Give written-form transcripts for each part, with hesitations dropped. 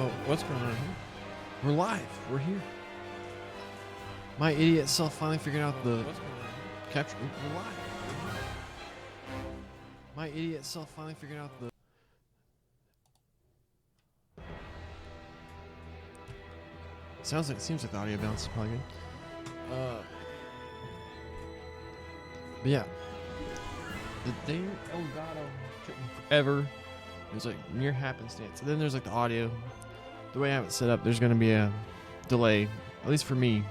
Oh, what's going on here? We're live. We're here. My idiot self finally figured out the capture. We're live. My idiot self finally figured out the. Seems like the audio balance is probably good. But yeah, the thing. Oh god, it took me forever. It was like near happenstance. And then there's like the audio. The way I have it set up, there's going to be a delay, at least for me,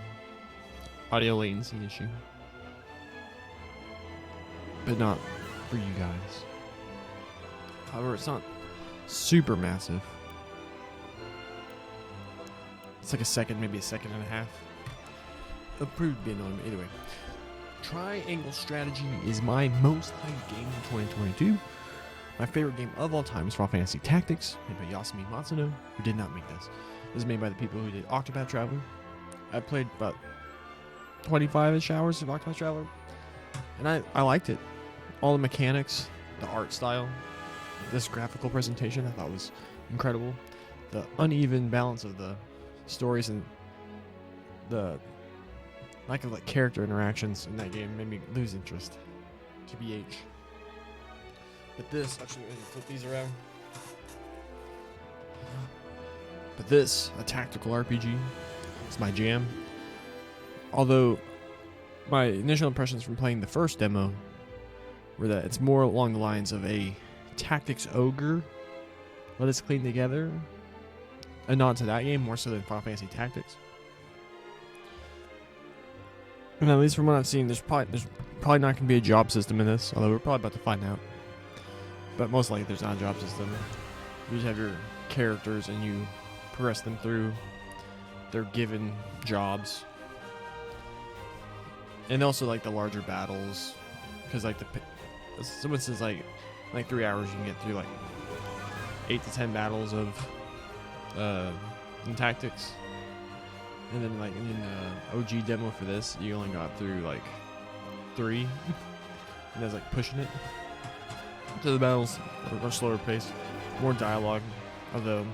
audio latency issue. But not for you guys. However, it's not super massive. It's like a second, maybe a second and a half. It'll prove to be annoying. Anyway, Triangle Strategy is my most hyped game in 2022. My favorite game of all time is Final Fantasy Tactics, made by Yasumi Matsuno, who did not make this. This is made by the people who did Octopath Traveler. I played about 25-ish hours of Octopath Traveler, and I liked it. All the mechanics, the art style, this graphical presentation I thought was incredible. The uneven balance of the stories and the lack of like character interactions in that game made me lose interest. TBH. But this, actually, let me flip these around. But this, a tactical RPG, is my jam. Although, my initial impressions from playing the first demo were that it's more along the lines of a tactics ogre. Let us clean together. A nod to that game, more so than Final Fantasy Tactics. And at least from what I've seen, there's probably not going to be a job system in this, although we're probably about to find out. But most likely there's not a job system. You just have your characters and you progress them through their given jobs. And also like the larger battles. Because like someone says like 3 hours you can get through like 8 to 10 battles of in tactics. And then like in the OG demo for this, you only got through like 3. And that's like pushing it. So the battles are slower paced, more dialogue. Although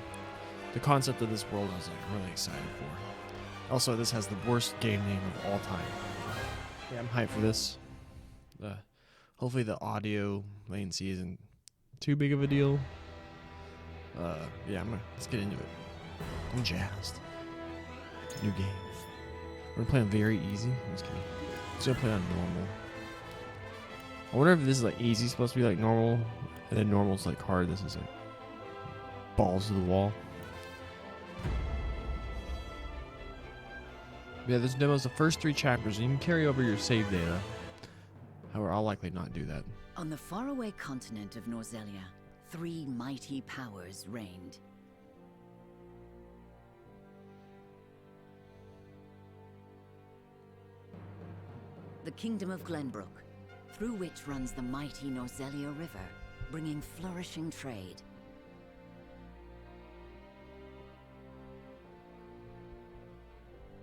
the concept of this world I was like really excited for. Also, this has the worst game name of all time. Yeah, I'm hyped for this. Hopefully the audio latency isn't too big of a deal. Yeah, let's get into it. I'm jazzed. New game. We're gonna play on very easy. I'm just kidding. Just gonna play on normal. I wonder if this is like easy supposed to be like normal, and then normal's like hard. This is like balls to the wall. Yeah, this demo's the first 3 chapters, and you can carry over your save data. However, I'll likely not do that. On the faraway continent of Norzelia, 3 mighty powers reigned. The Kingdom of Glenbrook, through which runs the mighty Norzelia River, bringing flourishing trade.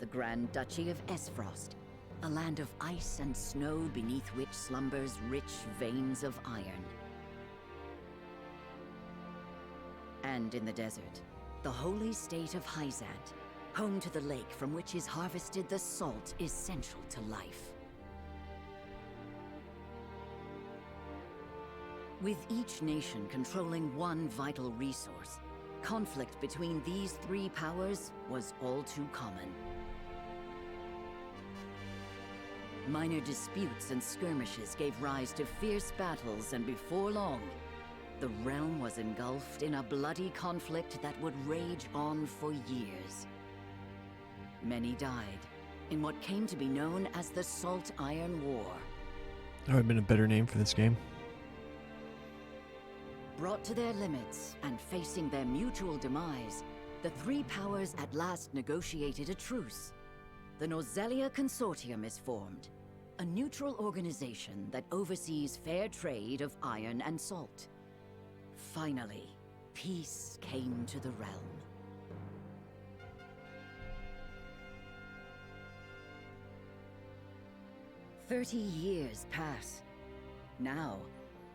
The Grand Duchy of Esfrost, a land of ice and snow beneath which slumbers rich veins of iron. And in the desert, the holy state of Hyzant, home to the lake from which is harvested the salt essential to life. With each nation controlling one vital resource, conflict between these 3 powers was all too common. Minor disputes and skirmishes gave rise to fierce battles, and before long, the realm was engulfed in a bloody conflict that would rage on for years. Many died in what came to be known as the Salt Iron War. There would have been a better name for this game. Brought to their limits and facing their mutual demise, the 3 powers at last negotiated a truce. The Norzelia Consortium is formed, a neutral organization that oversees fair trade of iron and salt. Finally, peace came to the realm. "30 years pass. Now,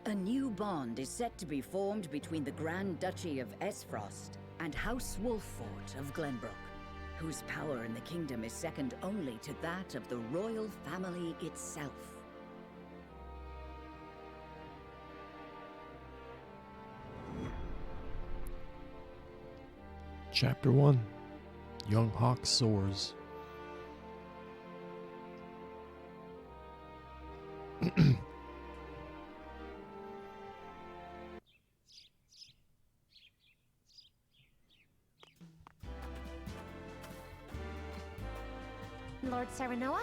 a new bond is set to be formed between the Grand Duchy of Esfrost and House Wolffort of Glenbrook, whose power in the kingdom is second only to that of the royal family itself. Chapter 1. Young Hawk Soars. Lord Serenoa?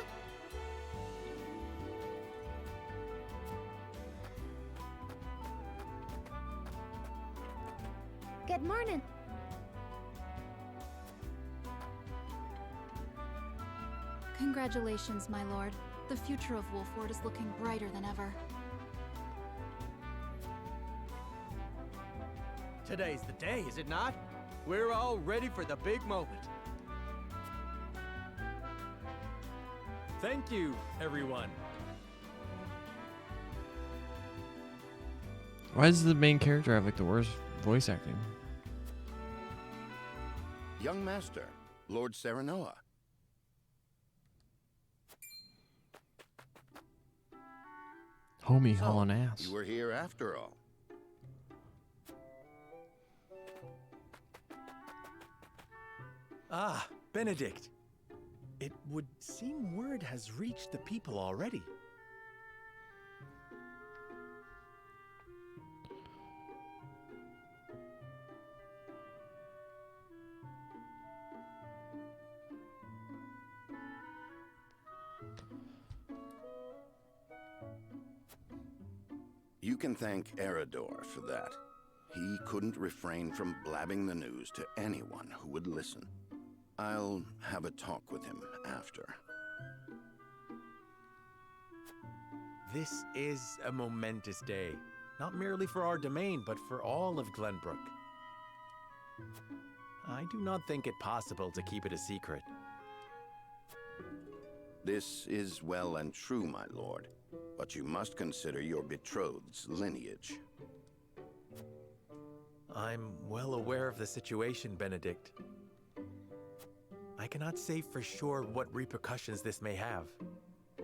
Good morning. Congratulations, my lord. The future of Wolffort is looking brighter than ever. Today's the day, is it not? We're all ready for the big moment. Thank you, everyone. Why does the main character have like the worst voice acting? Young Master, Lord Serenoa. Homie So, hauling ass. You were here after all. Ah, Benedict. It would seem word has reached the people already. You can thank Eridor for that. He couldn't refrain from blabbing the news to anyone who would listen. I'll have a talk with him after. This is a momentous day, not merely for our domain, but for all of Glenbrook. I do not think it possible to keep it a secret. This is well and true, my lord, but you must consider your betrothed's lineage. I'm well aware of the situation, Benedict. I cannot say for sure what repercussions this may have.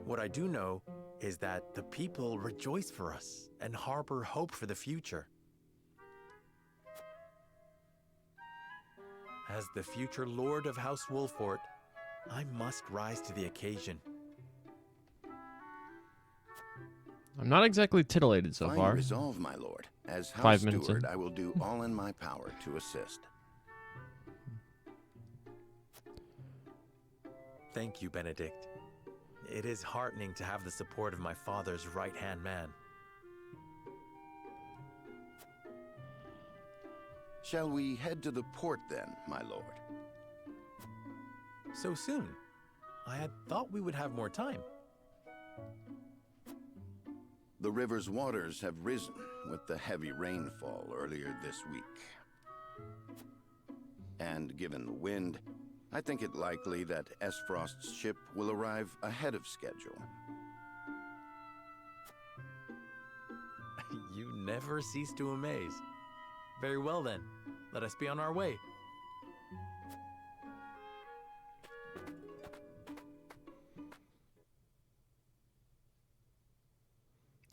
What I do know is that the people rejoice for us and harbor hope for the future. As the future Lord of House Wolffort, I must rise to the occasion. I'm not exactly titillated so Fine far. resolve, my lord. As House 5 minutes Steward, in. I will do all in my power to assist. Thank you, Benedict. It is heartening to have the support of my father's right-hand man. Shall we head to the port then, my lord? So soon? I had thought we would have more time. The river's waters have risen with the heavy rainfall earlier this week. And given the wind, I think it likely that Esfrost's ship will arrive ahead of schedule. You never cease to amaze. Very well then, let us be on our way.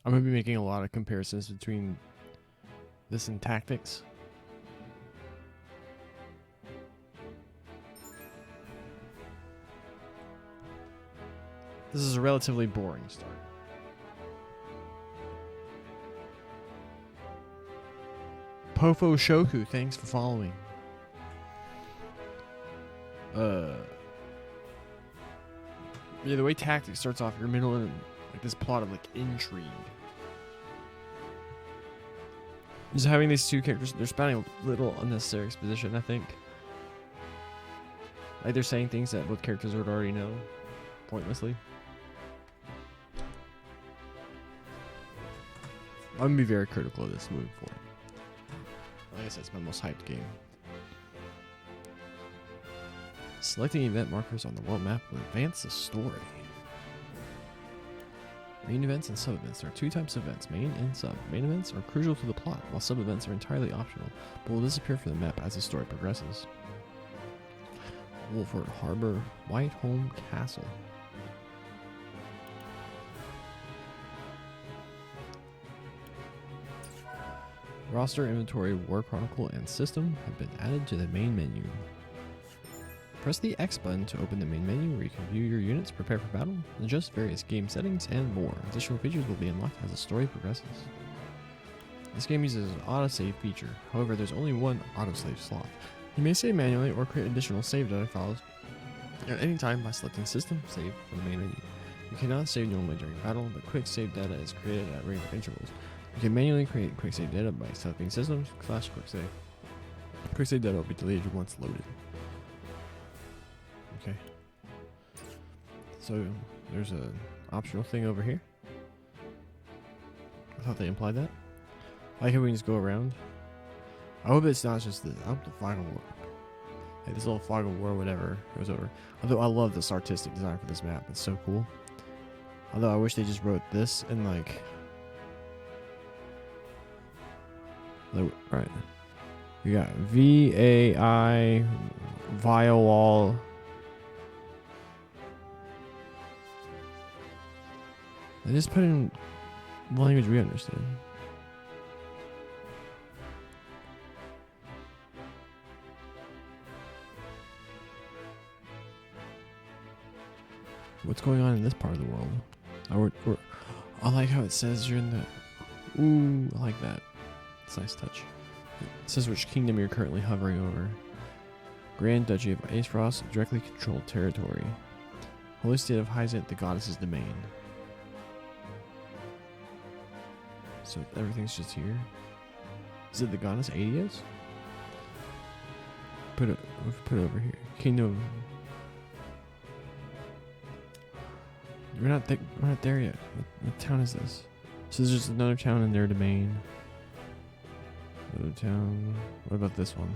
I'm going to be making a lot of comparisons between this and Tactics. This is a relatively boring start. Pofo Shoku, thanks for following. Yeah, the way Tactics starts off, you're middle in like this plot of like intrigue. Just having these two characters, they're spending a little unnecessary exposition, I think. Like they're saying things that both characters would already know, pointlessly. I'm gonna be very critical of this moving forward. Like I said, it's my most hyped game. Selecting event markers on the world map will advance the story. Main events and sub-events. There are two types of events, main and sub. Main events are crucial to the plot, while sub-events are entirely optional, but will disappear from the map as the story progresses. Wolford Harbor, Whiteholm Castle. Roster, inventory, War Chronicle, and system have been added to the main menu. Press the X button to open the main menu where you can view your units, prepare for battle, adjust various game settings, and more. Additional features will be unlocked as the story progresses. This game uses an autosave feature, however there's only one autosave slot. You may save manually or create additional save data files at any time by selecting System, Save from the main menu. You cannot save normally during battle, but quick save data is created at regular intervals. You can manually create quick save data by selecting Systems/quick save. Quick save data will be deleted once loaded. Okay. So there's an optional thing over here. I thought they implied that. I like how we can just go around. I hope it's not just the. I hope the flag of war. Like this little flag of war, whatever, goes over. Although I love this artistic design for this map. It's so cool. Although I wish they just wrote this in like. Alright. You got VAI Viol. I just put in the language we understand. What's going on in this part of the world? I like how it says you're in the. Ooh, I like that. It's a nice touch. It says which kingdom you're currently hovering over. Grand Duchy of Aesfrost, directly controlled territory. Holy State of Hyzant, the goddess's domain. So everything's just here. Is it the goddess Adios? Put it over here. Kingdom. We're not there yet. What town is this? So there's just another town in their domain. Another town. What about this one?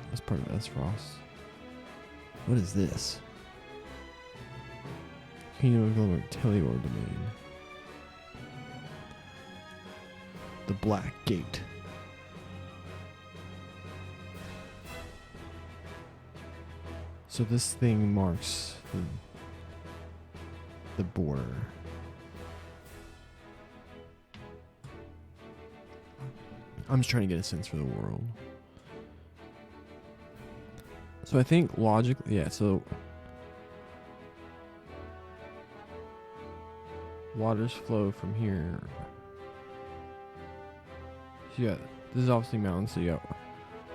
That's part of Aesfrost. What is this? Kingdom of Glimmer, Telior domain. The Black Gate. So this thing marks the border. I'm just trying to get a sense for the world. So I think logically, yeah, so waters flow from here. So yeah, this is obviously mountains, so you got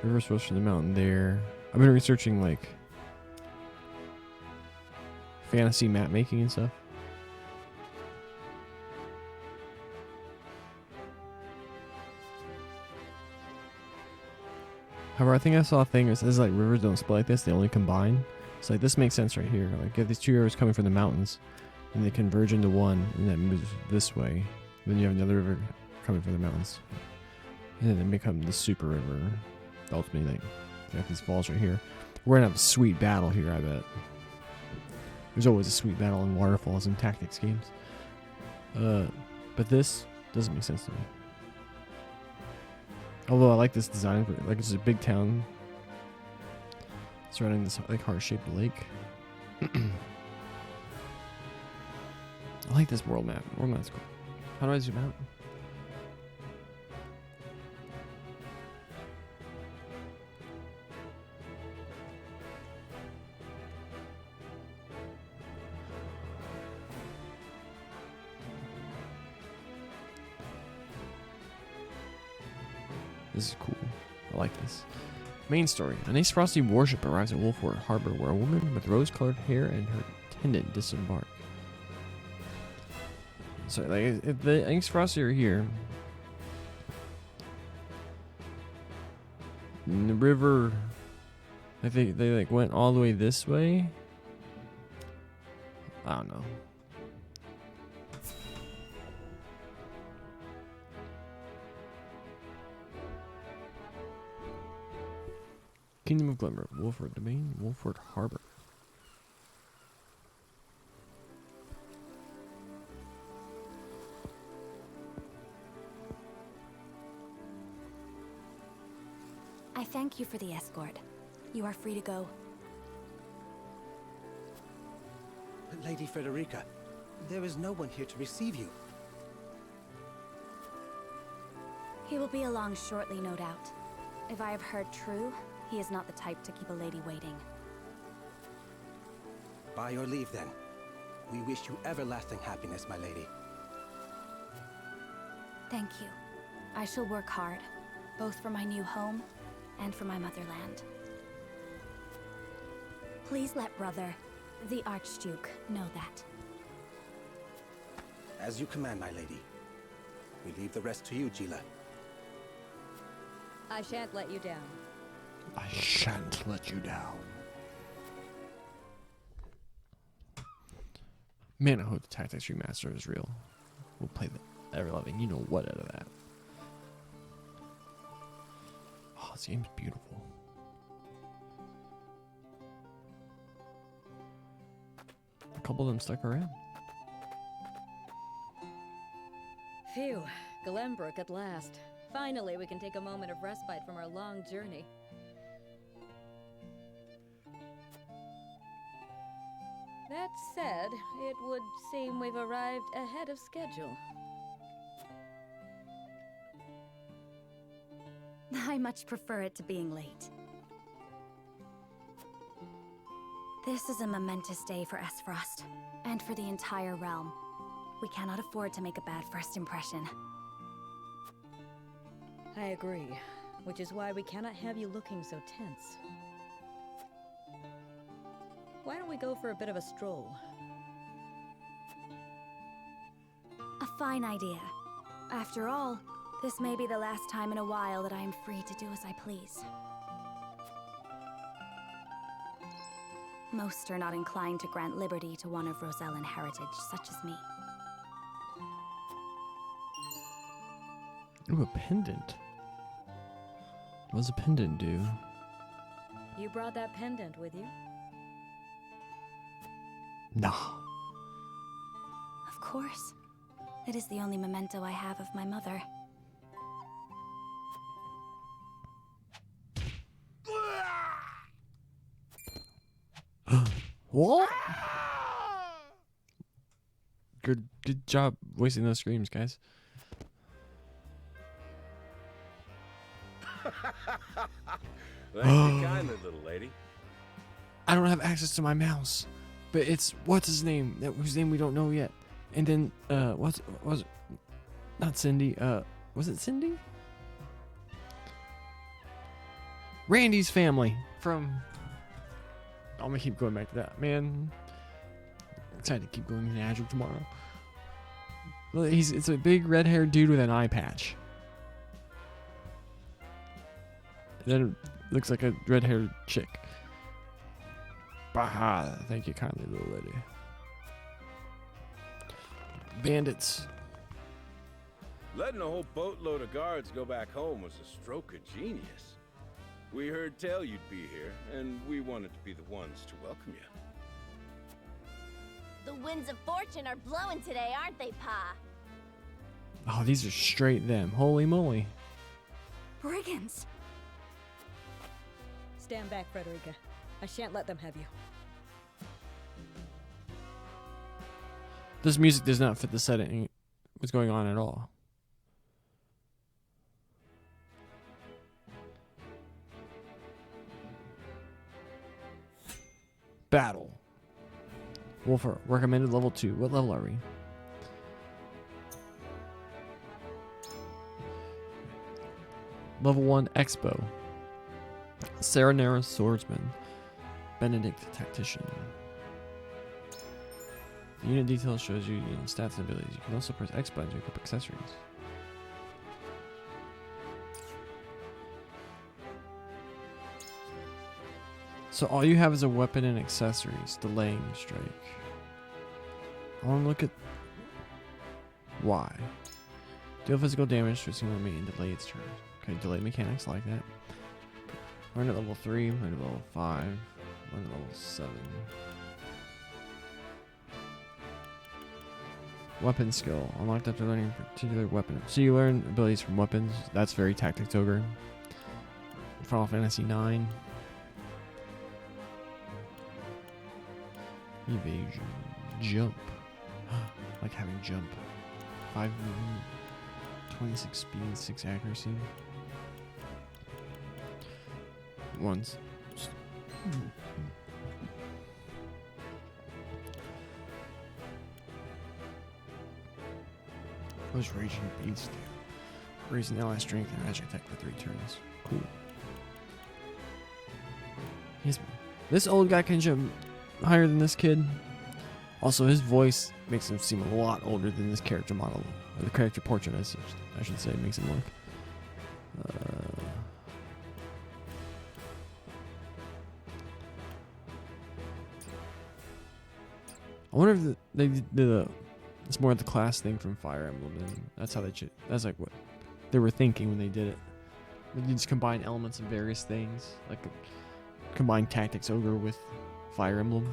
river source from the mountain there. I've been researching like fantasy map making and stuff. However, I think I saw a thing that says like rivers don't split like this, they only combine. So like this makes sense right here. Like you have these two rivers coming from the mountains and they converge into one and that moves this way. Then you have another river coming from the mountains. And then they become the super river. Ultimately, like, you got these falls right here. We're gonna have a sweet battle here, I bet. There's always a sweet battle in waterfalls and tactics games. But this doesn't make sense to me. Although I like this design, like it's a big town surrounding this like heart-shaped lake. I like this world map. World map's cool. How do I zoom out? This is cool. I like this. Main story. An Aesfrosti warship arrives at Wolford Harbor where a woman with rose-colored hair and her attendant disembark. So, like, if the Aesfrosti are here, and the river, I think they like went all the way this way. I don't know. Kingdom of Glimmer, Wolford Domain, Wolford Harbor. Thank you for the escort. You are free to go. Lady Frederica, there is no one here to receive you. He will be along shortly, no doubt. If I have heard true, he is not the type to keep a lady waiting. By your leave, then. We wish you everlasting happiness, my lady. Thank you. I shall work hard, both for my new home and for my motherland. Please let brother, the Archduke, know that. As you command, my lady. We leave the rest to you, Gila. I shan't let you down. I shan't let you down. Man, I hope the Tactics Remaster is real. We'll play the ever-loving you know what out of that. Oh, this game's beautiful. A couple of them stuck around. Phew, Glenbrook at last. Finally, we can take a moment of respite from our long journey. That said, it would seem we've arrived ahead of schedule. I much prefer it to being late. This is a momentous day for Esfrost, and for the entire realm. We cannot afford to make a bad first impression. I agree, which is why we cannot have you looking so tense. Why don't we go for a bit of a stroll? A fine idea. After all, this may be the last time in a while that I am free to do as I please. Most are not inclined to grant liberty to one of Rosellan heritage, such as me. Ooh, a pendant. What does a pendant do? You brought that pendant with you? Nah. Of course. It is the only memento I have of my mother. What? Good job wasting those screams, guys. Thank you kindly, little lady. I don't have access to my mouse, but it's what's his name? Whose name we don't know yet. And then was it not Cindy? Was it Cindy? Randy's family from. I'm gonna keep going back to that, man. I'm excited to keep going to Agile tomorrow. Well, it's a big red-haired dude with an eye patch. And then it looks like a red-haired chick. Baha, thank you kindly, little lady. Bandits. Letting a whole boatload of guards go back home was a stroke of genius. We heard tell you'd be here, and we wanted to be the ones to welcome you. The winds of fortune are blowing today, aren't they, Pa? Oh, these are straight them. Holy moly. Brigands! Stand back, Frederica. I shan't let them have you. This music does not fit the setting. What's going on at all? Battle. Wolfer, recommended level 2. What level are we? Level 1 Expo. Serenera Swordsman. Benedict Tactician. The unit detail shows you unit stats and abilities. You can also press X button to equip accessories. So all you have is a weapon and accessories. Delaying strike. I want to look at why. Deal physical damage to a single enemy and delay its turn. Okay, delay mechanics like that. Learn at level 3, learn at level 5, learn at level 7. Weapon skill. Unlocked after learning a particular weapon. So you learn abilities from weapons. That's very Tactics Ogre. Final Fantasy 9. Evasion. Jump. Like having jump. 5 movement. 26 speed, 6 accuracy. Once. What's Raging Beast do? Raising ally strength and magic attack for 3 turns. Cool. This old guy can jump higher than this kid. Also, his voice makes him seem a lot older than this character model. Or the character portrait, I should say, makes him look. I wonder if they did it's more of the class thing from Fire Emblem, and that's how that's like what they were thinking when they did it. They just combine elements of various things, like combine Tactics Ogre with Fire Emblem.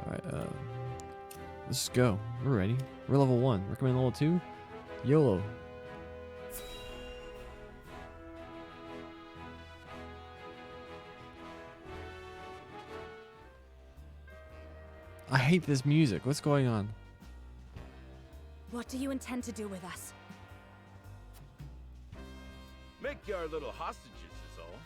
Alright, let's just go. We're ready. We're level 1. Recommend level 2? YOLO. I hate this music. What's going on? What do you intend to do with us? Make you our little hostages is all.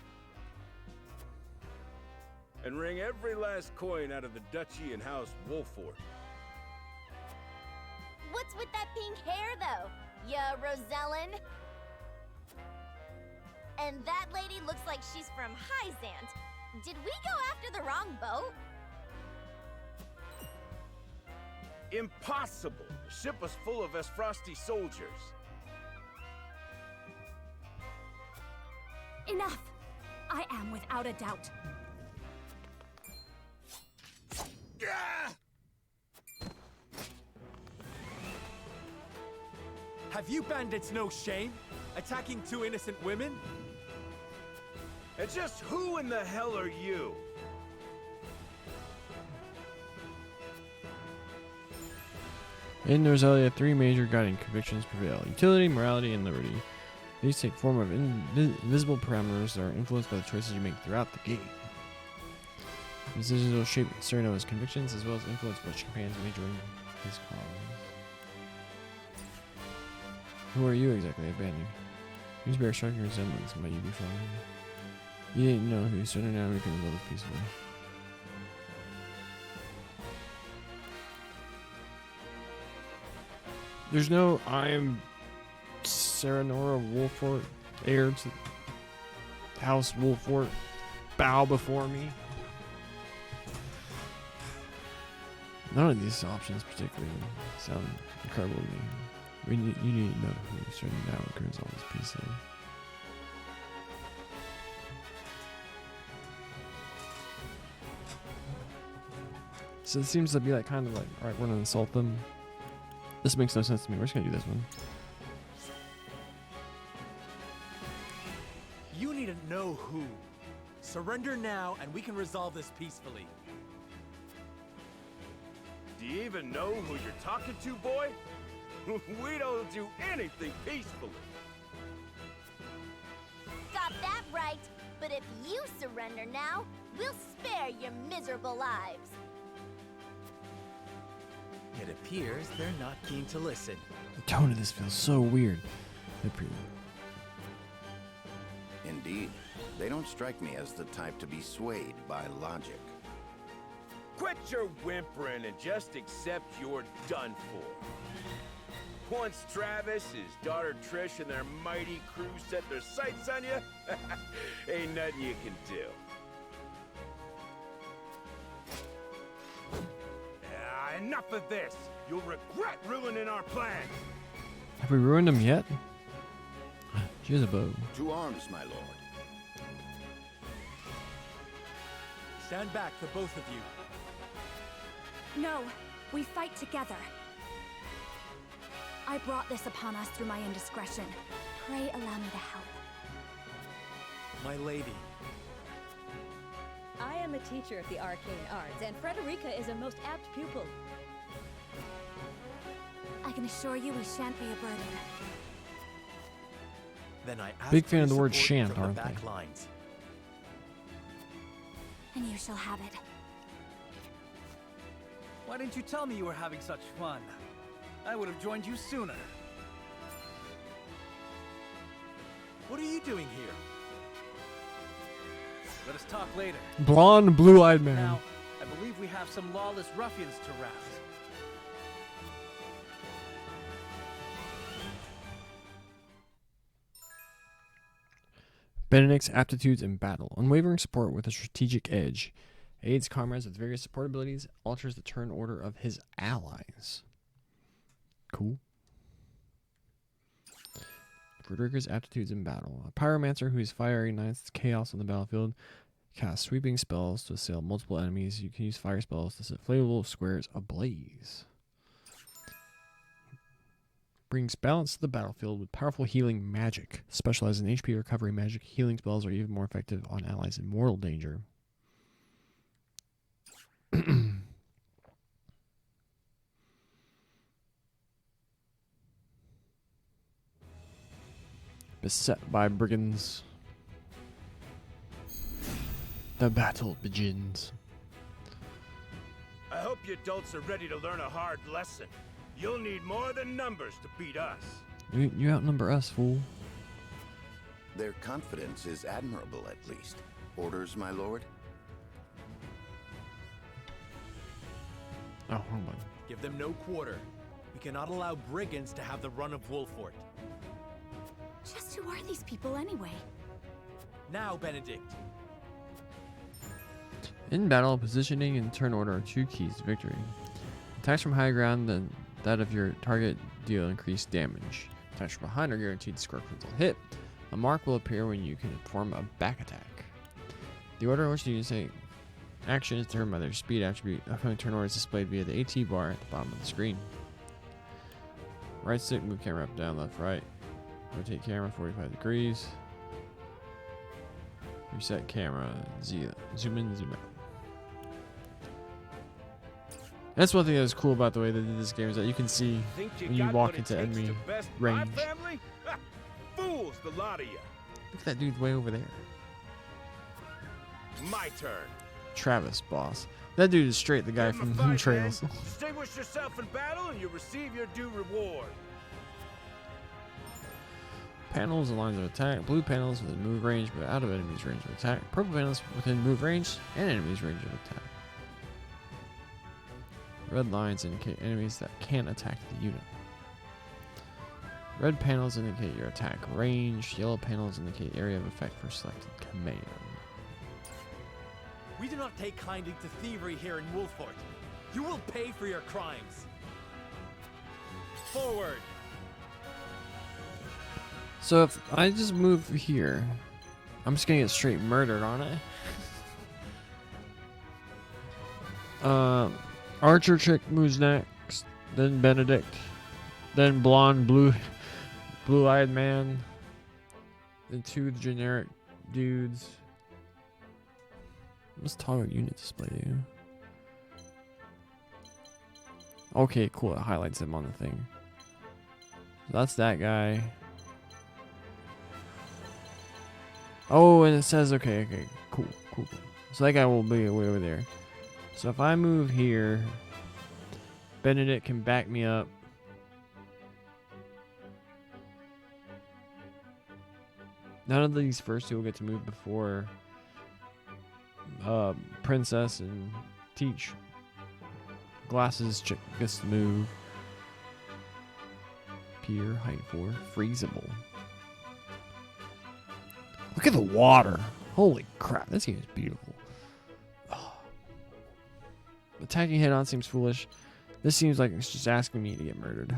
And wring every last coin out of the duchy and House Wolford. What's with that pink hair, though? Ya Rosellen? And that lady looks like she's from Hyzant. Did we go after the wrong boat? Impossible! The ship was full of Esfrosti soldiers. Enough! I am without a doubt. Have you bandits no shame? Attacking 2 innocent women? And just who in the hell are you? In Rosalia, 3 major guiding convictions prevail: utility, morality, and liberty. These take form of invisible parameters that are influenced by the choices you make throughout the game. Decisions will shape Sereno's convictions as well as influence which companions may join his cause. Who are you exactly, Abandoned? Use bear striking resemblance. Might you be following? You didn't know who Sereno now we can resolve this peacefully. There's no I am Serenora Wolfort, heir to House Wolfort, bow before me. None of these options particularly sound incredible to me. You need to know who Sereno now occurs all this peacefully. So it seems to be like kind of like, alright, we're gonna insult them. This makes no sense to me. We're just gonna do this one. You need to know who. Surrender now and we can resolve this peacefully. Do you even know who you're talking to, boy? We don't do anything peacefully. Got that right. But if you surrender now, we'll spare your miserable lives. It appears they're not keen to listen. The tone of this feels so weird. Indeed, they don't strike me as the type to be swayed by logic. Quit your whimpering and just accept you're done for. Once Travis, his daughter Trish, and their mighty crew set their sights on you, ain't nothing you can do. Enough of this! You'll regret ruining our plan! Have we ruined them yet? She has a bow. To arms, my lord. Stand back, the both of you. No, we fight together. I brought this upon us through my indiscretion. Pray allow me to help. My lady. I am a teacher of the arcane arts, and Frederica is a most apt pupil. I can assure you we shan't be a burden. Then I ask Big for fan of your the word support shan't, from the aren't back they? lines. And you shall have it. Why didn't you tell me you were having such fun? I would have joined you sooner. What are you doing here? Let us talk later. Blonde, blue-eyed man. Now, I believe we have some lawless ruffians to rout. Benedict's aptitudes in battle. Unwavering support with a strategic edge. Aids comrades with various support abilities. Alters the turn order of his allies. Cool. Frederica's aptitudes in battle. A pyromancer whose fire ignites chaos on the battlefield. Casts sweeping spells to assail multiple enemies. You can use fire spells to set flammable squares ablaze. Brings balance to the battlefield with powerful healing magic. Specializes in HP recovery magic. Healing spells are even more effective on allies in mortal danger. Beset by brigands. The battle begins. I hope you adults are ready to learn a hard lesson. You'll need more than numbers to beat us. You outnumber us, fool. Their confidence is admirable, at least. Orders, my lord? Oh, hold on. Give them no quarter. We cannot allow brigands to have the run of Wolfort. Just who are these people anyway? Now, Benedict. In battle, positioning and turn order are two keys to victory. Attacks from high ground than that of your target deal increased damage. Attacks from behind are guaranteed to score a critical hit. A mark will appear when you can perform a back attack. The order in which you take action is determined by their speed attribute. Upcoming turn order is displayed via the AT bar at the bottom of the screen. Right stick, move camera up, down, left, right. Rotate camera 45 degrees. Reset camera, zoom in, zoom out. That's one thing that was cool about the way they did this game is that you can see when you walk into enemy range. Fools, the lot of you. Look at that dude's way over there. My turn. Travis, boss. That dude is straight the guy Give 'em from a fight, Trails. man. Distinguish yourself in battle and you receive your due reward. Panels and lines of attack. Blue panels within move range but out of enemy's range of attack. Purple panels within move range and enemy's range of attack. Red lines indicate enemies that can attack the unit. Red panels indicate your attack range. Yellow panels indicate area of effect for selected command. We do not take kindly to thievery here in Wolfort. You will pay for your crimes. Forward. So if I just move here, I'm just gonna get straight murdered on it. Archer chick moves next, then Benedict, then blonde blue-eyed man, then two generic dudes. Let's toggle unit display, dude. Okay, cool. It highlights him on the thing. So that's that guy. Oh, and it says, okay, cool. So that guy will be way over there. So if I move here, Benedict can back me up. None of these first two will get to move before Princess and Teach. Glasses chick gets to move. Pier, height 4, freezable. Look at the water. Holy crap, this game is beautiful. Oh. Attacking head-on seems foolish. This seems like it's just asking me to get murdered.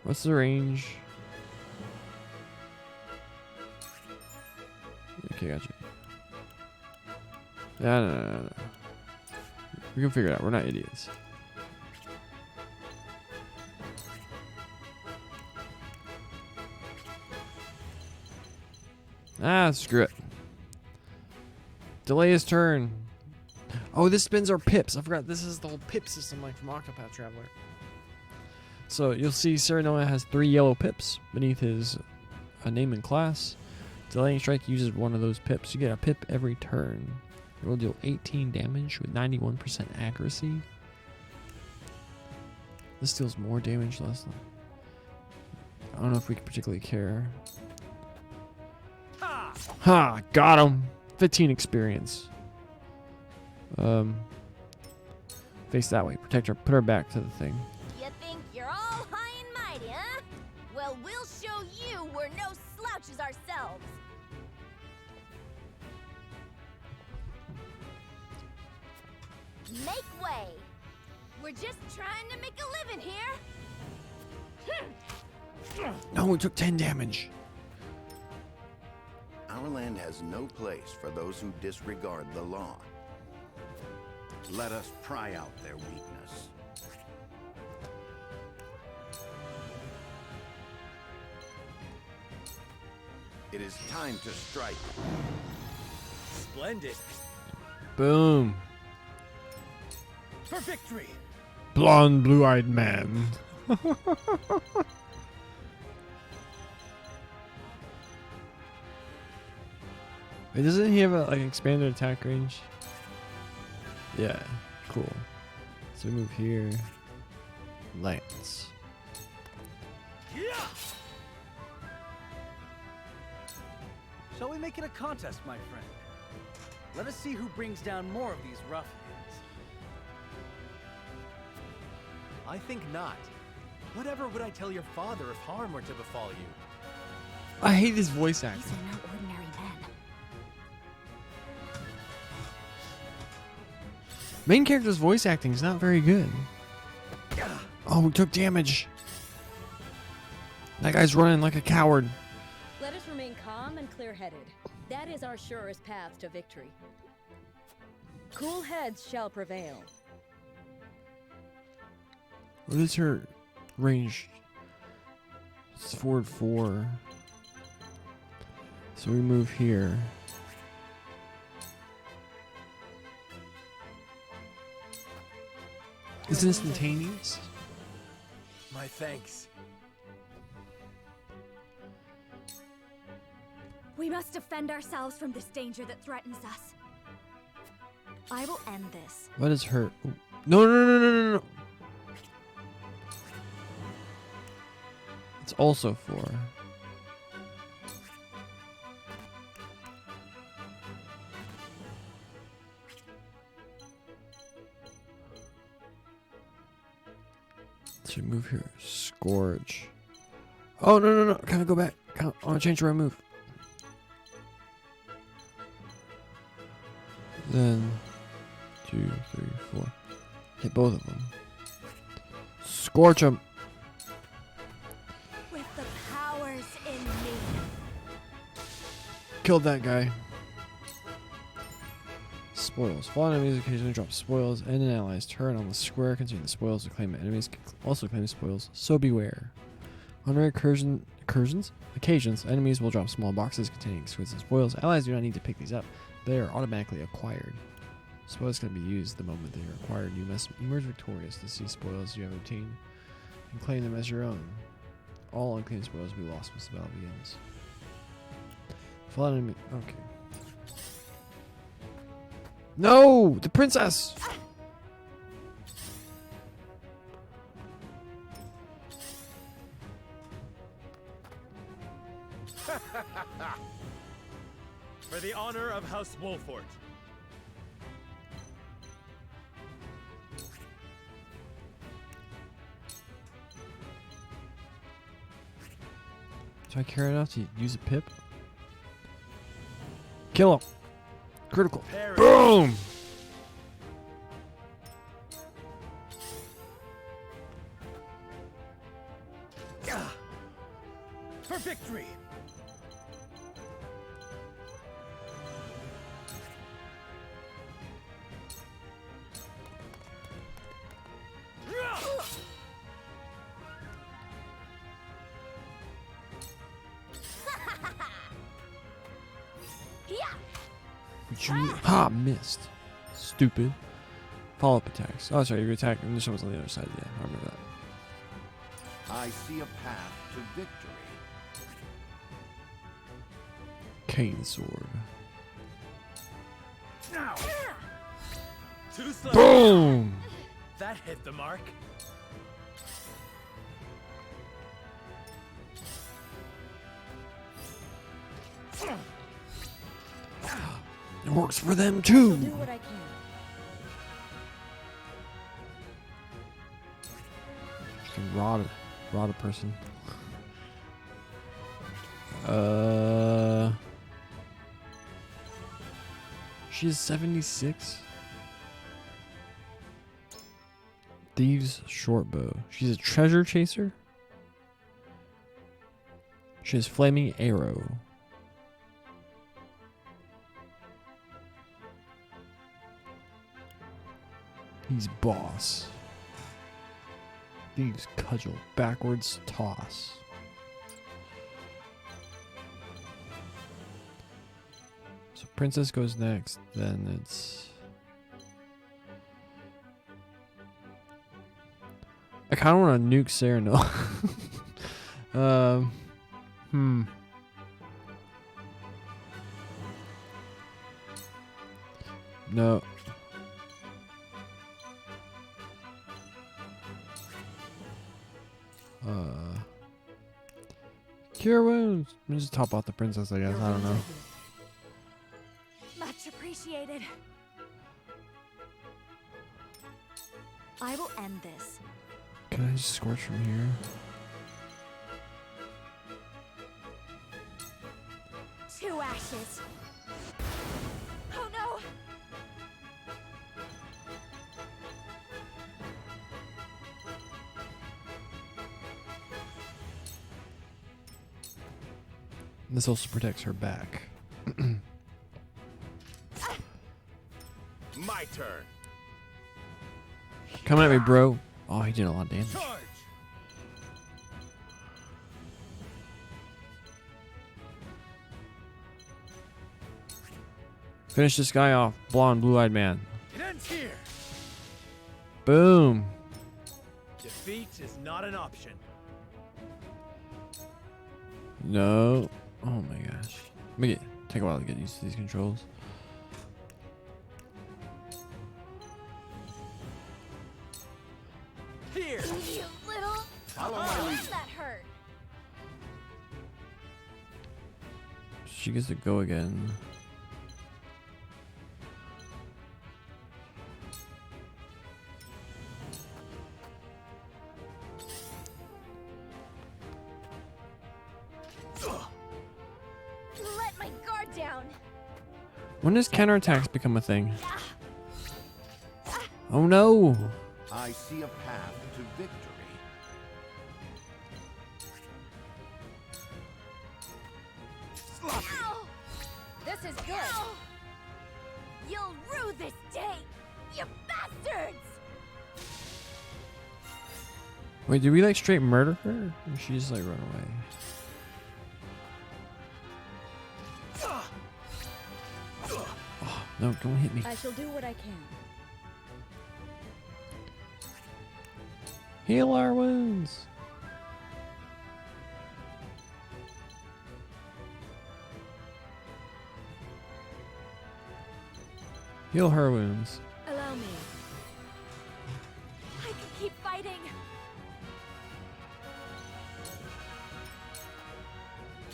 What's the range? Okay, gotcha. Yeah, no. We can figure it out. We're not idiots. Ah, screw it. Delay his turn. Oh, this spins our pips. I forgot this is the whole pip system like from Octopath Traveler. So you'll see Serenoma has 3 yellow pips beneath his name and class. Delaying Strike uses one of those pips. You get a pip every turn. It will deal 18 damage with 91% accuracy. This deals more damage, less. I don't know if we particularly care. Ha! Got him! 15 experience. Face that way. Protect her. Put her back to the thing. You think you're all high and mighty, huh? Well, we'll show you we're no slouches ourselves. Make way. We're just trying to make a living here. No, we took 10 damage. Our land has no place for those who disregard the law. Let us pry out their weakness. It is time to strike. Splendid. Boom. For victory. Blonde, blue-eyed man. Wait, doesn't he have a like expanded attack range? Yeah, cool. So we move here. Lance. Yeah. Shall we make it a contest, my friend? Let us see who brings down more of these ruffians. I think not. Whatever would I tell your father if harm were to befall you? I hate his voice acting. These are no ordinary men. Main character's voice acting is not very good. Oh, we took damage. That guy's running like a coward. Let us remain calm and clear-headed. That is our surest path to victory. Cool heads shall prevail. What is her range? It's forward 4. So we move here. It's instantaneous. My thanks. We must defend ourselves from this danger that threatens us. I will end this. What is her? No, no, no, no, no, no. It's also 4. So we move here. Scourge. Oh, no, no, no. Can I go back? I want to change where I move. Then 2, 3, 4. Hit both of them. Scorch them. With the powers in me. Killed that guy. Spoils. Fallen enemies occasionally drop spoils and an ally's turn on the square containing the spoils to claim it. Enemies can also claim spoils, so beware. On rare occasions, enemies will drop small boxes containing exquisite spoils. Allies do not need to pick these up. They are automatically acquired. Spoils can be used the moment they are acquired. You must emerge victorious to see spoils you have obtained and claim them as your own. All unclaimed spoils will be lost once the battle begins. Fallen enemy. Okay. No! The princess! For the honor of House Wolfort. Do I care enough to use a pip? Kill him! Critical. Perish. Boom! For victory! Ha! Missed. Stupid. Follow-up attacks. Oh, sorry, you're attacking. This one's on the other side. Yeah, I remember that. I see a path to victory. Cane sword. Now. Too slow. Boom! That hit the mark. It works for them I'll too. do what I can. You can rod a person. She's 76. Thieves shortbow. She's a treasure chaser. She has flaming arrow. He's boss. Thieves cudgel. Backwards toss. So princess goes next. Then it's... I kind of want to nuke Cyrano. No. Cure wounds. Just top off the princess, I guess. I don't know. Much appreciated. I will end this. Can I just scorch from here? Two ashes. Oh no! This also protects her back. My turn. Coming at me, bro. Oh, he did a lot of damage. Charge. Finish this guy off. Blonde, blue-eyed man. It ends here. Boom. Defeat is not an option. No. Oh my gosh. Take a while to get used to these controls. Here. You little. Follow my lead. That hurt. She gets to go again. Let my guard down. When does counterattacks become a thing? Oh no! I see a path to victory. Ow! This is good. Ow! You'll rue this day, you bastards! Wait, did we like straight murder her? Or she just like run away? Oh, no, don't hit me. I shall do what I can. Heal our wounds. Heal her wounds. Allow me. I can keep fighting.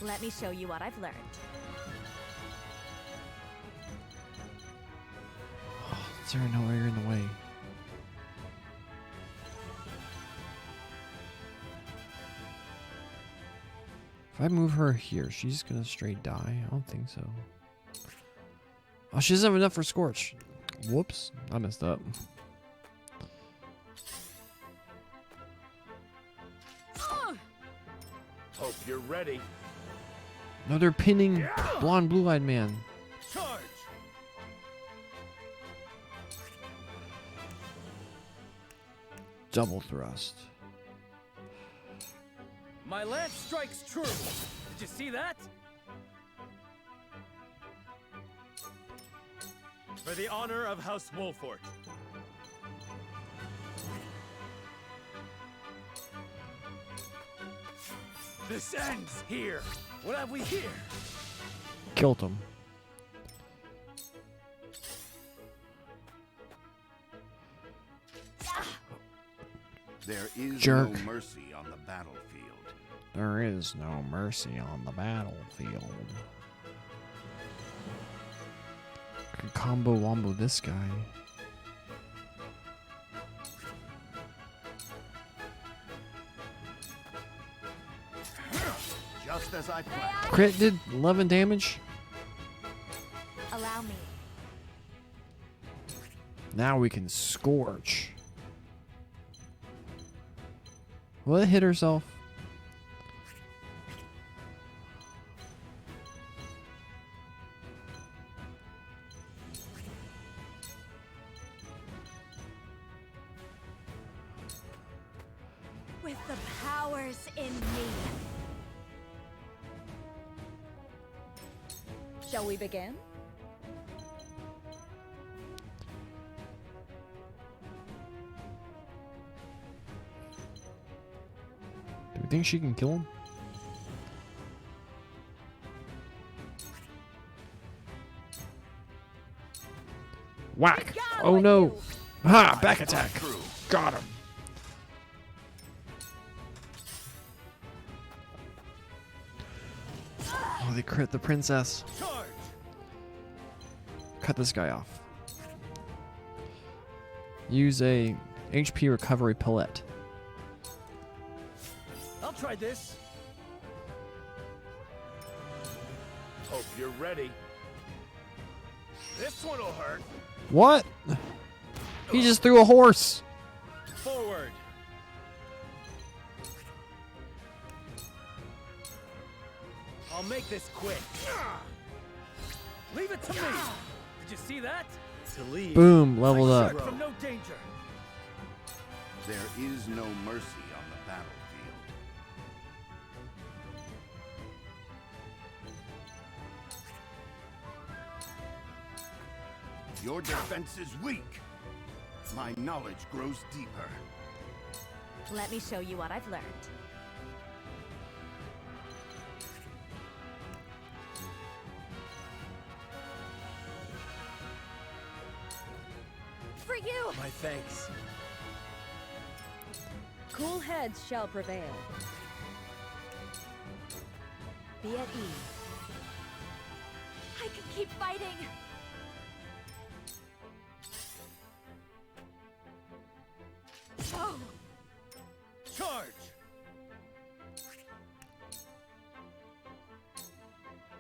Let me show you what I've learned. Is there no way you're in the way? If I move her here, she's gonna straight die. I don't think so. Oh, she doesn't have enough for Scorch. Whoops. I messed up. Hope you're ready. No, they're pinning blonde blue-eyed man. Charge. Double thrust. My lance strikes true. Did you see that? For the honor of House Wolfort. This ends here. What have we here? Killed him. There is Jerk. no mercy on the battlefield. There is no mercy on the battlefield. Could combo wombo this guy. Just as I planned. Crit did 11 damage. Allow me. Now we can scorch. Will it hit herself? With the powers in me. Shall we begin? Do we think she can kill him? Whack! Oh no! Ha! Back attack! Got him! Oh, they crit the princess. Charge! Cut this guy off. Use a HP recovery pellet. I'll try this. Hope you're ready. This one'll hurt. What? He just threw a horse. Forward. I'll make this quick. Leave it to me. Did you see that? To leave. Boom, leveled I up. shirk from no danger. There is no mercy on the battlefield. Your defense is weak. My knowledge grows deeper. Let me show you what I've learned. For you! My thanks. Cool heads shall prevail. Be at ease. I can keep fighting! Oh! Charge!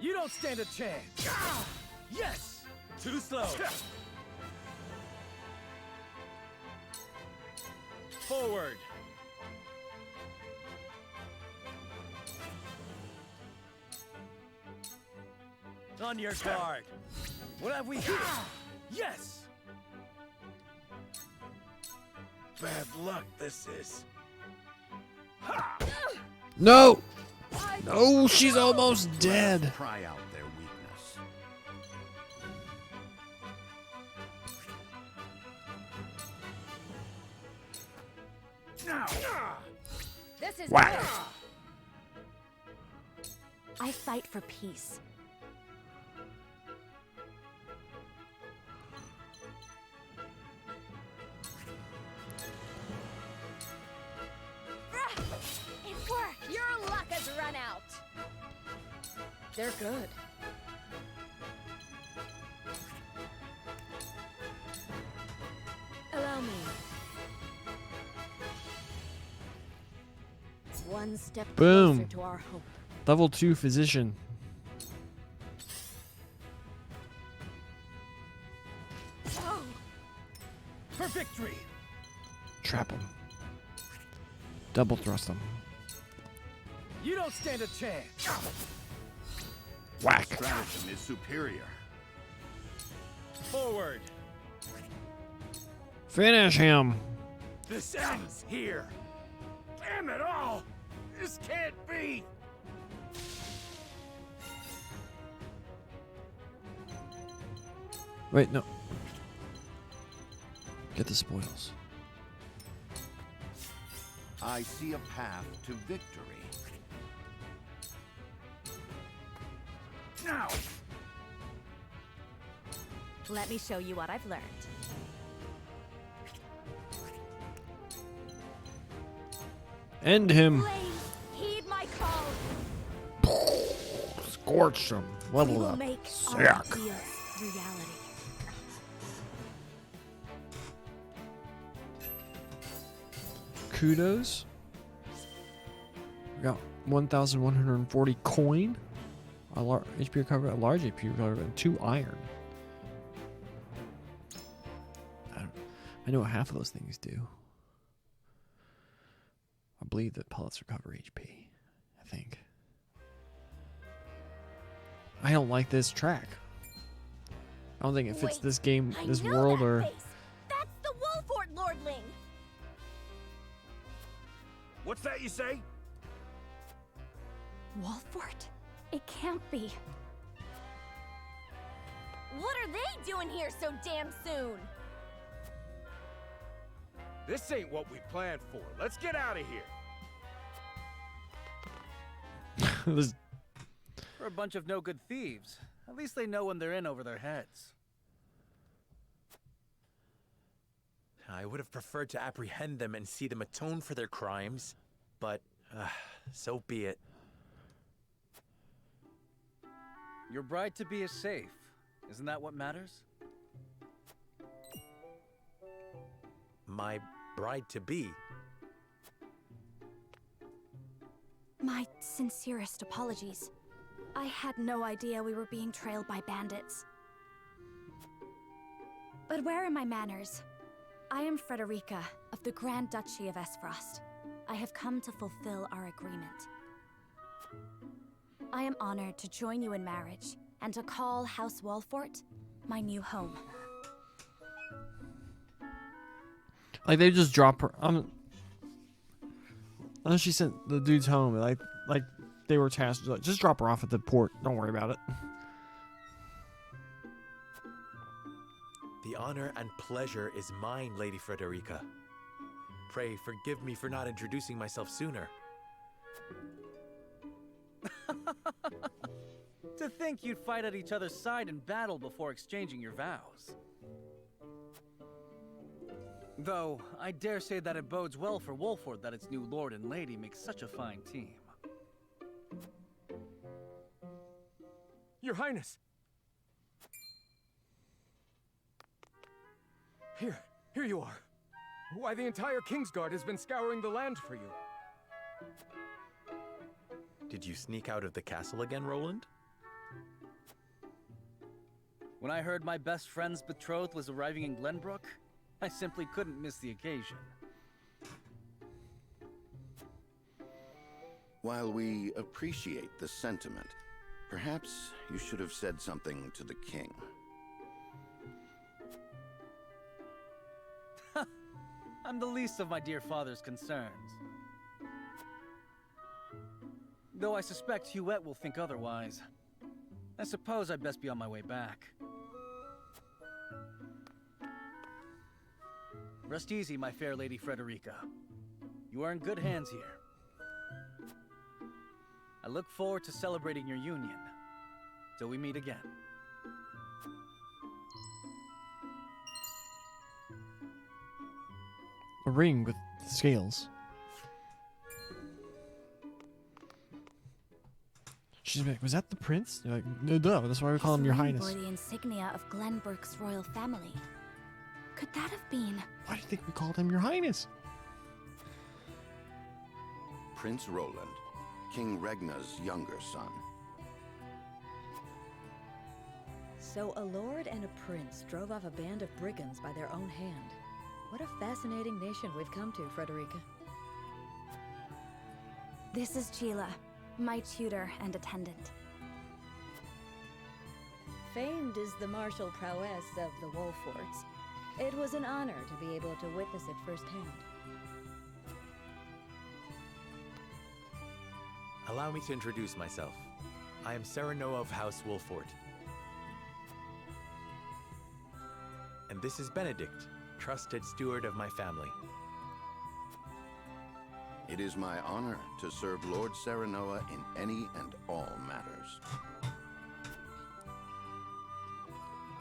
You don't stand a chance. Yes! Too slow. Forward. On your guard. What have we here? Yes! Bad luck this is. No! No, she's almost dead. Try out their weakness. This is Whack. good. I fight for peace. It worked! Your luck has run out. They're good. Allow me. One step Boom. closer to our hope. Level 2 physician. Oh. For victory. Trap him. Double thrust him. You don't stand a chance. Whack. Stratagem is superior. Forward. Finish him. This ends here. Damn it all! This can't be! Wait, no. Get the spoils. I see a path to victory. Now! Let me show you what I've learned. End him. Blaze, heed my call. Scorch him. We Level will up. make our Sick. ideals reality. Kudos. We got 1,140 coin. A HP recovery, a large HP recovery, and 2 iron. I know what half of those things do. I believe that pellets recover HP. I think. I don't like this track. I don't think it fits Wait, this game, I this know world, that or. face. That's the Wolfort Lordling. What's that you say? Wolfort? It can't be. What are they doing here so damn soon? This ain't what we planned for. Let's get out of here. This- We're a bunch of no-good thieves. At least they know when they're in over their heads. I would have preferred to apprehend them and see them atone for their crimes, but so be it. Your bride-to-be is safe. Isn't that what matters? My bride-to-be. My sincerest apologies. I had no idea we were being trailed by bandits. But where are my manners? I am Frederica of the Grand Duchy of Esfrost. I have come to fulfill our agreement. I am honored to join you in marriage and to call House Wolfort my new home. Like they just drop her. Unless she sent the dudes home, like they were tasked, like, just drop her off at the port. Don't worry about it. The honor and pleasure is mine, Lady Frederica. Pray forgive me for not introducing myself sooner. To think you'd fight at each other's side in battle before exchanging your vows. Though, I dare say that it bodes well for Wolford that its new lord and lady make such a fine team. Your Highness! Here you are. Why, the entire Kingsguard has been scouring the land for you. Did you sneak out of the castle again, Roland? When I heard my best friend's betrothed was arriving in Glenbrook, I simply couldn't miss the occasion. While we appreciate the sentiment, perhaps you should have said something to the king. I'm the least of my dear father's concerns. Though I suspect Huette will think otherwise. I suppose I'd best be on my way back. Rest easy, my fair Lady Frederica. You are in good hands here. I look forward to celebrating your union. Till we meet again. A ring with scales. She's like, was that the prince? You're like, no, duh, that's why we call him Your Highness. Bore the insignia of Glenbrook's royal family. Could that have been? Why do you think we called him Your Highness? Prince Roland, King Regna's younger son. So a lord and a prince drove off a band of brigands by their own hand. What a fascinating nation we've come to, Frederica. This is Sheila, my tutor and attendant. Famed is the martial prowess of the Wolforts. It was an honor to be able to witness it firsthand. Allow me to introduce myself. I am Serenoa of House Wolfort. And this is Benedict, trusted steward of my family. It is my honor to serve Lord Serenoa in any and all matters.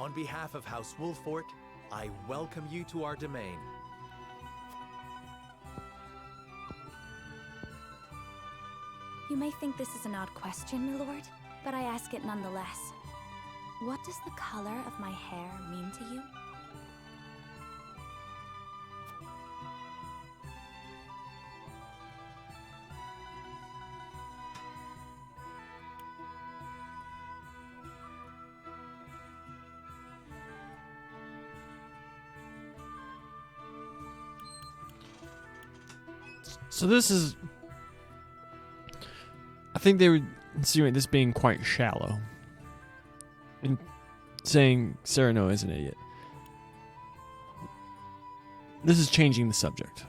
On behalf of House Wolfort, I welcome you to our domain. You may think this is an odd question, my lord, but I ask it nonetheless. What does the color of my hair mean to you? So this is... I think they would insinuate this being quite shallow. And saying Sereno is an idiot. This is changing the subject.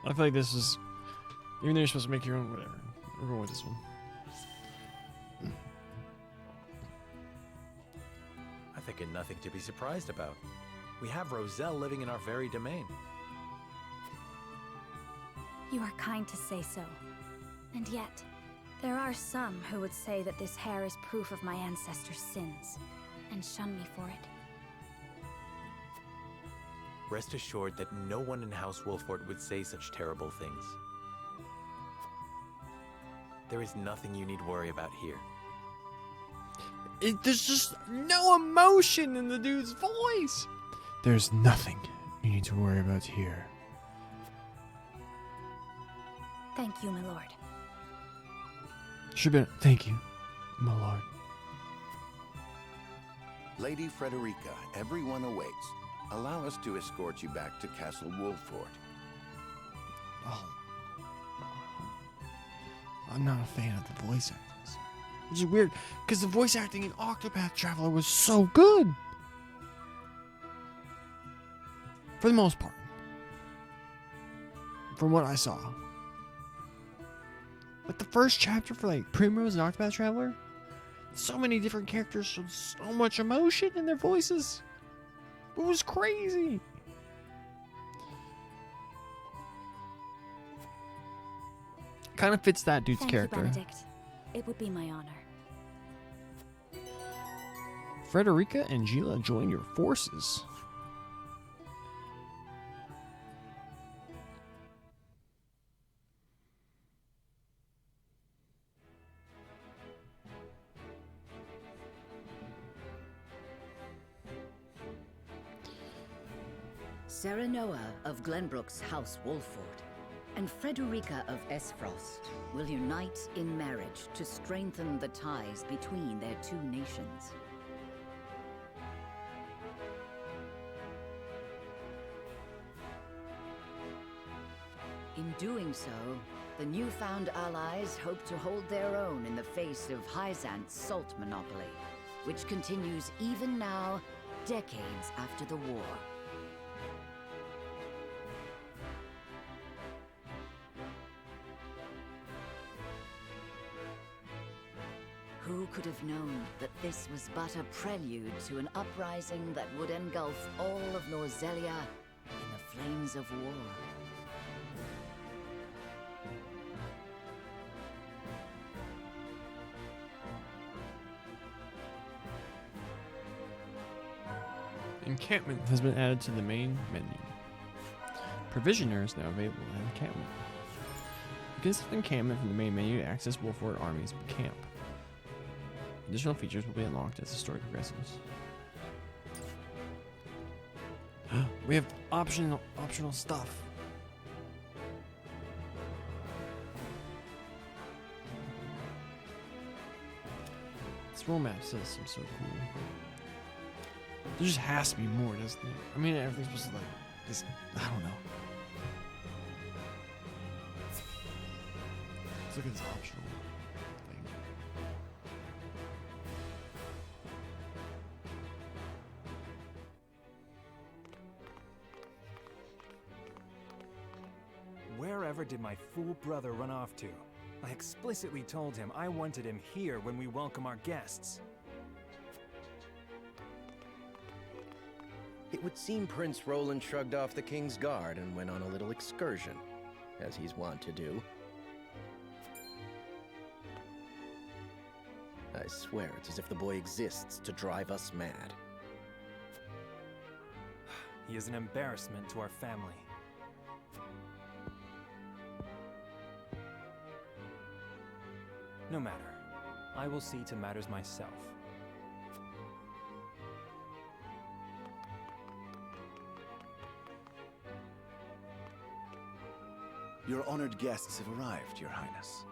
I feel like this is... Even though you're supposed to make your own, whatever. We're going with this one. I think nothing to be surprised about. We have Roselle living in our very domain. You are kind to say so. And yet, there are some who would say that this hair is proof of my ancestors' sins, and shun me for it. Rest assured that no one in House Wolfort would say such terrible things. There is nothing you need worry about here. There's just no emotion in the dude's voice. There's nothing you need to worry about here. Thank you, my lord. Should be. Thank you, my lord. Lady Frederica, everyone awaits. Allow us to escort you back to Castle Wolfort. Oh. I'm not a fan of the voice acting. Which is weird, because the voice acting in Octopath Traveler was so good. For the most part. From what I saw. Like the first chapter for like Primrose and Octopath Traveler, so many different characters showed so much emotion in their voices. It was crazy. Kind of fits that dude's Thank character. you, Benedict. It would be my honor. Frederica and Gila join your forces. Serenoa of Glenbrook's House Wolfort and Frederica of Esfrost will unite in marriage to strengthen the ties between their two nations. In doing so, the newfound allies hope to hold their own in the face of Hyzant's salt monopoly, which continues even now, decades after the war. Who could have known that this was but a prelude to an uprising that would engulf all of Norzelia in the flames of war? Encampment has been added to the main menu. Provisioner is now available at encampment. You can select encampment from the main menu to access Wolfort armies camp. Additional features will be unlocked as the story progresses. We have optional stuff. This role map system so cool. There just has to be more, doesn't it? I mean, everything's supposed to like this. I don't know. Let's look at this optional thing. Wherever did my fool brother run off to? I explicitly told him I wanted him here when we welcome our guests. It would seem Prince Roland shrugged off the King's Guard and went on a little excursion, as he's wont to do. I swear it's as if the boy exists to drive us mad. He is an embarrassment to our family. No matter. I will see to matters myself. Your honored guests have arrived, Your Highness.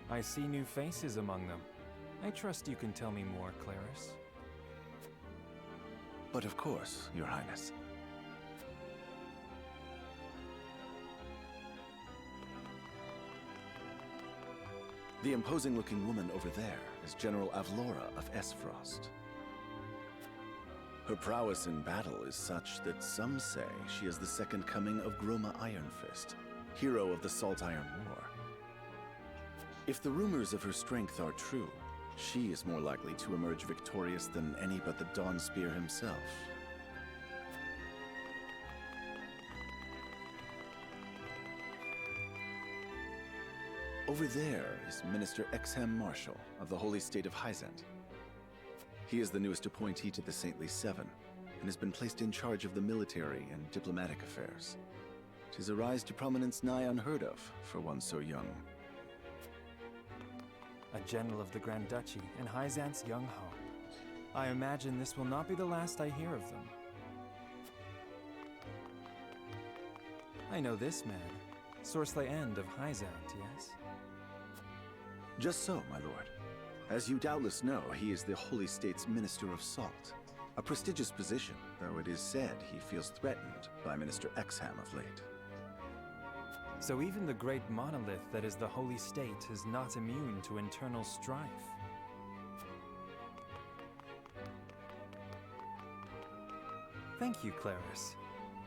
I see new faces among them. I trust you can tell me more, Claris. But of course, Your Highness. The imposing-looking woman over there is General Avlora of Esfrost. Her prowess in battle is such that some say she is the second coming of Groma Ironfist, hero of the Salt Iron War. If the rumors of her strength are true, she is more likely to emerge victorious than any but the Dawnspear himself. Over there is Minister Exham Marshall of the Holy State of Hyzant. He is the newest appointee to the Saintly Seven, and has been placed in charge of the military and diplomatic affairs. 'Tis a rise to prominence nigh unheard of for one so young. A general of the Grand Duchy and Hyzant's young hope. I imagine this will not be the last I hear of them. I know this man, Sorsley End of Hyzant, yes? Just so, my lord. As you doubtless know, he is the Holy State's Minister of Salt. A prestigious position, though it is said he feels threatened by Minister Exham of late. So even the great monolith that is the Holy State is not immune to internal strife. Thank you, Claris.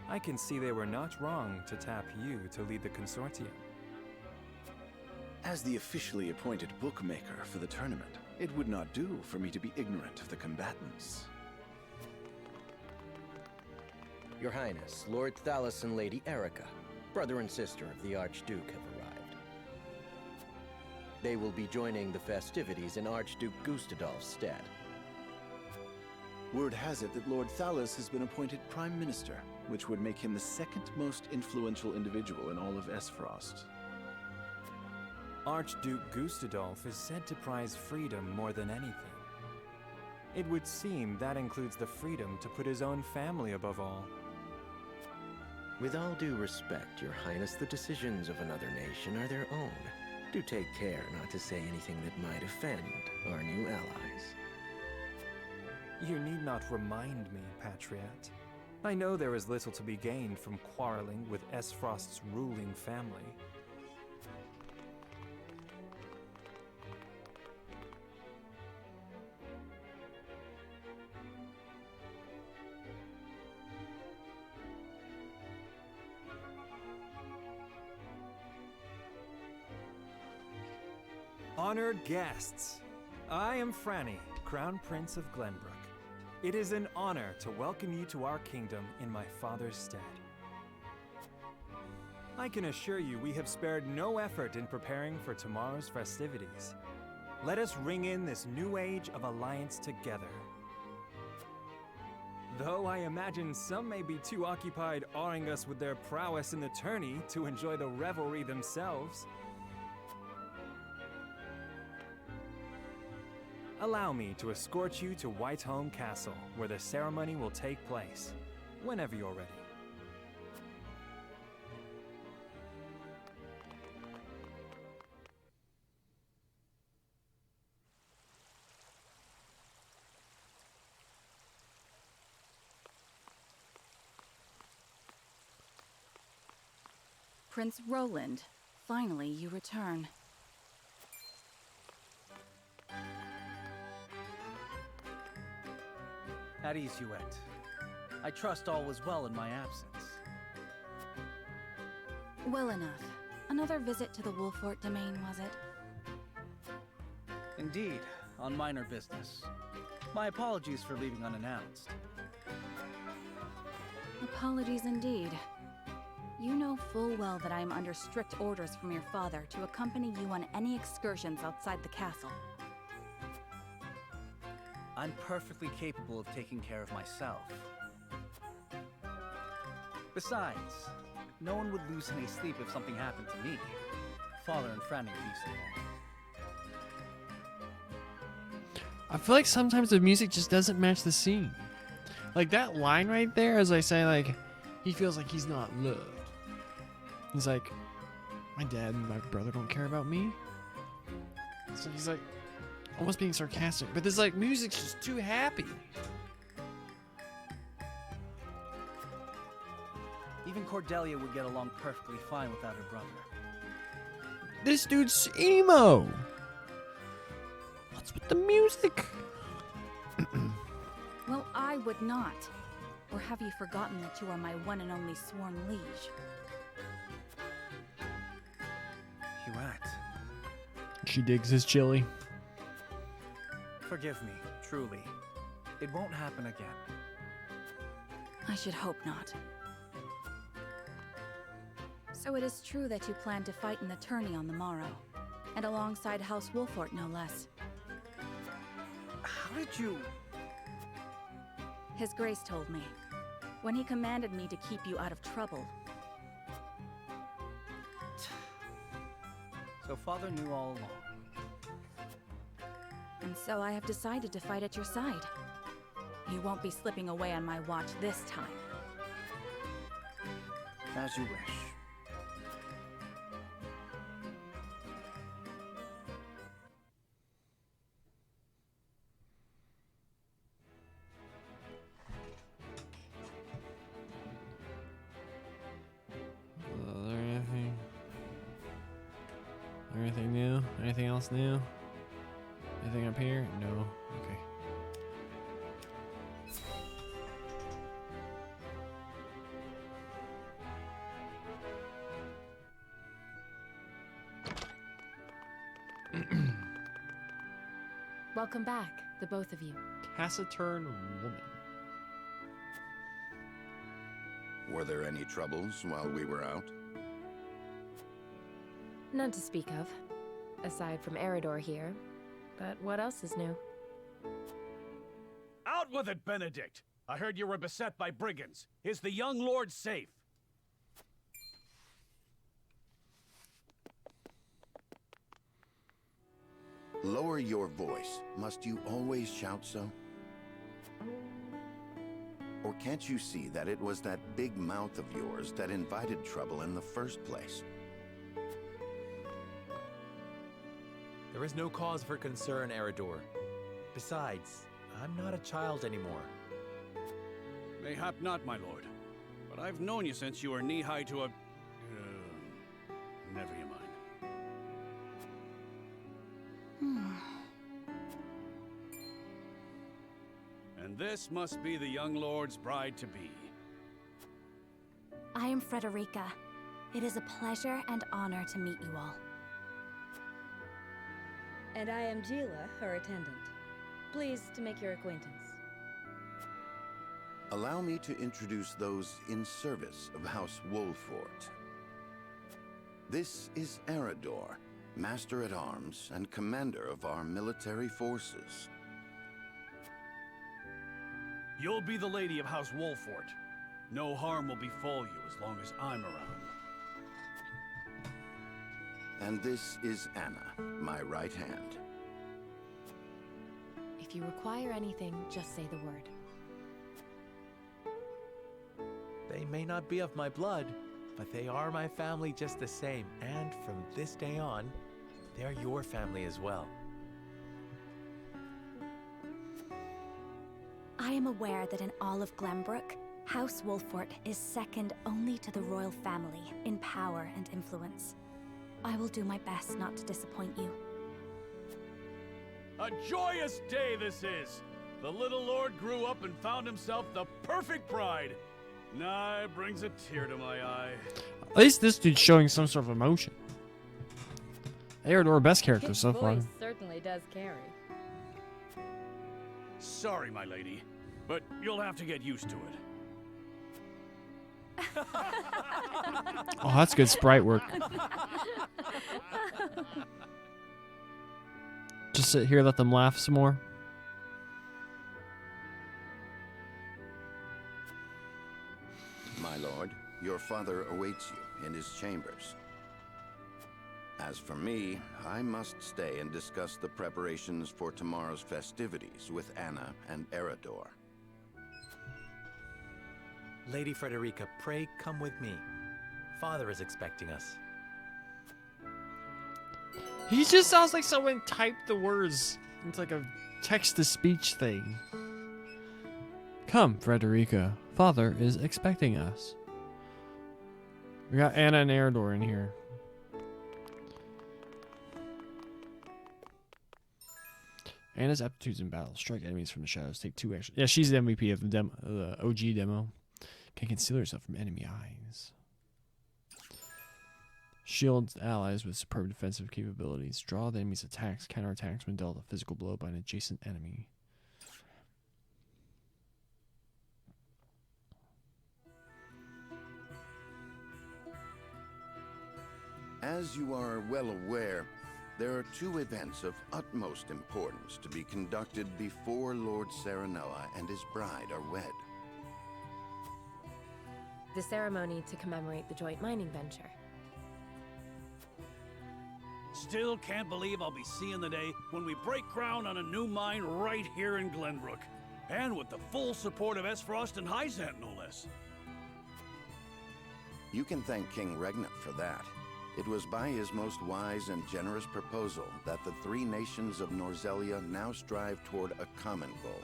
I can see they were not wrong to tap you to lead the consortium. As the officially appointed bookmaker for the tournament, it would not do for me to be ignorant of the combatants. Your Highness, Lord Thalos and Lady Erica, brother and sister of the Archduke, have arrived. They will be joining the festivities in Archduke Gustadolf's stead. Word has it that Lord Thalos has been appointed Prime Minister, which would make him the second most influential individual in all of Esfrost. Archduke Gustadolf is said to prize freedom more than anything. It would seem that includes the freedom to put his own family above all. With all due respect, Your Highness, the decisions of another nation are their own. Do take care not to say anything that might offend our new allies. You need not remind me, Patriot. I know there is little to be gained from quarreling with Esfrost's ruling family. Honored guests, I am Franny, Crown Prince of Glenbrook. It is an honor to welcome you to our kingdom in my father's stead. I can assure you we have spared no effort in preparing for tomorrow's festivities. Let us ring in this new age of alliance together. Though I imagine some may be too occupied awing us with their prowess in the tourney to enjoy the revelry themselves. Allow me to escort you to Whiteholm Castle, where the ceremony will take place, whenever you're ready. Prince Roland, finally you return. At ease you went. I trust all was well in my absence. Well enough. Another visit to the Wolfort domain, was it? Indeed, on minor business. My apologies for leaving unannounced. Apologies indeed. You know full well that I am under strict orders from your father to accompany you on any excursions outside the castle. I'm perfectly capable of taking care of myself. Besides, no one would lose any sleep if something happened to me. Father and Franny would be so. I feel like sometimes the music just doesn't match the scene. Like that line right there, as I say, like, he feels like he's not loved. He's like, my dad and my brother don't care about me. So he's like, almost being sarcastic, but this like music's just too happy. Even Cordelia would get along perfectly fine without her brother. This dude's emo. What's with the music? Well, I would not. Or have you forgotten that you are my one and only sworn liege? Huat. She digs his chili. Forgive me, truly. It won't happen again. I should hope not. So it is true that you plan to fight in the tourney on the morrow, and alongside House Wolfort, no less. How did you... His Grace told me, when he commanded me to keep you out of trouble. So Father knew all along. And so I have decided to fight at your side. You won't be slipping away on my watch this time. As you wish. Anything new? Anything else new? Anything up here? No. Okay. Welcome back, the both of you. Taciturn woman. Were there any troubles while we were out? None to speak of, aside from Eridor here. But what else is new? Out with it, Benedict! I heard you were beset by brigands. Is the young lord safe? Lower your voice. Must you always shout so? Or can't you see that it was that big mouth of yours that invited trouble in the first place? There is no cause for concern, Eridor. Besides, I'm not a child anymore. Mayhap not, my lord. But I've known you since you were knee-high to a... never you mind. And this must be the young lord's bride-to-be. I am Frederica. It is a pleasure and honor to meet you all. And I am Gila, her attendant. Pleased to make your acquaintance. Allow me to introduce those in service of House Wolfort. This is Eridor, Master-at-Arms and Commander of our military forces. You'll be the lady of House Wolfort. No harm will befall you as long as I'm around. And this is Anna, my right hand. If you require anything, just say the word. They may not be of my blood, but they are my family just the same. And from this day on, they are your family as well. I am aware that in all of Glenbrook, House Wolfort is second only to the royal family in power and influence. I will do my best not to disappoint you. A joyous day this is! The little lord grew up and found himself the perfect bride. Nigh brings a tear to my eye. At least this dude's showing some sort of emotion. Eridor, best character His so far. voice certainly does carry. Sorry, my lady, but you'll have to get used to it. Oh, that's good sprite work. Just sit here, let them laugh some more. My lord, your father awaits you in his chambers. As for me, I must stay and discuss the preparations for tomorrow's festivities with Anna and Erador. Lady Frederica, pray come with me. Father is expecting us. He just sounds like someone typed the words. It's like a text-to-speech thing. Come, Frederica. Father is expecting us. We got Anna and Erador in here. Anna's aptitudes in battle. Strike enemies from the shadows. Take 2 action. Yeah, she's the MVP of the OG demo. Can conceal herself from enemy eyes. Shields allies with superb defensive capabilities. Draw the enemy's attacks. Counterattacks when dealt a physical blow by an adjacent enemy. As you are well aware, there are 2 events of utmost importance to be conducted before Lord Serenoa and his bride are wed. The ceremony to commemorate the joint mining venture. Still can't believe I'll be seeing the day when we break ground on a new mine right here in Glenbrook. And with the full support of Esfrost and Hyzant, no less. You can thank King Regnant for that. It was by his most wise and generous proposal that the 3 nations of Norzelia now strive toward a common goal.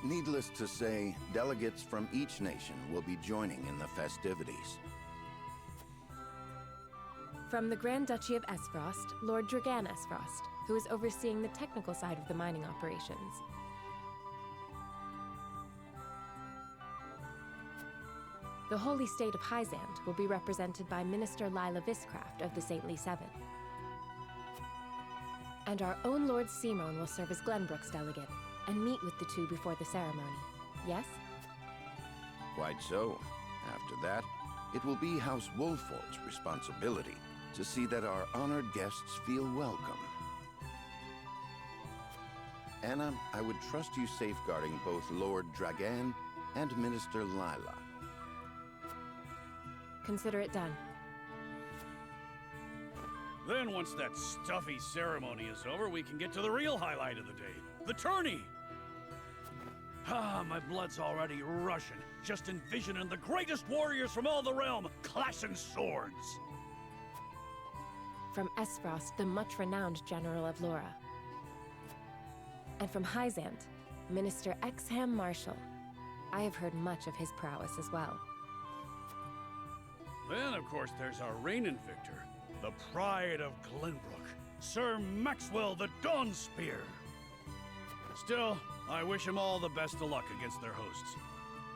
Needless to say, delegates from each nation will be joining in the festivities. From the Grand Duchy of Esfrost, Lord Dragan Esfrost, who is overseeing the technical side of the mining operations. The Holy State of Hyzant will be represented by Minister Lila Viscraft of the Saintly Seven. And our own Lord Simon will serve as Glenbrook's delegate and meet with the 2 before the ceremony. Yes? Quite so. After that, it will be House Wolfort's responsibility to see that our honored guests feel welcome. Anna, I would trust you safeguarding both Lord Dragan and Minister Lila. Consider it done. Then once that stuffy ceremony is over, we can get to the real highlight of the day. The tourney! Ah, my blood's already rushing, just envisioning the greatest warriors from all the realm clashing swords. From Esfrost, the much-renowned General of Lora. And from Hyzant, Minister Exham Marshall. I have heard much of his prowess as well. Then, of course, there's our reigning victor, the pride of Glenbrook, Sir Maxwell the Dawnspear. Still, I wish him all the best of luck against their hosts.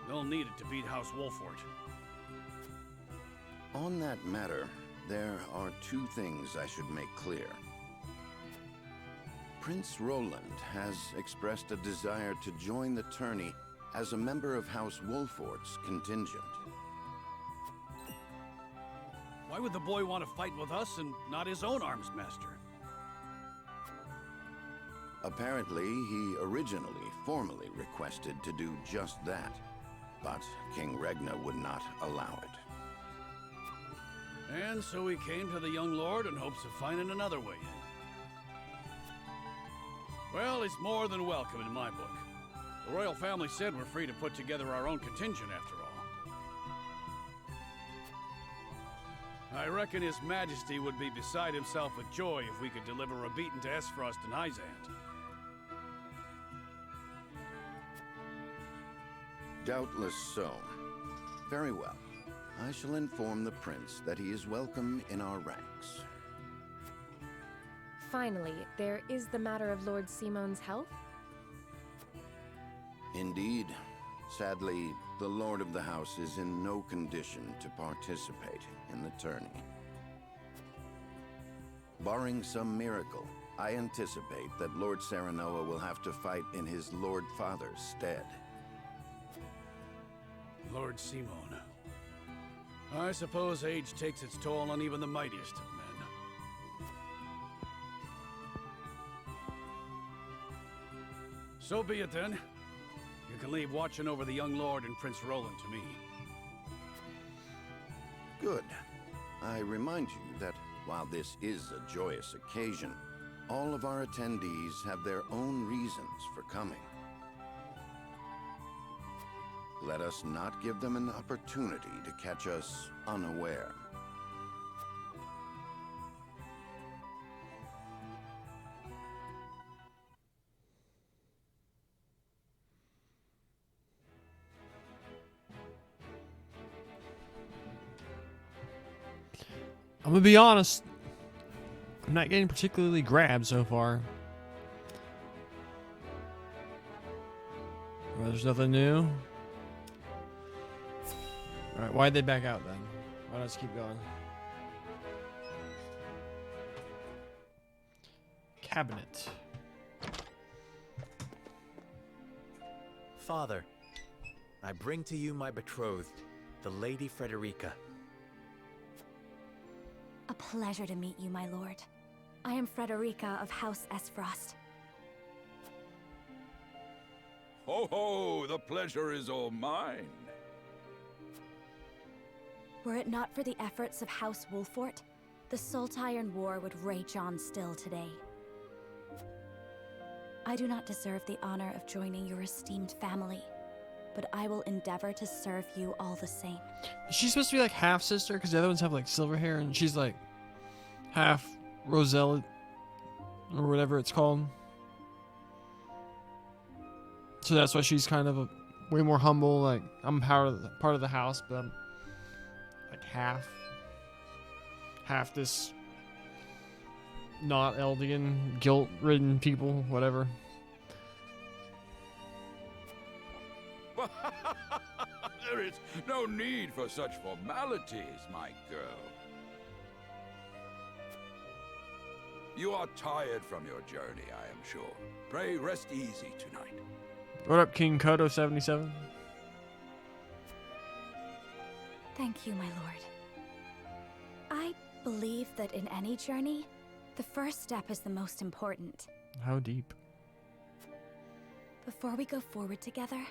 They'll need it to beat House Wolfort. On that matter, there are 2 things I should make clear. Prince Roland has expressed a desire to join the tourney as a member of House Wolfort's contingent. Why would the boy want to fight with us and not his own arms master? Apparently, he originally formally requested to do just that, but King Regna would not allow it. And so he came to the young lord in hopes of finding another way in. Well, he's more than welcome in my book. The royal family said we're free to put together our own contingent after all. I reckon His Majesty would be beside himself with joy if we could deliver a beating to Esfrost and Hyzant. Doubtless so. Very well. I shall inform the prince that he is welcome in our ranks. Finally, there is the matter of Lord Simon's health. Indeed. Sadly, the Lord of the House is in no condition to participate in the tourney. Barring some miracle, I anticipate that Lord Serenoa will have to fight in his Lord Father's stead. Lord Simon. I suppose age takes its toll on even the mightiest of men. So be it then. You can leave watching over the young lord and Prince Roland to me. Good. I remind you that while this is a joyous occasion, all of our attendees have their own reasons for coming. Let us not give them an opportunity to catch us unaware. I'm gonna be honest. I'm not getting particularly grabbed so far. Well, there's nothing new. Alright, why'd they back out then? Why not just keep going? Cabinet. Father, I bring to you my betrothed, the Lady Frederica. A pleasure to meet you, my lord. I am Frederica of House Esfrost. Ho ho, the pleasure is all mine. Were it not for the efforts of House Wolfort, the Saltiron War would rage on still today. I do not deserve the honor of joining your esteemed family, but I will endeavor to serve you all the same. Is she supposed to be like half sister? Because the other ones have like silver hair, and she's like half Rosella or whatever it's called. So that's why she's kind of a way more humble. Like, I'm part of the house, but I'm like half this not Eldian, guilt-ridden people, whatever. There is no need for such formalities, my girl. You are tired from your journey, I am sure. Pray rest easy tonight. What up, King Kodo 77? Thank you, my lord. I believe that in any journey, the first step is the most important. How deep? Before we go forward together,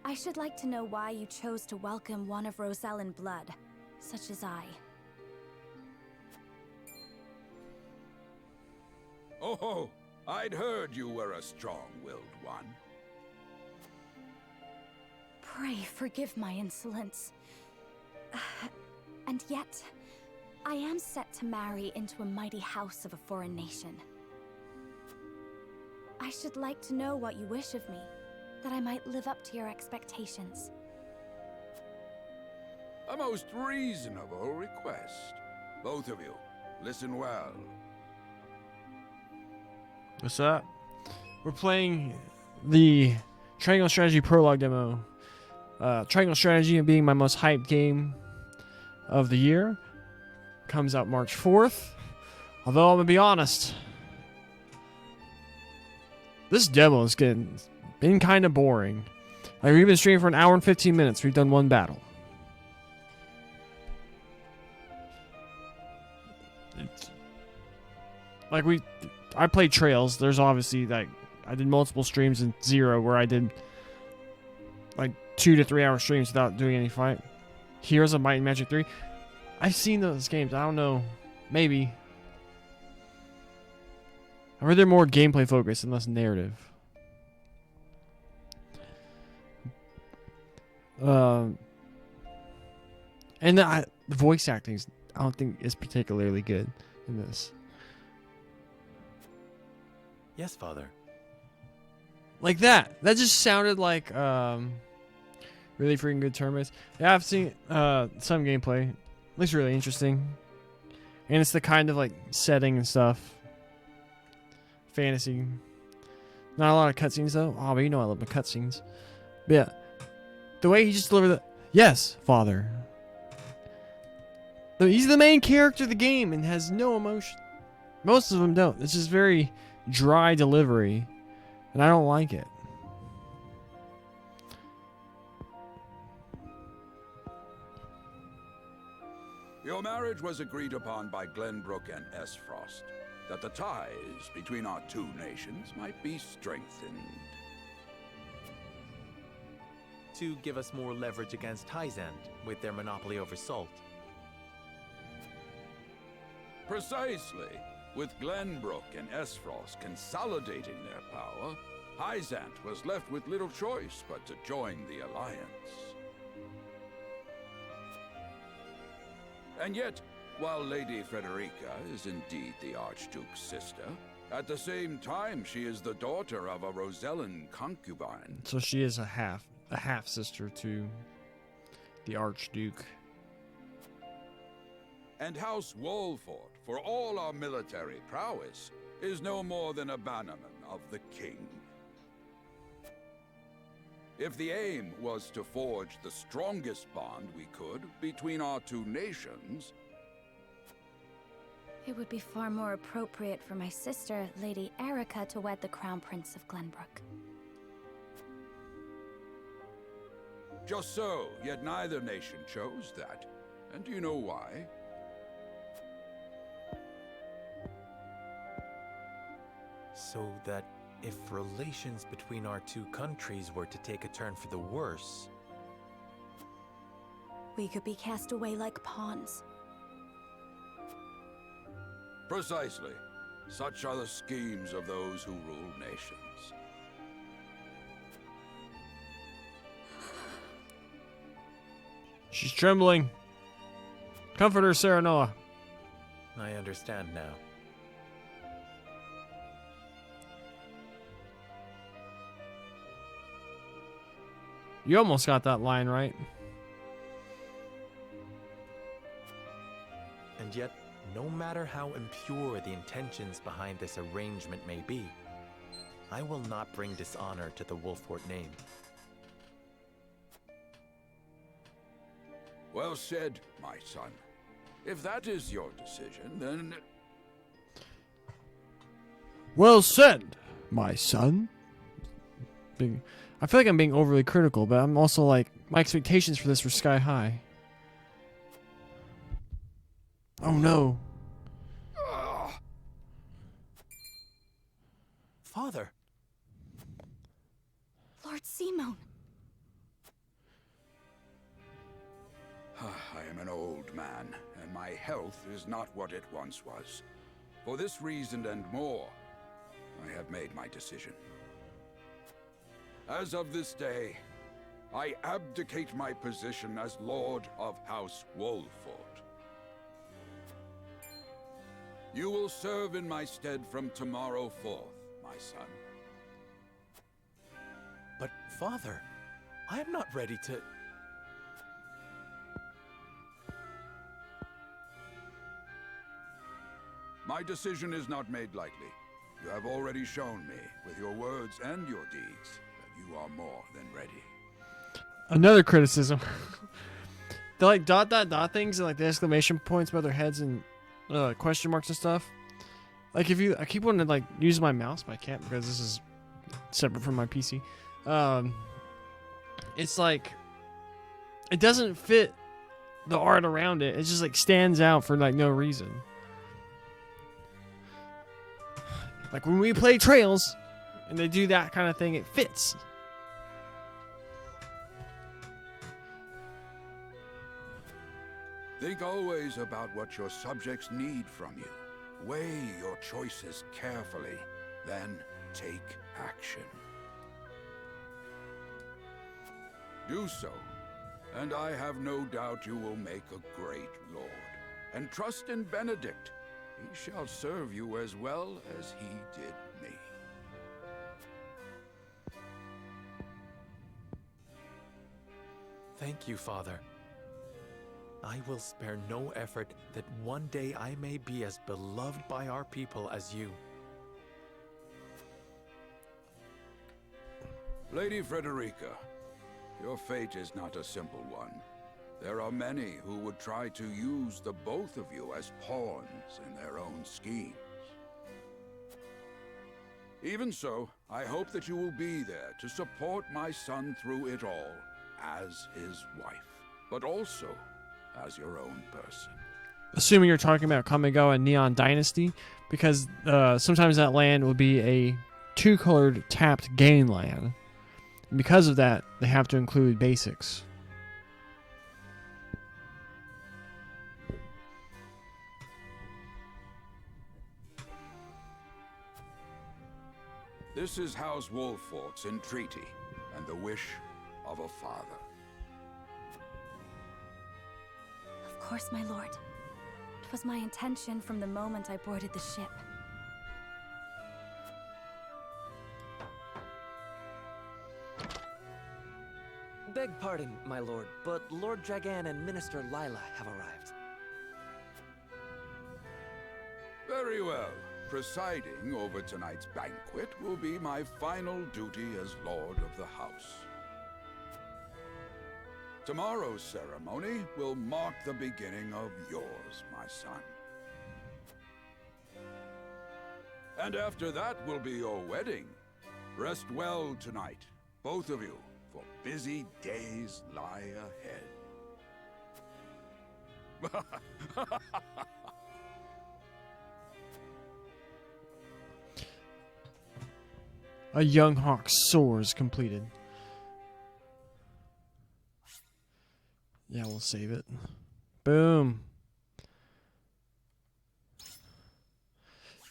I should like to know why you chose to welcome one of Rosellan blood, such as I. Oh, I'd heard you were a strong-willed one. Pray forgive my insolence. And yet, I am set to marry into a mighty house of a foreign nation. I should like to know what you wish of me, that I might live up to your expectations. A most reasonable request. Both of you, listen well. What's up? We're playing the Triangle Strategy Prologue Demo. Triangle Strategy being my most hyped game of the year. Comes out March 4th. Although I'm gonna be honest, this demo has been kind of boring. Like, we've been streaming for an hour and 15 minutes. We've done one battle. I played Trails. There's obviously, like, I did multiple streams in Zero where I did like 2 to 3 hour streams without doing any fight. Heroes of Might and Magic 3. I've seen those games. I don't know. Maybe. I heard they're more gameplay focused and less narrative. And the voice acting, I don't think, is particularly good in this. Yes, Father. Like that. That just sounded like really freaking good tournaments. Yeah, I've seen some gameplay. Looks really interesting. And it's the kind of like setting and stuff. Fantasy. Not a lot of cutscenes though. Oh, but you know I love my cutscenes. But yeah. The way he just delivered the... Yes, Father. He's the main character of the game and has no emotion. Most of them don't. It's just very dry delivery. And I don't like it. marriage was agreed upon by Glenbrook and Esfrost, that the ties between our two nations might be strengthened. To give us more leverage against Hyzant with their monopoly over salt. Precisely. With Glenbrook and Esfrost consolidating their power, Hyzant was left with little choice but to join the alliance. And yet, while Lady Frederica is indeed the Archduke's sister, at the same time she is the daughter of a Rosellan concubine. So she is a half sister to the Archduke. And House Wolfort, for all our military prowess, is no more than a bannerman of the king. If the aim was to forge the strongest bond we could between our two nations, It would be far more appropriate for my sister, Lady Erica, to wed the Crown Prince of Glenbrook. just so, yet neither nation chose that. And do you know why? So that if relations between our two countries were to take a turn for the worse, we could be cast away like pawns. Precisely. Such are the schemes of those who rule nations. She's trembling. Comfort her, Serenoa. I understand now. You almost got that line right. And yet, no matter how impure the intentions behind this arrangement may be, I will not bring dishonor to the Wolfort name. Well said, my son. If that is your decision, then... Well said, my son. I feel like I'm being overly critical, but I'm also like, my expectations for this were sky high. Oh no. Father! Lord Simone! I am an old man, and my health is not what it once was. For this reason and more, I have made my decision. As of this day, I abdicate my position as Lord of House Wolfort. You will serve in my stead from tomorrow forth, my son. But, Father, I am not ready to... My decision is not made lightly. You have already shown me, with your words and your deeds, that you are more than ready. Another criticism. They like dot things and like the exclamation points by their heads and question marks and stuff. Like I keep wanting to like use my mouse, but I can't because this is separate from my PC. It's like it doesn't fit the art around it. It just like stands out for like no reason. Like when we play Trails and they do that kind of thing, it fits. Think always about what your subjects need from you. Weigh your choices carefully, then take action. Do so, and I have no doubt you will make a great lord. And trust in Benedict. He shall serve you as well as he did me. Thank you, Father. I will spare no effort that one day I may be as beloved by our people as you. Lady Frederica, your fate is not a simple one. There are many who would try to use the both of you as pawns in their own schemes. Even so, I hope that you will be there to support my son through it all, as his wife, but also as your own person. assuming you're talking about Kamigo and Neon Dynasty, because sometimes that land will be a 2-colored tapped gain land. And because of that, they have to include basics. This is House Wolfort's entreaty, and the wish of a father. Of course, my lord. It was my intention from the moment I boarded the ship. Beg pardon, my lord, but Lord Dragan and Minister Lila have arrived. Very well. Presiding over tonight's banquet will be my final duty as Lord of the House. Tomorrow's ceremony will mark the beginning of yours, my son. And after that will be your wedding. Rest well tonight, both of you, for busy days lie ahead. A young hawk soars completed. Yeah, we'll save it. Boom.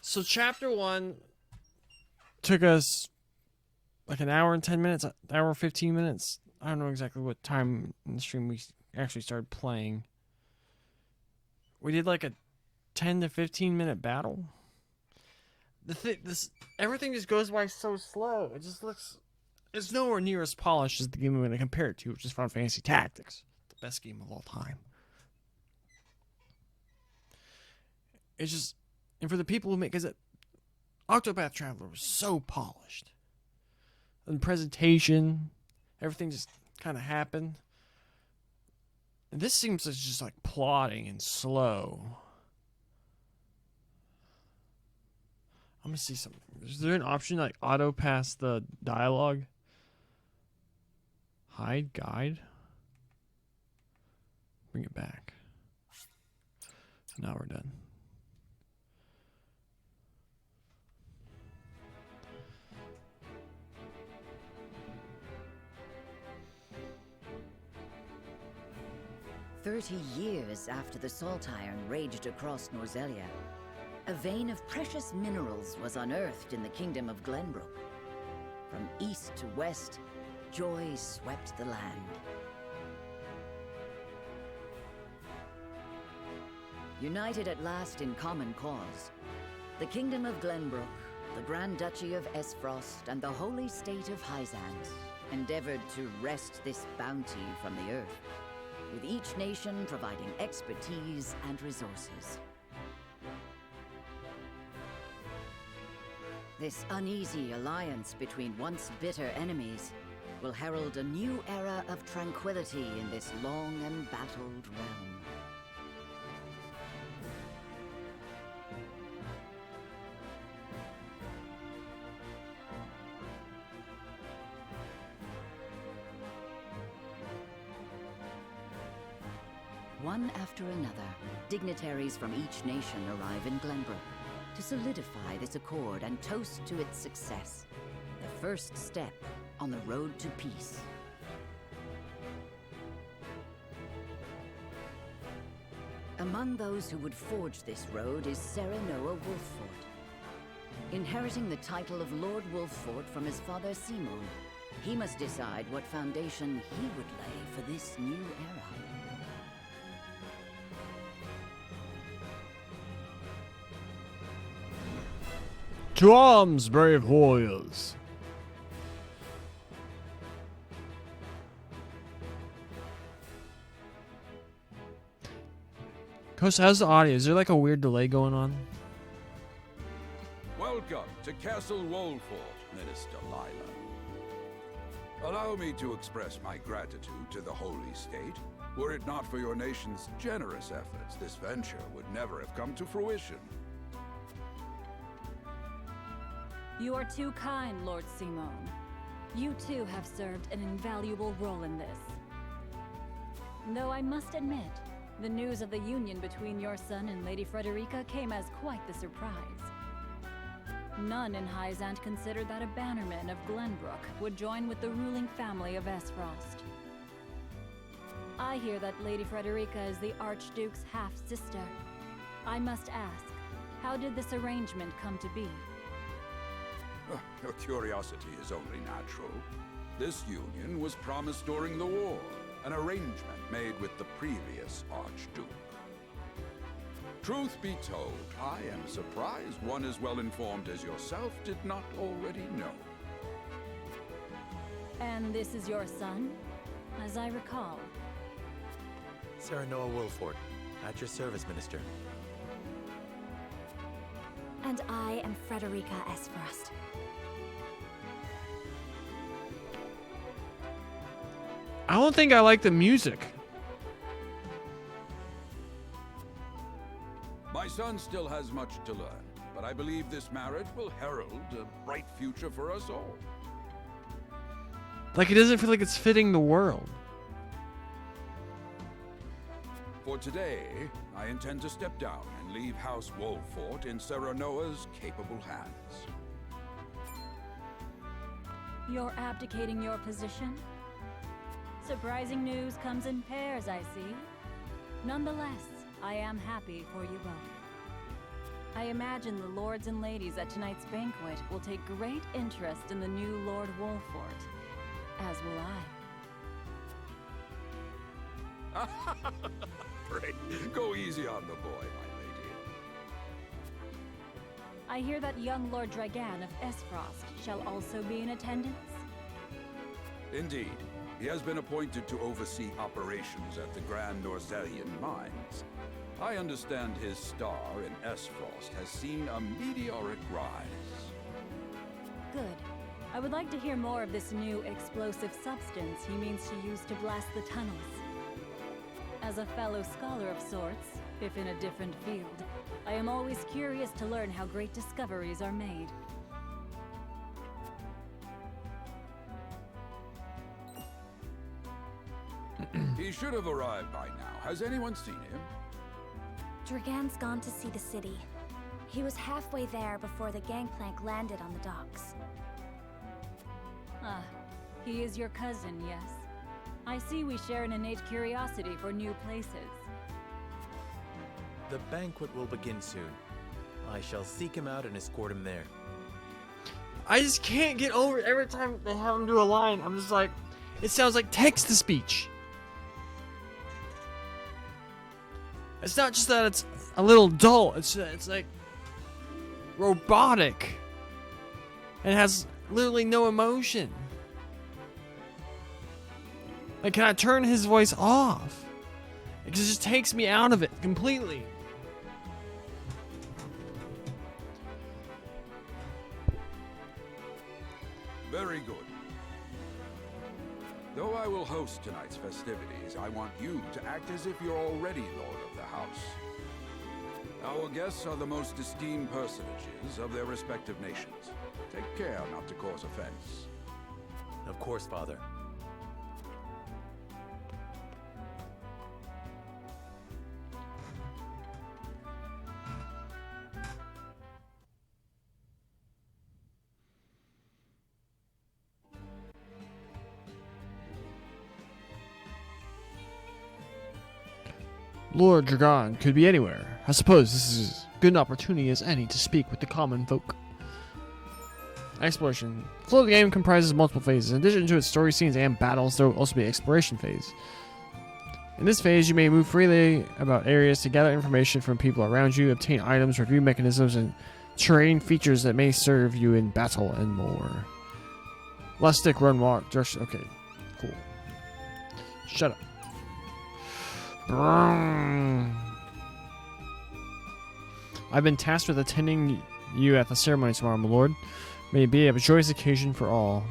So chapter 1 took us like an hour and 10 minutes, hour and 15 minutes. I don't know exactly what time in the stream we actually started playing. We did like a 10 to 15 minute battle. Everything just goes by so slow. It just looks, it's nowhere near as polished as the game I'm going to compare it to, which is Final Fantasy Tactics, the best game of all time. It's just, and for the people who make, because Octopath Traveler was so polished, and presentation, everything just kind of happened. And this seems to just like plodding and slow. I'm gonna see something. Is there an option like auto pass the dialogue? Hide guide. Bring it back. Now we're done. "30 years after the Salt Iron raged across Norzelia, a vein of precious minerals was unearthed in the kingdom of Glenbrook. From east to west, joy swept the land. United at last in common cause, the kingdom of Glenbrook, the Grand Duchy of Esfrost, and the holy state of Hyzant endeavored to wrest this bounty from the earth, with each nation providing expertise and resources. This uneasy alliance between once bitter enemies will herald a new era of tranquility in this long embattled realm. One after another, dignitaries from each nation arrive in Glenbrook to solidify this accord and toast to its success, the first step on the road to peace. Among those who would forge this road is Serenoa Wolffort. Inheriting the title of Lord Wolffort from his father Simon, he must decide what foundation he would lay for this new era. To arms, brave warriors! Costa, how's the audio? Is there like a weird delay going on? Welcome to Castle Wolfort, Minister Lila. Allow me to express my gratitude to the Holy State. Were it not for your nation's generous efforts, this venture would never have come to fruition. You are too kind, Lord Simon. You too have served an invaluable role in this. Though I must admit, The news of the union between your son and Lady Frederica came as quite the surprise. None in Hyzant considered that a bannerman of Glenbrook would join with the ruling family of Esfrost. I hear that Lady Frederica is the Archduke's half-sister. I must ask, how did this arrangement come to be? Your curiosity is only natural. This union was promised during the war, an arrangement made with the previous Archduke. Truth be told, I am surprised one as well informed as yourself did not already know. And this is your son, as I recall. Serenoa Wolfort, at your service, Minister. And I am Frederica Esfrost. I don't think I like the music. My son still has much to learn, but I believe this marriage will herald a bright future for us all. Like, it doesn't feel like it's fitting the world. For today, I intend to step down and leave House Wolfort in Serenoa's capable hands. You're abdicating your position? Surprising news comes in pairs, I see. Nonetheless, I am happy for you both. I imagine the lords and ladies at tonight's banquet will take great interest in the new Lord Wolfort, as will I. Great. Go easy on the boy, my lady. I hear that young Lord Dragan of Esfrost shall also be in attendance? Indeed. He has been appointed to oversee operations at the Grand Norzelian mines. I understand his star in Esfrost has seen a meteoric rise. Good. I would like to hear more of this new explosive substance he means to use to blast the tunnels. As a fellow scholar of sorts, if in a different field, I am always curious to learn how great discoveries are made. He should have arrived by now. Has anyone seen him? Dragan's gone to see the city. He was halfway there before the gangplank landed on the docks. Ah, he is your cousin, yes? I see we share an innate curiosity for new places. The banquet will begin soon. I shall seek him out and escort him there. I just can't get over it. Every time they have him do a line, I'm just like, it sounds like text-to-speech. It's not just that it's a little dull. It's like robotic. It has literally no emotion. Like, can I turn his voice off? Because it just takes me out of it completely. Very good. Though I will host tonight's festivities, I want you to act as if you're already Lord of the House. Our guests are the most esteemed personages of their respective nations. Take care not to cause offense. Of course, Father. Lord Dragan could be anywhere. I suppose this is as good an opportunity as any to speak with the common folk. Exploration. The flow of the game comprises multiple phases. In addition to its story scenes and battles, there will also be an exploration phase. In this phase, you may move freely about areas to gather information from people around you, obtain items, review mechanisms, and terrain features that may serve you in battle and more. Left stick, run, walk, direction. Okay, cool. Shut up. I've been tasked with attending you at the ceremony tomorrow, my lord. May it be a joyous occasion for all.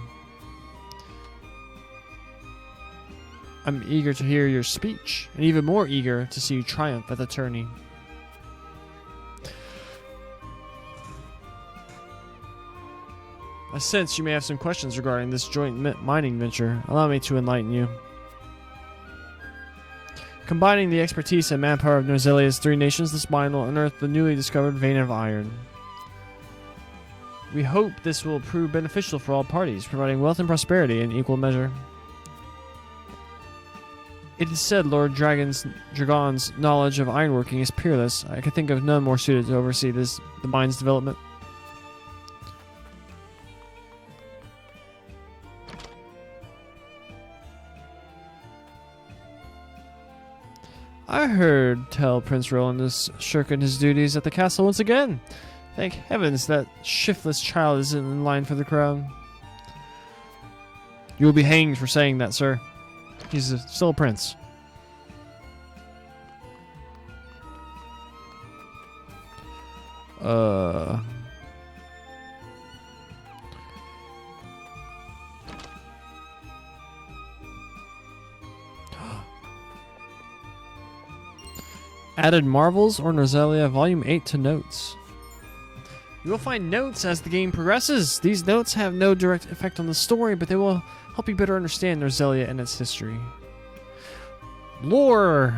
I'm eager to hear your speech, and even more eager to see you triumph at the tourney. I sense you may have some questions regarding this joint mining venture. Allow me to enlighten you. Combining the expertise and manpower of Norzelia's 3 nations, this mine will unearth the newly discovered vein of iron. We hope this will prove beneficial for all parties, providing wealth and prosperity in equal measure. It is said Lord Dragon's knowledge of ironworking is peerless. I could think of none more suited to oversee the mine's development. I heard tell Prince Roland has shirking his duties at the castle once again. Thank heavens that shiftless child isn't in line for the crown. You will be hanged for saying that, sir. He's still a prince. Added Marvels or Norzelia Volume 8 to Notes. You will find notes as the game progresses. These notes have no direct effect on the story, but they will help you better understand Norzelia and its history. Lore!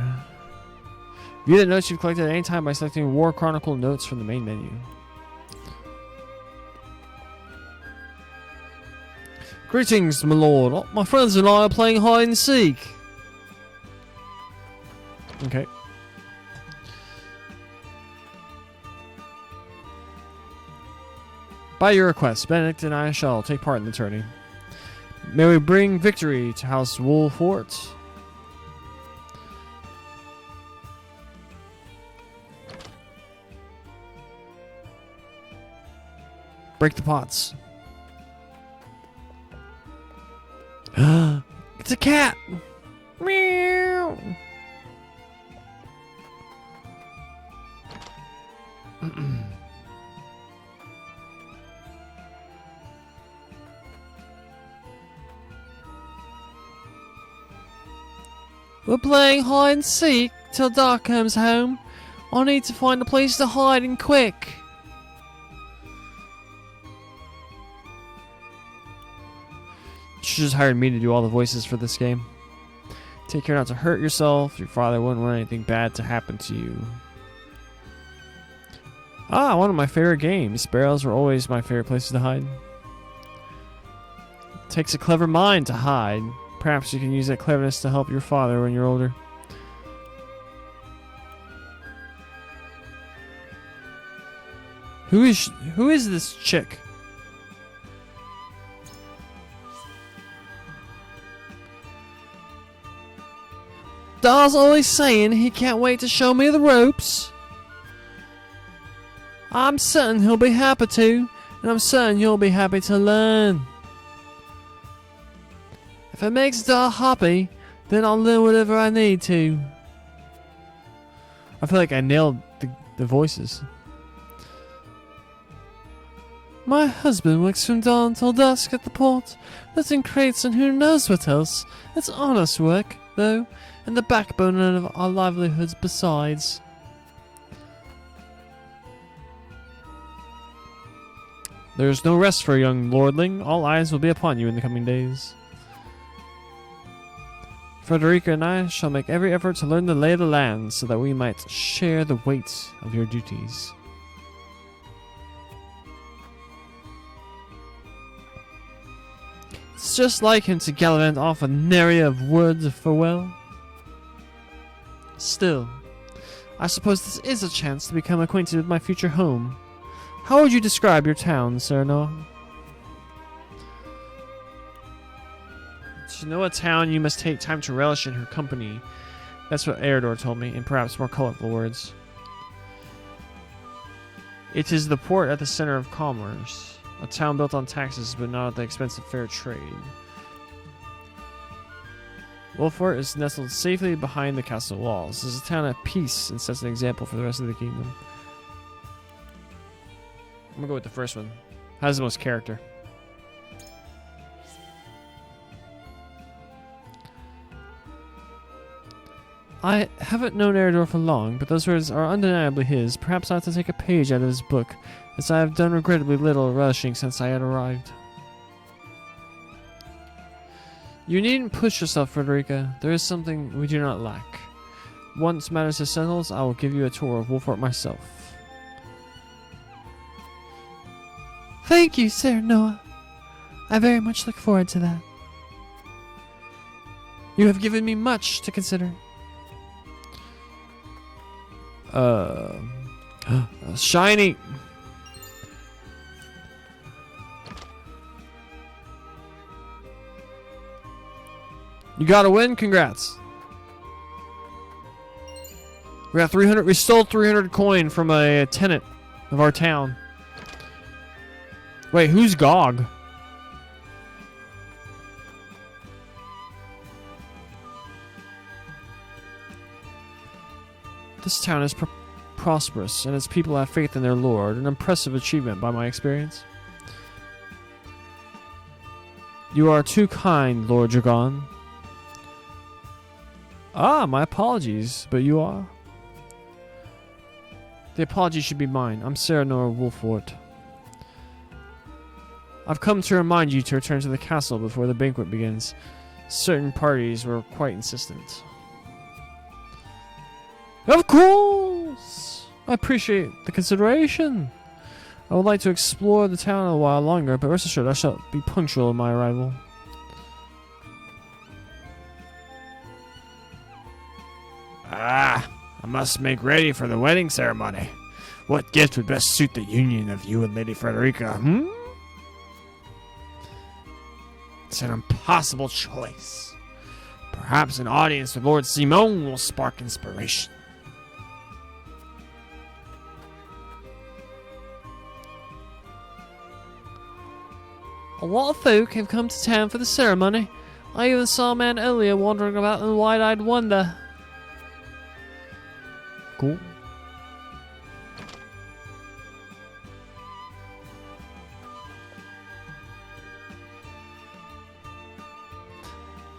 View the notes you've collected at any time by selecting War Chronicle Notes from the main menu. Greetings, my lord. My friends and I are playing hide and seek. Okay. By your request, Benedict and I shall take part in the tourney. May we bring victory to House Wolfort. Break the pots. It's a cat! Meow! We're playing hide and seek till Doc comes home. I need to find a place to hide and quick. You should just hire me to do all the voices for this game. Take care not to hurt yourself. Your father wouldn't want anything bad to happen to you. Ah, one of my favorite games. Barrels were always my favorite places to hide. It takes a clever mind to hide. Perhaps you can use that cleverness to help your father when you're older. Who is this chick? Da's always saying he can't wait to show me the ropes. I'm certain he'll be happy to, and I'm certain you'll be happy to learn. If it makes Da happy, then I'll learn whatever I need to. I feel like I nailed the voices. My husband works from dawn till dusk at the port, lifting crates and who knows what else. It's honest work, though, and the backbone of our livelihoods besides. There's no rest for a young lordling. All eyes will be upon you in the coming days. Frederica and I shall make every effort to learn the lay of the land so that we might share the weight of your duties. It's just like him to gallivant off an area of wood for well. Still, I suppose this is a chance to become acquainted with my future home. How would you describe your town, Sir Noah? To know a town, you must take time to relish in her company. That's what Eredor told me, in perhaps more colorful words. It is the port at the center of commerce. A town built on taxes, but not at the expense of fair trade. Wolfort is nestled safely behind the castle walls. It is a town at peace and sets an example for the rest of the kingdom. I'm gonna go with the first one. Has the most character. I haven't known Eredor for long, but those words are undeniably his. Perhaps I ought to take a page out of his book, as I have done regrettably little relishing since I had arrived. You needn't push yourself, Frederica. There is something we do not lack. once matters are settled, I will give you a tour of Wolfort myself. Thank you, Sir Noah. I very much look forward to that. You have given me much to consider. Shiny. You got a win. Congrats. We got 300. We stole 300 coin from a tenant of our town. Wait, who's Gog? This town is prosperous, and its people have faith in their lord. An impressive achievement by my experience. You are too kind, Lord Dragon. Ah, my apologies, but you are. The apology should be mine. I'm Sarah Nora Wolfort. I've come to remind you to return to the castle before the banquet begins. Certain parties were quite insistent. Of course! I appreciate the consideration. I would like to explore the town a while longer, but rest assured I shall be punctual in my arrival. Ah, I must make ready for the wedding ceremony. What gift would best suit the union of you and Lady Frederica, hmm? It's an impossible choice. Perhaps an audience with Lord Simon will spark inspiration. A lot of folk have come to town for the ceremony. I even saw a man earlier wandering about in wide-eyed wonder. Cool.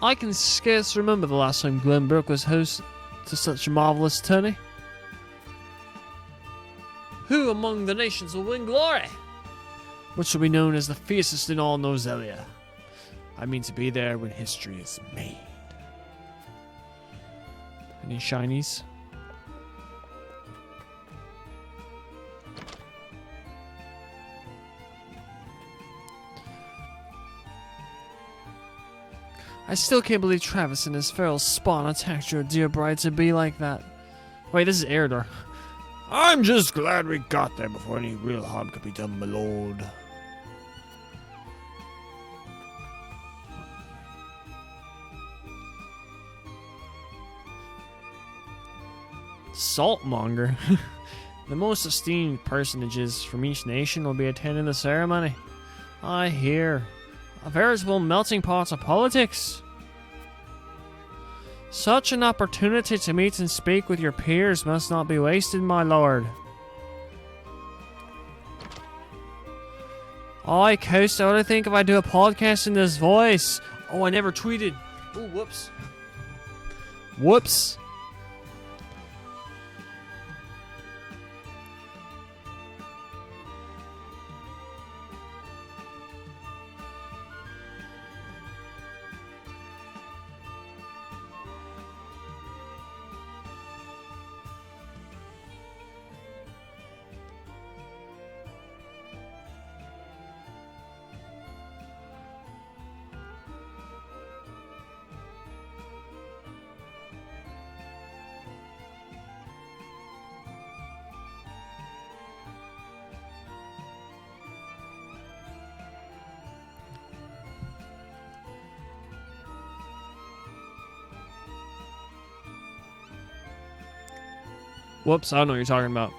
I can scarce remember the last time Glenbrook was host to such a marvelous tourney. Who among the nations will win glory? Which shall be known as the fiercest in all Nozelia. I mean to be there when history is made. Any shinies? I still can't believe Travis and his feral spawn attacked your dear bride to be like that. Wait, this is Eridor. I'm just glad we got there before any real harm could be done, my lord. Saltmonger. The most esteemed personages from each nation will be attending the ceremony. I hear. A veritable melting pot of politics. Such an opportunity to meet and speak with your peers must not be wasted, my lord. I coast, what do I think if I do a podcast in this voice? Oh, I never tweeted. Oh, whoops. Whoops. Whoops, I don't know what you're talking about.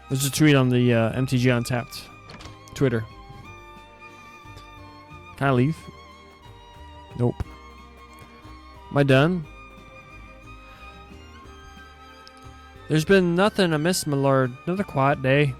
There's a tweet on the MTG Untapped Twitter. Can I leave? Nope. Am I done? There's been nothing amiss, my lord. Another quiet day.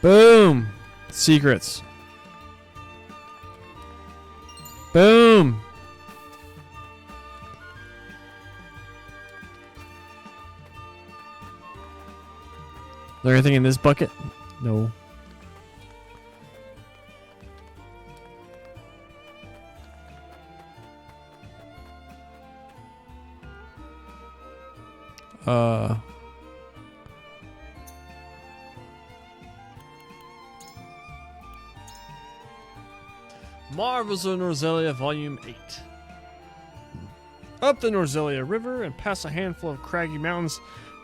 Boom! Secrets. Boom! Is there anything in this bucket? No. Marvels of Norzelia, Volume 8. Up the Norzelia River and past a handful of craggy mountains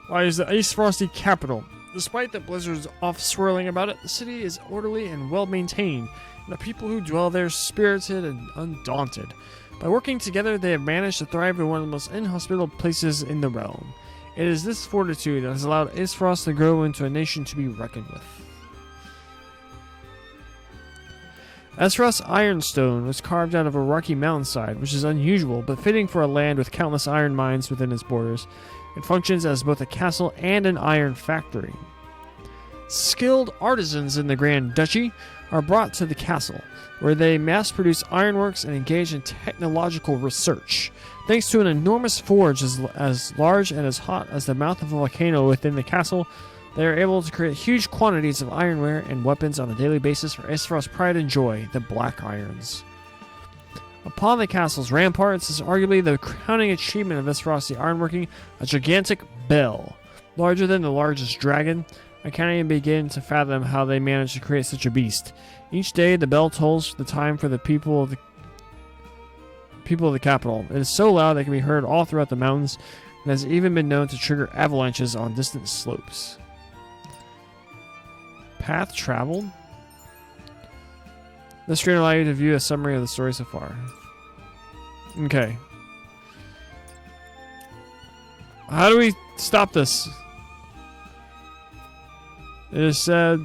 lies the Ice Frosty capital. Despite the blizzards off swirling about it, the city is orderly and well maintained, and the people who dwell there spirited and undaunted. By working together, they have managed to thrive in one of the most inhospitable places in the realm. It is this fortitude that has allowed Icefrost to grow into a nation to be reckoned with. Icefrost's ironstone was carved out of a rocky mountainside, which is unusual but fitting for a land with countless iron mines within its borders. It functions as both a castle and an iron factory. Skilled artisans in the Grand Duchy are brought to the castle, where they mass-produce ironworks and engage in technological research. Thanks to an enormous forge as large and as hot as the mouth of a volcano within the castle, they are able to create huge quantities of ironware and weapons on a daily basis for Icefrost's pride and joy, the Black Irons. Upon the castle's ramparts is arguably the crowning achievement of Icefrost's ironworking, a gigantic bell. Larger than the largest dragon, I can't even begin to fathom how they managed to create such a beast. Each day, the bell tolls the time for the people of the capital. It is so loud that it can be heard all throughout the mountains, and has even been known to trigger avalanches on distant slopes. Path traveled? This screen will allow you to view a summary of the story so far. Okay. How do we stop this? It is said...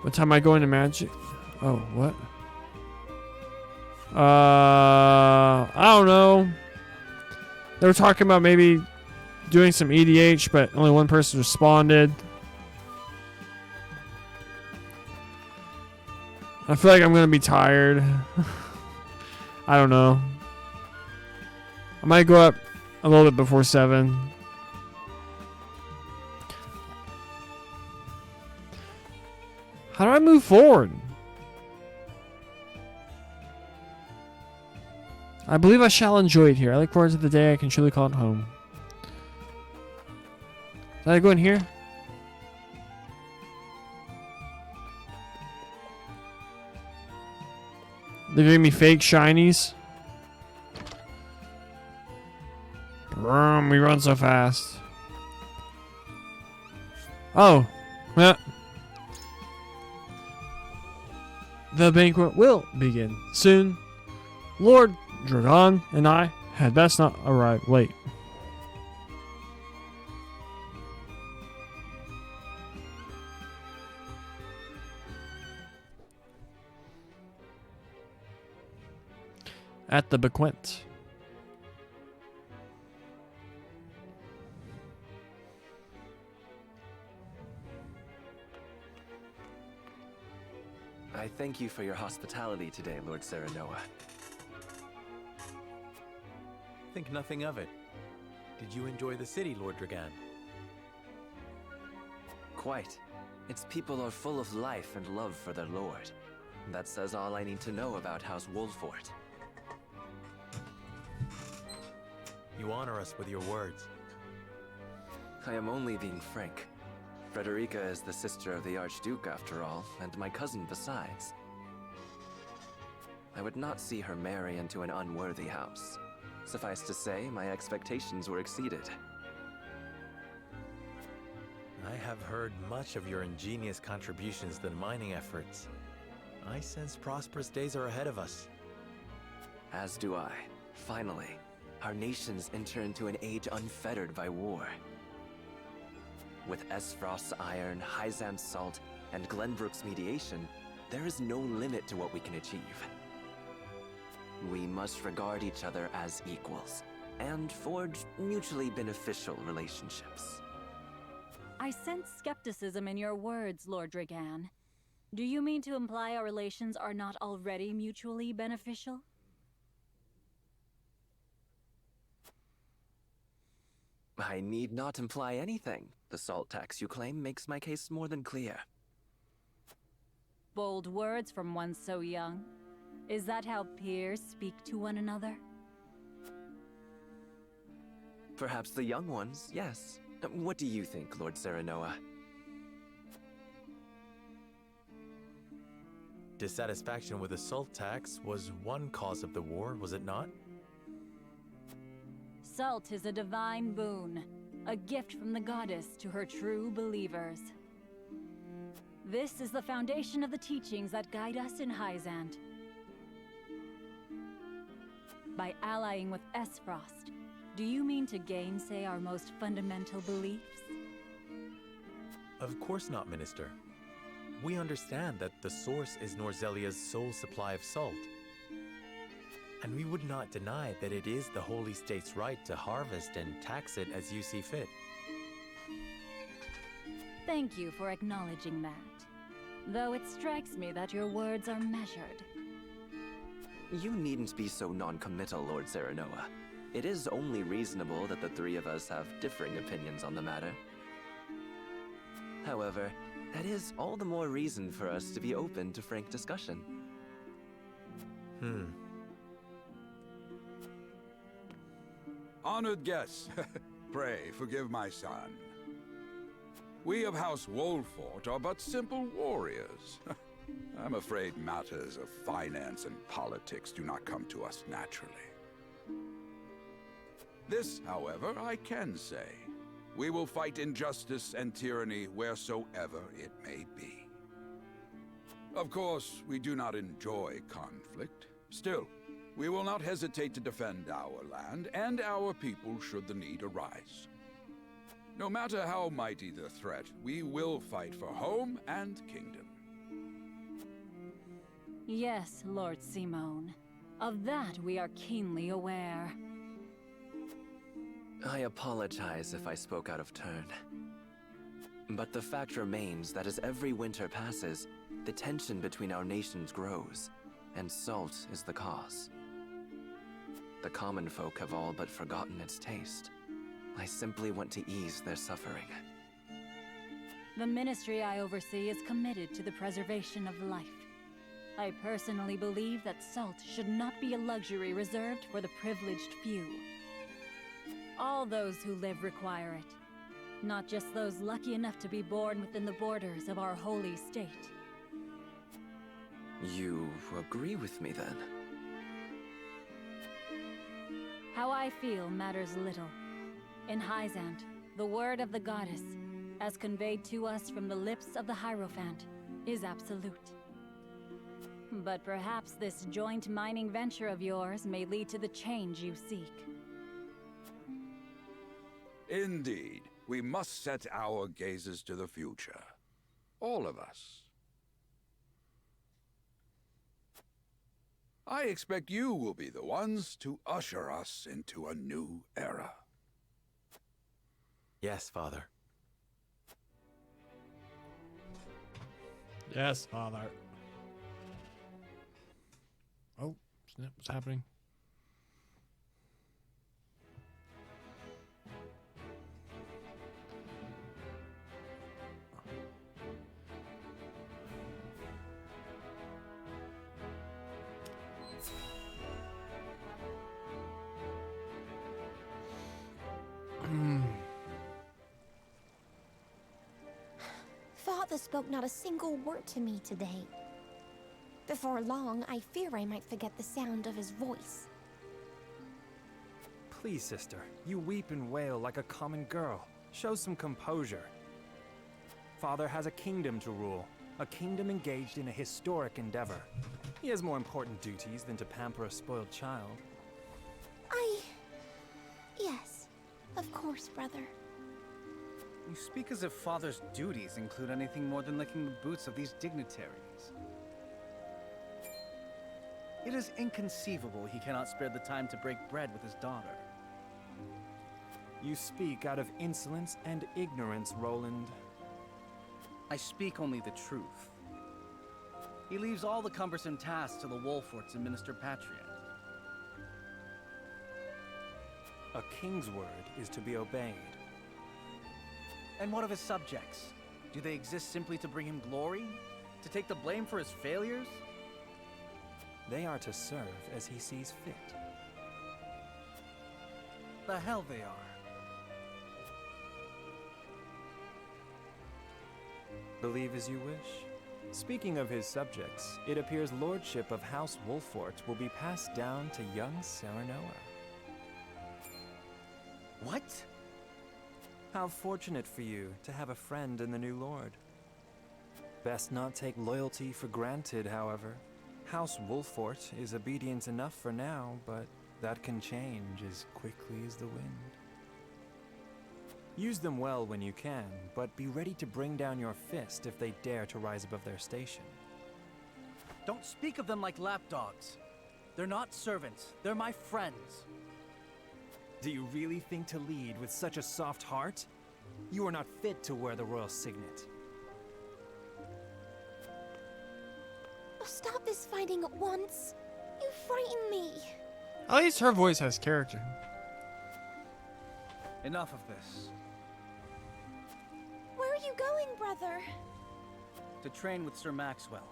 What time am I going to magic? Oh, what? I don't know. They were talking about maybe doing some EDH, but only one person responded. I feel like I'm going to be tired. I don't know. I might go up a little bit before 7. How do I move forward? I believe I shall enjoy it here. I look forward to the day I can truly call it home. Did I go in here? They're giving me fake shinies. Brum, we run so fast. Oh. Yeah. The banquet will begin soon. Lord Dragon and I had best not arrive late. At the banquet. I thank you for your hospitality today, Lord Serenoa. Think nothing of it. Did you enjoy the city, Lord Dragan? Quite. Its people are full of life and love for their lord. That says all I need to know about House Wolfort. You honor us with your words. I am only being frank. Frederica is the sister of the Archduke, after all, and my cousin besides. I would not see her marry into an unworthy house. Suffice to say, my expectations were exceeded. I have heard much of your ingenious contributions to the mining efforts. I sense prosperous days are ahead of us. As do I. Finally, our nations enter into an age unfettered by war. With Icefrost's iron, Hyzan's salt, and Glenbrook's mediation, there is no limit to what we can achieve. We must regard each other as equals, and forge mutually beneficial relationships. I sense skepticism in your words, Lord Dragan. Do you mean to imply our relations are not already mutually beneficial? I need not imply anything. The salt tax you claim makes my case more than clear. Bold words from one so young. Is that how peers speak to one another? Perhaps the young ones, yes. What do you think, Lord Serenoa? Dissatisfaction with the salt tax was one cause of the war, was it not? Salt is a divine boon, a gift from the goddess to her true believers. This is the foundation of the teachings that guide us in Hyzant. By allying with Esfrost, do you mean to gainsay our most fundamental beliefs? Of course not, Minister. We understand that the source is Norzelia's sole supply of salt. And we would not deny that it is the Holy State's right to harvest and tax it as you see fit. Thank you for acknowledging that. Though it strikes me that your words are measured. You needn't be so non-committal, Lord Serenoa. It is only reasonable that the three of us have differing opinions on the matter. However, that is all the more reason for us to be open to frank discussion. Honored guests, pray forgive my son. We of House Wolfort are but simple warriors. I'm afraid matters of finance and politics do not come to us naturally. This, however, I can say. We will fight injustice and tyranny wheresoever it may be. Of course, we do not enjoy conflict. Still, we will not hesitate to defend our land and our people should the need arise. No matter how mighty the threat, we will fight for home and kingdom. Yes, Lord Simone. Of that we are keenly aware. I apologize if I spoke out of turn. But the fact remains that as every winter passes, the tension between our nations grows, and salt is the cause. The common folk have all but forgotten its taste. I simply want to ease their suffering. The ministry I oversee is committed to the preservation of life. I personally believe that salt should not be a luxury reserved for the privileged few. All those who live require it, not just those lucky enough to be born within the borders of our holy state. You agree with me, then? How I feel matters little. In Hyzant, the word of the goddess, as conveyed to us from the lips of the Hierophant, is absolute. But perhaps this joint mining venture of yours may lead to the change you seek. Indeed, we must set our gazes to the future. All of us. I expect you will be the ones to usher us into a new era. Yes, Father. Yes, Father. Oh, snap, what's happening? Father spoke not a single word to me today. Before long, I fear I might forget the sound of his voice. Please, sister, you weep and wail like a common girl. Show some composure. Father has a kingdom to rule, a kingdom engaged in a historic endeavor. He has more important duties than to pamper a spoiled child. Yes, of course, brother. You speak as if Father's duties include anything more than licking the boots of these dignitaries. It is inconceivable he cannot spare the time to break bread with his daughter. You speak out of insolence and ignorance, Roland. I speak only the truth. He leaves all the cumbersome tasks to the Wolforts and Minister Patriot. A king's word is to be obeyed. And what of his subjects? Do they exist simply to bring him glory? To take the blame for his failures? They are to serve as he sees fit. The hell they are. Believe as you wish. Speaking of his subjects, it appears lordship of House Wolfort will be passed down to young Serenoa. What? How fortunate for you to have a friend in the new lord. Best not take loyalty for granted, however. House Wolfort is obedient enough for now, but that can change as quickly as the wind. Use them well when you can, but be ready to bring down your fist if they dare to rise above their station. Don't speak of them like lapdogs. They're not servants, they're my friends. Do you really think to lead with such a soft heart? You are not fit to wear the royal signet. Oh, stop this fighting at once. You frighten me. At least her voice has character. Enough of this. Where are you going, brother? To train with Sir Maxwell.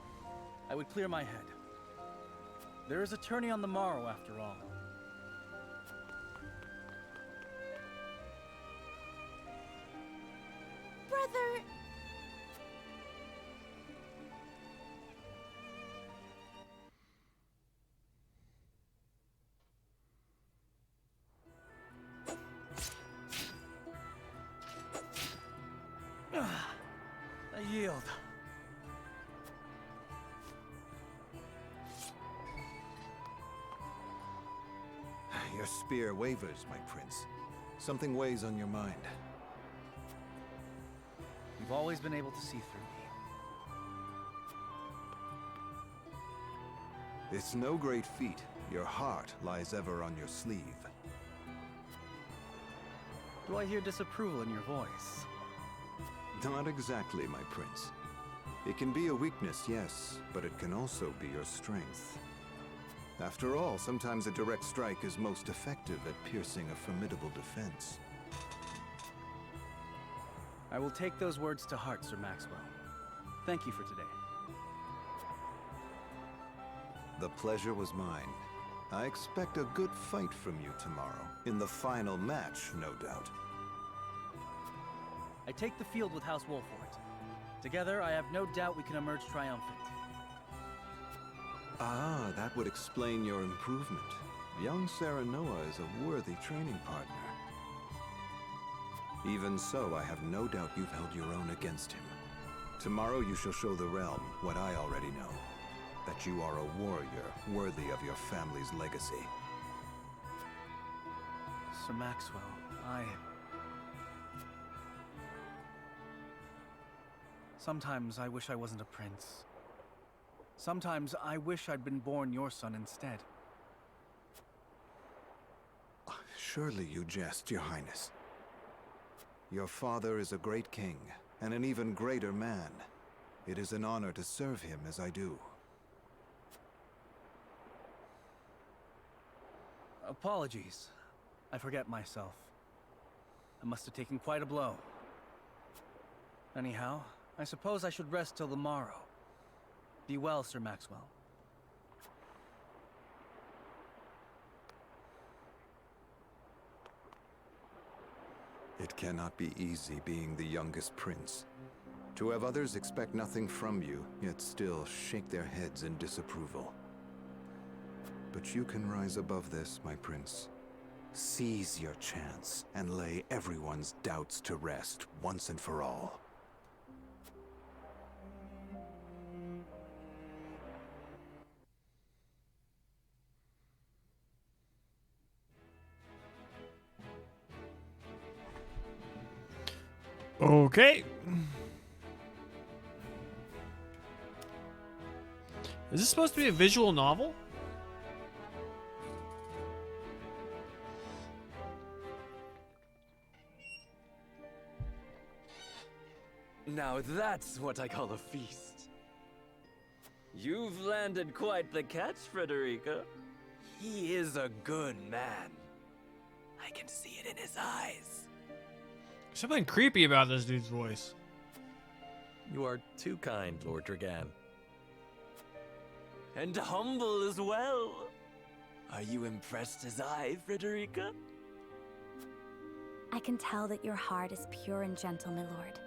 I would clear my head. There is a tourney on the morrow, after all. Brother... I yield. Your spear wavers, my prince. Something weighs on your mind. You've always been able to see through me. It's no great feat. Your heart lies ever on your sleeve. Do I hear disapproval in your voice? Not exactly, my prince. It can be a weakness, yes, but it can also be your strength. After all, sometimes a direct strike is most effective at piercing a formidable defense. I will take those words to heart, Sir Maxwell. Thank you for today. The pleasure was mine. I expect a good fight from you tomorrow. In the final match, no doubt. I take the field with House Wolfort. Together, I have no doubt we can emerge triumphant. Ah, that would explain your improvement. Young Serenoa is a worthy training partner. Even so, I have no doubt you've held your own against him. Tomorrow you shall show the realm what I already know. That you are a warrior worthy of your family's legacy. Sir Maxwell, Sometimes I wish I wasn't a prince. Sometimes I wish I'd been born your son instead. Surely you jest, Your Highness. Your father is a great king, and an even greater man. It is an honor to serve him as I do. Apologies. I forget myself. I must have taken quite a blow. Anyhow, I suppose I should rest till the morrow. Be well, Sir Maxwell. It cannot be easy being the youngest prince. To have others expect nothing from you, yet still shake their heads in disapproval. But you can rise above this, my prince. Seize your chance and lay everyone's doubts to rest once and for all. Okay. Is this supposed to be a visual novel? Now that's what I call a feast. You've landed quite the catch, Frederica. He is a good man. I can see it in his eyes. Something creepy about this dude's voice. You are too kind, Lord Dragan. And humble as well. Are you impressed as I, Frederica? I can tell that your heart is pure and gentle, my lord.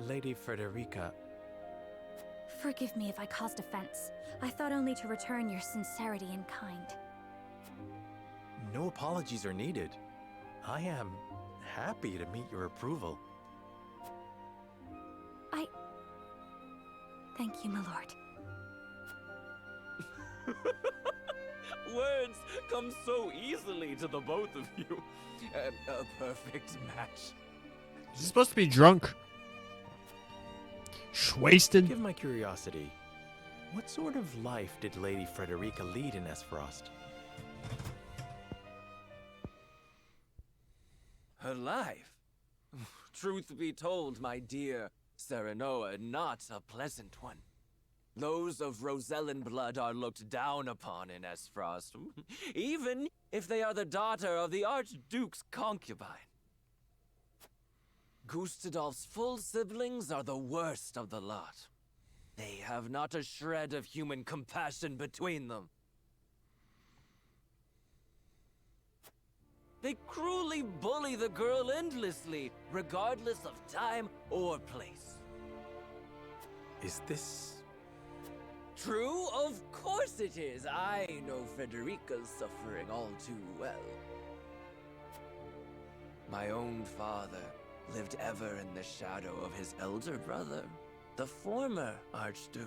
Lady Frederica. Forgive me if I caused offense. I thought only to return your sincerity and kind. No apologies are needed. I am happy to meet your approval. Thank you, my lord. Words come so easily to the both of you. A perfect match. Is he supposed to be drunk? Wasted? Give my curiosity. What sort of life did Lady Frederica lead in Esfrost? Her life? Truth be told, my dear Serenoa, not a pleasant one. Those of Rosellan blood are looked down upon in Esfrost, even if they are the daughter of the Archduke's concubine. Gustadolf's full siblings are the worst of the lot. They have not a shred of human compassion between them. They cruelly bully the girl endlessly, regardless of time or place. Is this true? Of course it is. I know Frederica's suffering all too well. My own father lived ever in the shadow of his elder brother, the former Archduke.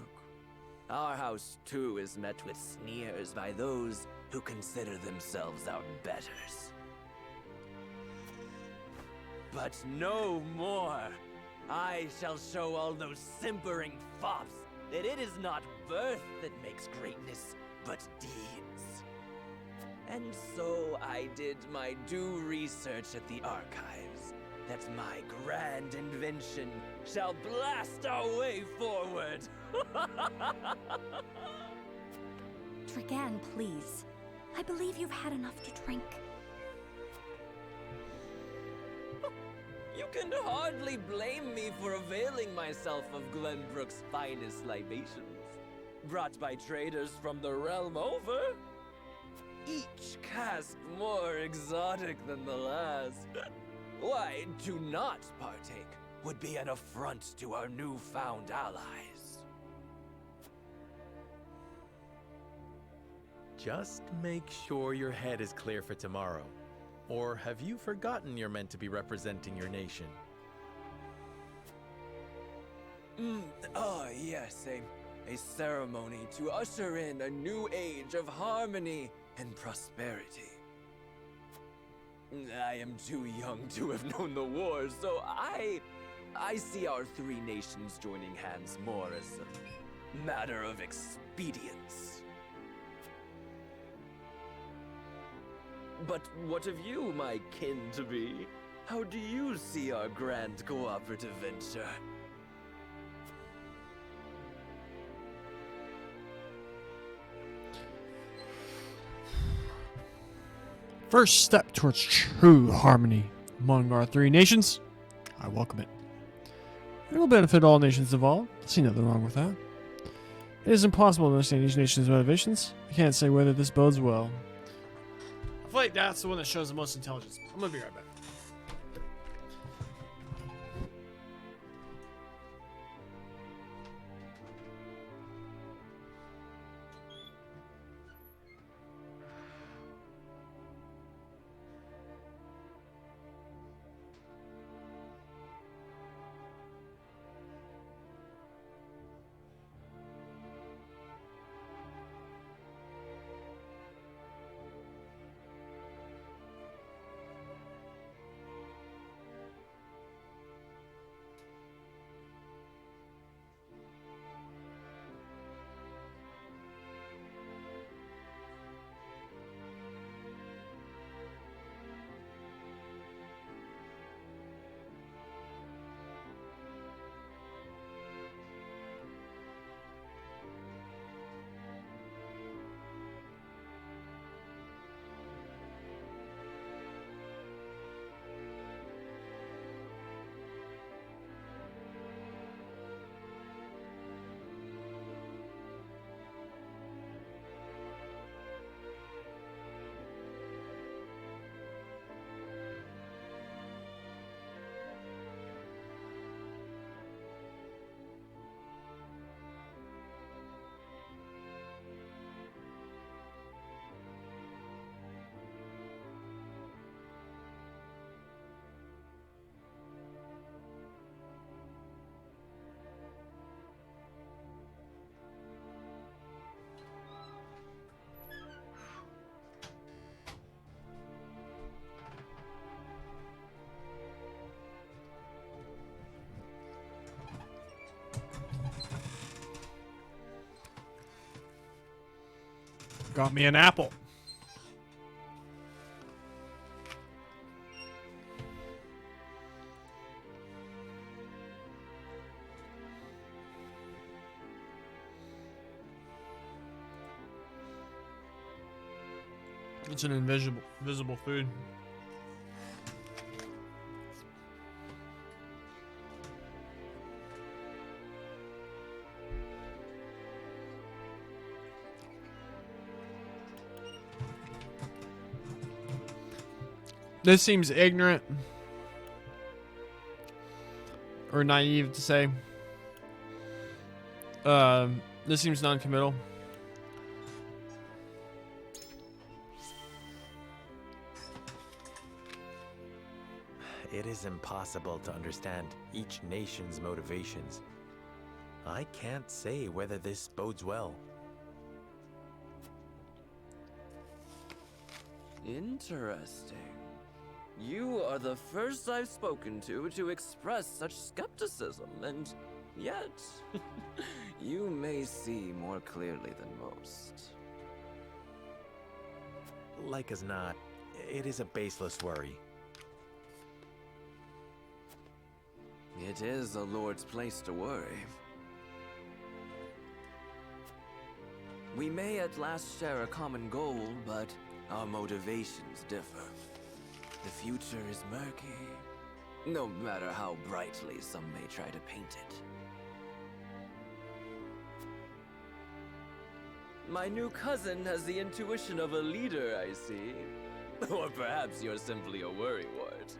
Our house, too, is met with sneers by those who consider themselves our betters. But no more! I shall show all those simpering fops that it is not birth that makes greatness, but deeds. And so I did my due research at the archives, that my grand invention shall blast our way forward. Dragan, please. I believe you've had enough to drink. You can hardly blame me for availing myself of Glenbrook's finest libations, brought by traders from the realm over. Each cask more exotic than the last. Why, to not partake would be an affront to our newfound allies. Just make sure your head is clear for tomorrow. Or have you forgotten you're meant to be representing your nation? Yes, a ceremony to usher in a new age of harmony and prosperity. I am too young to have known the war, so I see our three nations joining hands more as a matter of expedience. But what of you, my kin-to-be? How do you see our grand cooperative venture? First step towards true harmony among our three nations. I welcome it. It will benefit all nations involved. I see nothing wrong with that. It is impossible to understand each nation's motivations. I can't say whether this bodes well. I feel like that's the one that shows the most intelligence. I'm gonna be right back. Got me an apple. It's an invisible food. This seems ignorant or naive to say. This seems non-committal. It is impossible to understand each nation's motivations. I can't say whether this bodes well. Interesting. You are the first I've spoken to express such skepticism, and yet, you may see more clearly than most. Like as not, it is a baseless worry. It is a lord's place to worry. We may at last share a common goal, but our motivations differ. The future is murky, no matter how brightly some may try to paint it. My new cousin has the intuition of a leader, I see. Or perhaps you're simply a worrywart.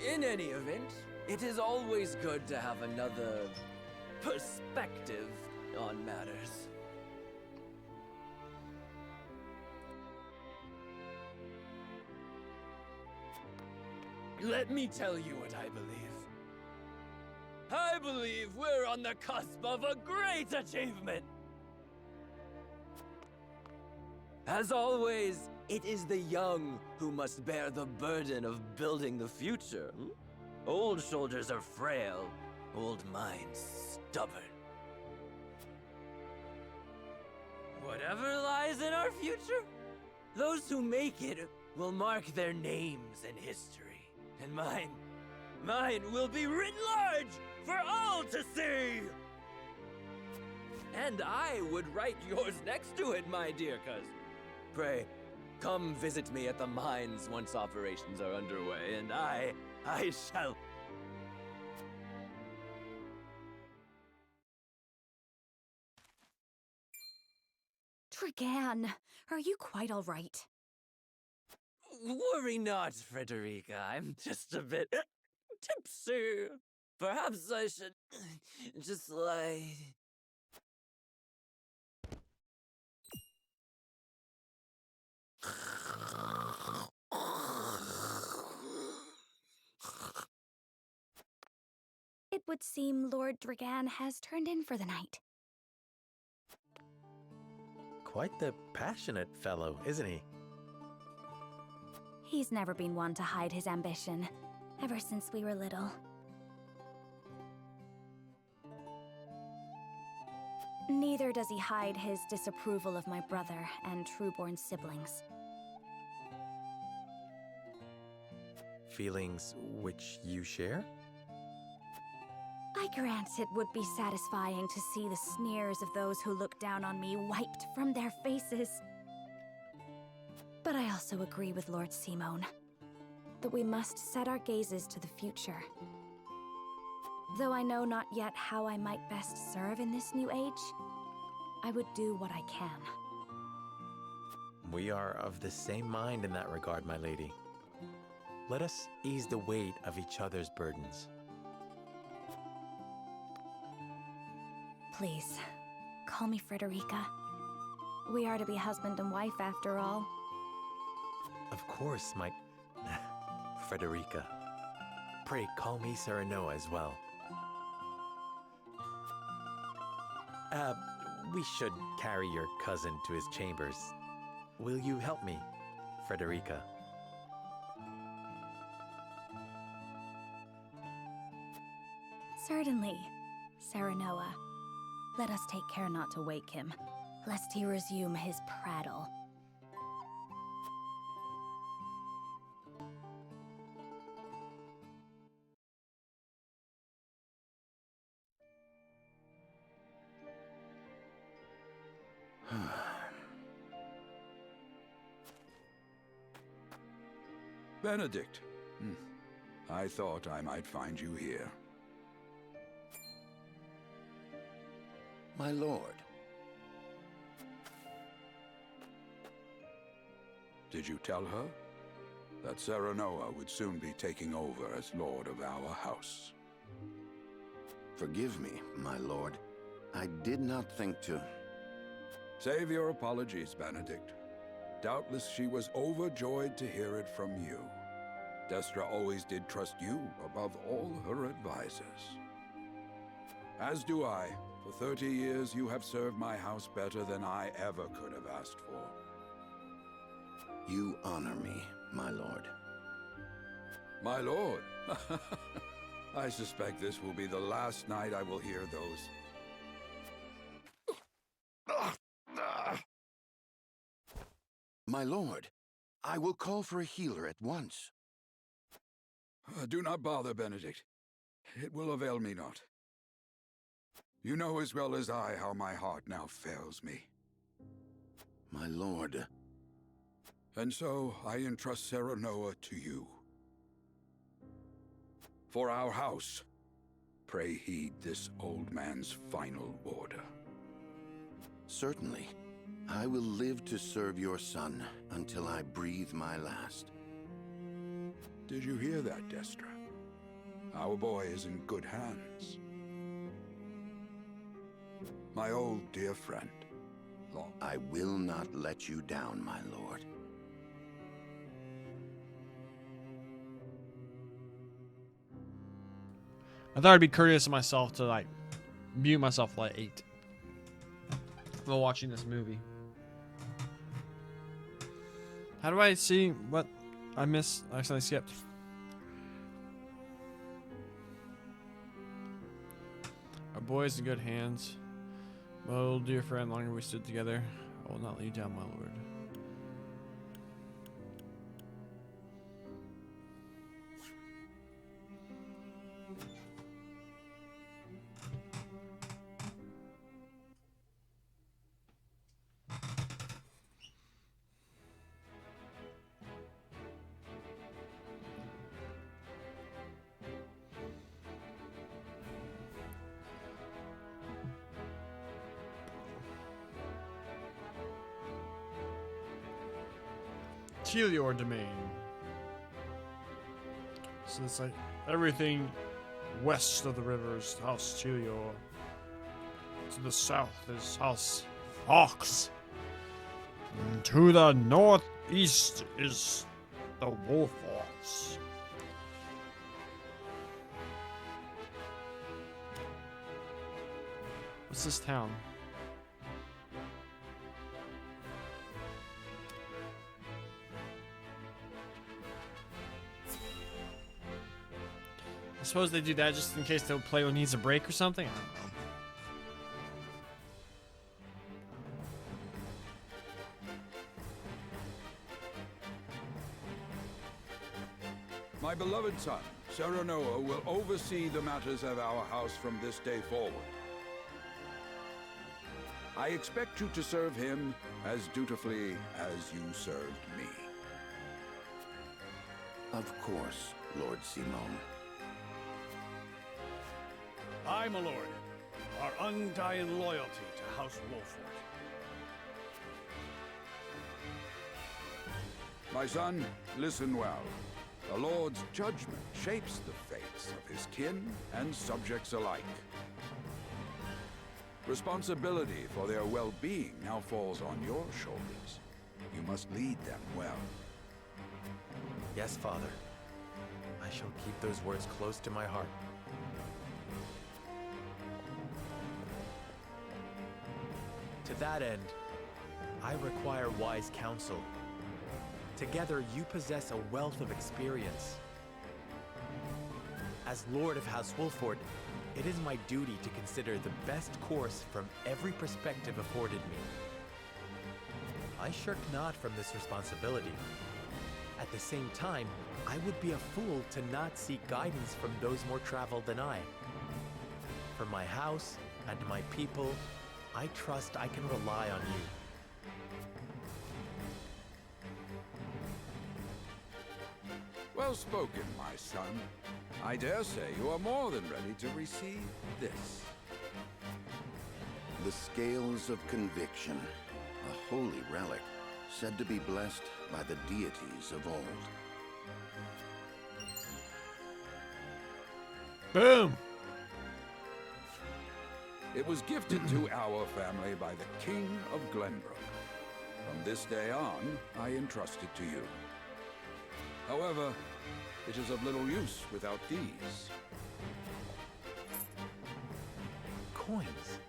In any event, it is always good to have another perspective on matters. Let me tell you what I believe. I believe we're on the cusp of a great achievement. As always, it is the young who must bear the burden of building the future. Old shoulders are frail, old minds stubborn. Whatever lies in our future, those who make it will mark their names in history. And mine will be written large for all to see! And I would write yours next to it, my dear cousin. Pray, come visit me at the mines once operations are underway, and I shall... Trigan, are you quite all right? Worry not, Frederica. I'm just a bit tipsy. Perhaps I should just lie. It would seem Lord Dragan has turned in for the night. Quite the passionate fellow, isn't he? He's never been one to hide his ambition, ever since we were little. Neither does he hide his disapproval of my brother and trueborn siblings. Feelings which you share? I grant it would be satisfying to see the sneers of those who look down on me wiped from their faces. But I also agree with Lord Simone that we must set our gazes to the future. Though I know not yet how I might best serve in this new age, I would do what I can. We are of the same mind in that regard, my lady. Let us ease the weight of each other's burdens. Please, call me Frederica. We are to be husband and wife after all. Of course, my... Frederica. Pray call me Serenoa as well. We should carry your cousin to his chambers. Will you help me, Frederica? Certainly, Serenoa. Let us take care not to wake him, lest he resume his prattle. Benedict. I thought I might find you here. My lord. Did you tell her that Serenoa would soon be taking over as lord of our house? Forgive me, my lord. I did not think to... Save your apologies, Benedict. Doubtless she was overjoyed to hear it from you. Destra always did trust you above all her advisors. As do I. For 30 years you have served my house better than I ever could have asked for. You honor me, my lord. My lord? I suspect this will be the last night I will hear those. My lord, I will call for a healer at once. Do not bother, Benedict. It will avail me not. You know as well as I how my heart now fails me. My lord. And so I entrust Serenoa to you. For our house, pray heed this old man's final order. Certainly. I will live to serve your son until I breathe my last. Did you hear that, Destra? Our boy is in good hands. My old dear friend. I will not let you down, my lord. I thought I'd be courteous to myself to like mute myself like 8 while watching this movie. How do I see what I missed? I accidentally skipped. Our boy is in good hands. My old dear friend, longer we stood together, I will not let you down, my lord. Telior domain. So it's like everything west of the river is House Telior. To the south is House Hawks. And to the northeast is the Wolfhawks. What's this town? I suppose they do that just in case the player needs a break or something. I don't know. My beloved son, Serenoa, will oversee the matters of our house from this day forward. I expect you to serve him as dutifully as you served me. Of course, Lord Simone. I, my lord, our undying loyalty to House Wolfort. My son, listen well. The Lord's judgment shapes the fates of his kin and subjects alike. Responsibility for their well-being now falls on your shoulders. You must lead them well. Yes, Father. I shall keep those words close to my heart. To that end, I require wise counsel. Together, you possess a wealth of experience. As Lord of House Wolfort, it is my duty to consider the best course from every perspective afforded me. I shirk not from this responsibility. At the same time, I would be a fool to not seek guidance from those more traveled than I. For my house and my people, I trust I can rely on you. Well spoken, my son. I dare say you are more than ready to receive this. The Scales of Conviction, a holy relic, said to be blessed by the deities of old. Boom! It was gifted to our family by the King of Glenbrook. From this day on, I entrust it to you. However, it is of little use without these. Coins.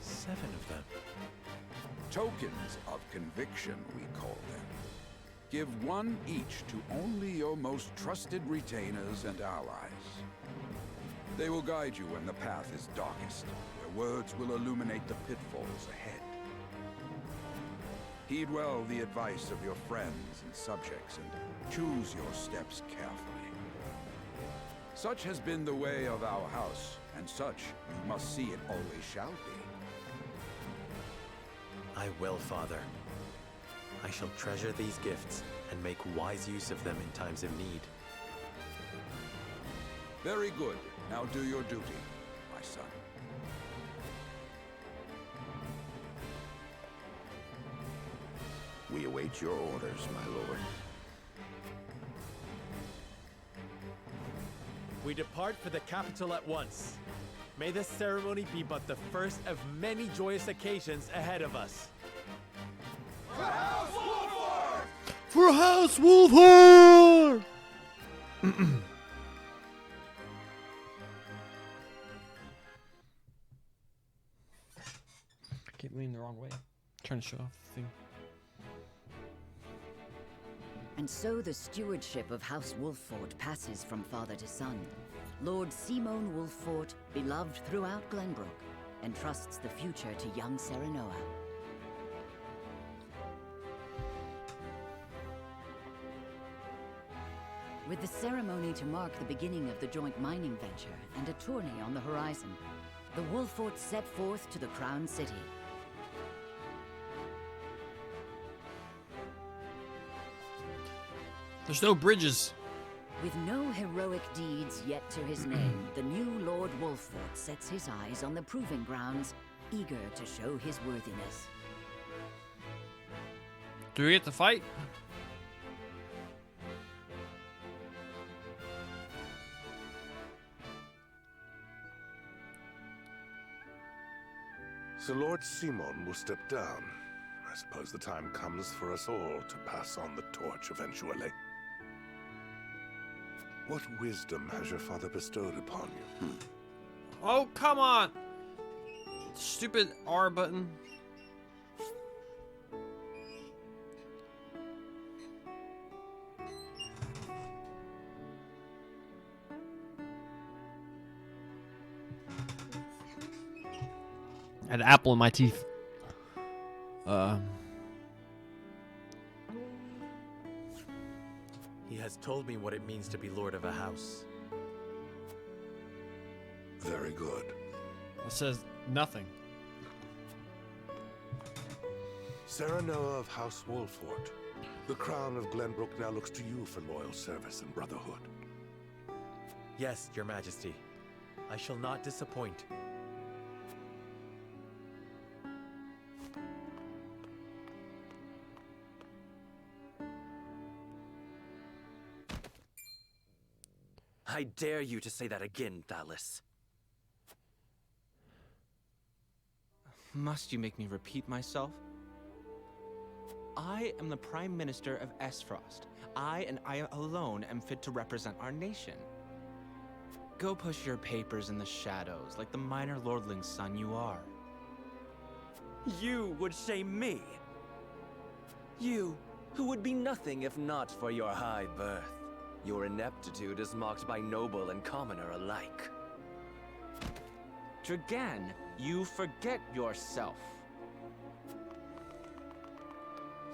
7 of them. Tokens of conviction, we call them. Give one each to only your most trusted retainers and allies. They will guide you when the path is darkest. Their words will illuminate the pitfalls ahead. Heed well the advice of your friends and subjects, and choose your steps carefully. Such has been the way of our house, and such you must see it always shall be. I will, Father. I shall treasure these gifts and make wise use of them in times of need. Very good. Now do your duty, my son. We await your orders, my lord. We depart for the capital at once. May this ceremony be but the first of many joyous occasions ahead of us. For House Wolfhard! Keep moving the wrong way. Trying to show off the thing. And so the stewardship of House Wolffort passes from father to son. Lord Simone Wolffort, beloved throughout Glenbrook, entrusts the future to young Serenoa. With the ceremony to mark the beginning of the joint mining venture and a tourney on the horizon, the Wolfforts set forth to the Crown City. There's no bridges. With no heroic deeds yet to his name, the new Lord Wolffort sets his eyes on the proving grounds, eager to show his worthiness. Do we get to fight? So Lord Simon will step down. I suppose the time comes for us all to pass on the torch eventually. What wisdom has your father bestowed upon you? Oh, come on! Stupid R button. I had an apple in my teeth. He has told me what it means to be lord of a house. Very good. It says nothing. Serenoa of House Wolffort, the crown of Glenbrook now looks to you for loyal service and brotherhood. Yes, your majesty. I shall not disappoint. I dare you to say that again, Thalis. Must you make me repeat myself? I am the Prime Minister of Esfrost. I and I alone am fit to represent our nation. Go push your papers in the shadows like the minor lordling's son you are. You would shame me. You, who would be nothing if not for your high birth. Your ineptitude is mocked by noble and commoner alike. Dragan, you forget yourself.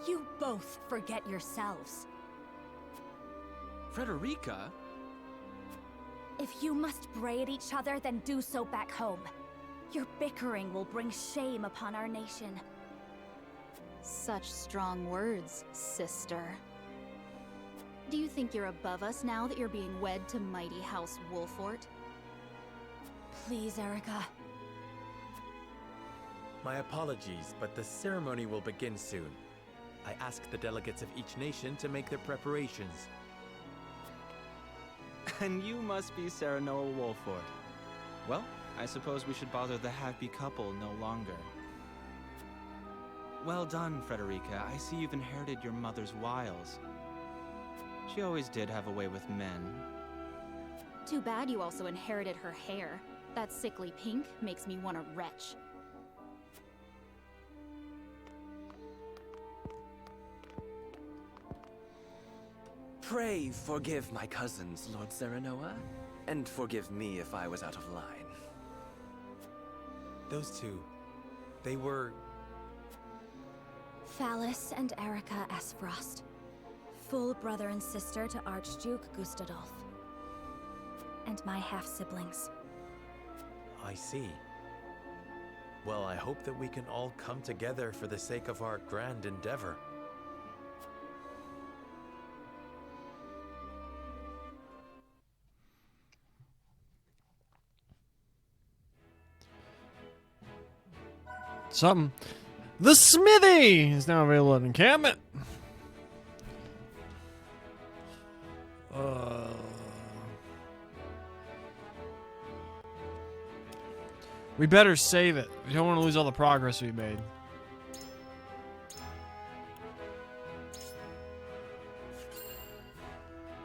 You both forget yourselves. Frederica? If you must bray at each other, then do so back home. Your bickering will bring shame upon our nation. Such strong words, sister. Do you think you're above us now that you're being wed to mighty House Wolfort? Please, Erica. My apologies, but the ceremony will begin soon. I ask the delegates of each nation to make their preparations. And you must be Sarah Noah Wolford. Well, I suppose we should bother the happy couple no longer. Well done, Frederica. I see you've inherited your mother's wiles. She always did have a way with men. Too bad you also inherited her hair. That sickly pink makes me want to retch. Pray forgive my cousins, Lord Serenoa, and forgive me if I was out of line. Those two, they were... Phallus and Erica Esfrost. Full brother and sister to Archduke Gustadolf. And my half-siblings. I see. Well, I hope that we can all come together for the sake of our grand endeavor. Something. The Smithy is now available at encampment. We better save it. We don't want to lose all the progress we made.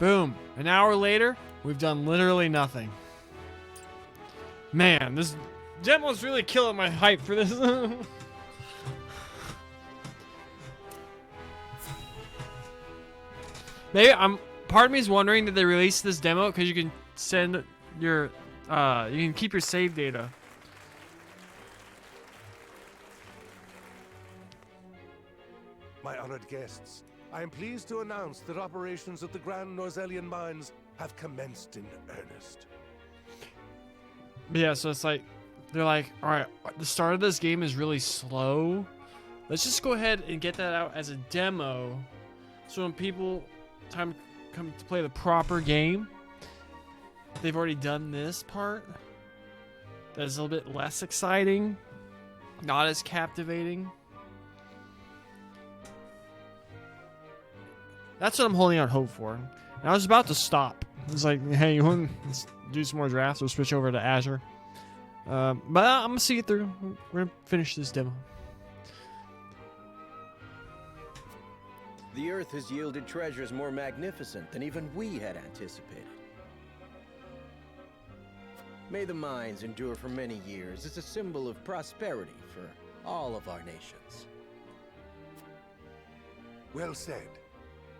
Boom. An hour later, we've done literally nothing. Man, this demo's really killing my hype for this. Maybe part of me is wondering, did they release this demo because you can send your you can keep your save data. My honored guests, I am pleased to announce that operations at the Grand Norzelian Mines have commenced in earnest. Yeah, so it's like, they're like, alright, the start of this game is really slow. Let's just go ahead and get that out as a demo. So when people come to play the proper game, they've already done this part. That is a little bit less exciting. Not as captivating. That's what I'm holding out hope for. And I was about to stop. It's like, hey, you want to do some more drafts? We'll switch over to Azure. But I'm going to see it through. We're going to finish this demo. The Earth has yielded treasures more magnificent than even we had anticipated. May the mines endure for many years as a symbol of prosperity for all of our nations. Well said.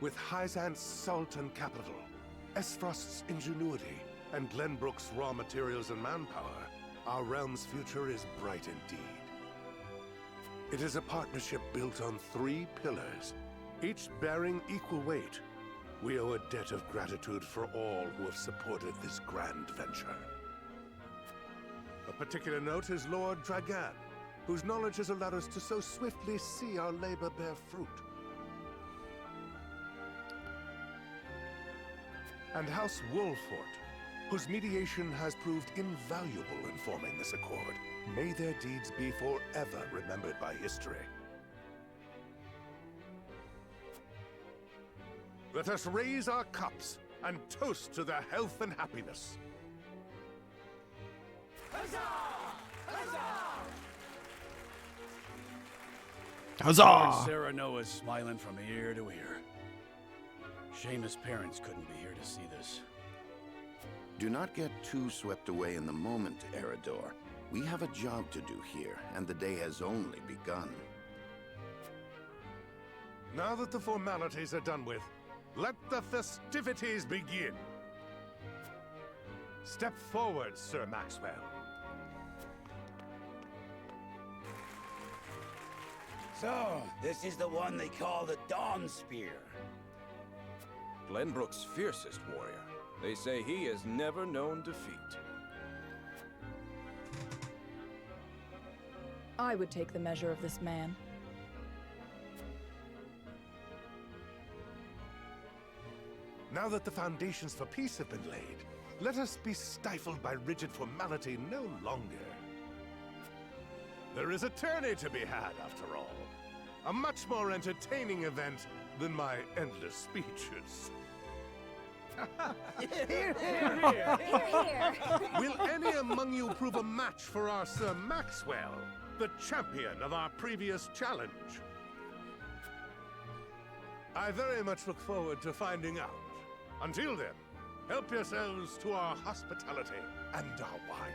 With Hyzant's Sultan capital, Esfrost's ingenuity, and Glenbrook's raw materials and manpower, our realm's future is bright indeed. It is a partnership built on 3 pillars, each bearing equal weight. We owe a debt of gratitude for all who have supported this grand venture. A particular note is Lord Dragan, whose knowledge has allowed us to so swiftly see our labor bear fruit. And House Wolfort, whose mediation has proved invaluable in forming this accord. May their deeds be forever remembered by history. Let us raise our cups and toast to their health and happiness. Huzzah! Huzzah! Lord Sarah Noah's smiling from ear to ear. Shame his parents couldn't be here to see this. Do not get too swept away in the moment, Eredor. We have a job to do here, and the day has only begun. Now that the formalities are done with, let the festivities begin. Step forward, Sir Maxwell. So, this is the one they call the Dawn Spear. Glenbrook's fiercest warrior. They say he has never known defeat. I would take the measure of this man. Now that the foundations for peace have been laid, let us be stifled by rigid formality no longer. There is a tourney to be had, after all. A much more entertaining event than my endless speeches. Hear, hear. Will any among you prove a match for our Sir Maxwell, the champion of our previous challenge? I very much look forward to finding out. Until then, help yourselves to our hospitality and our wine.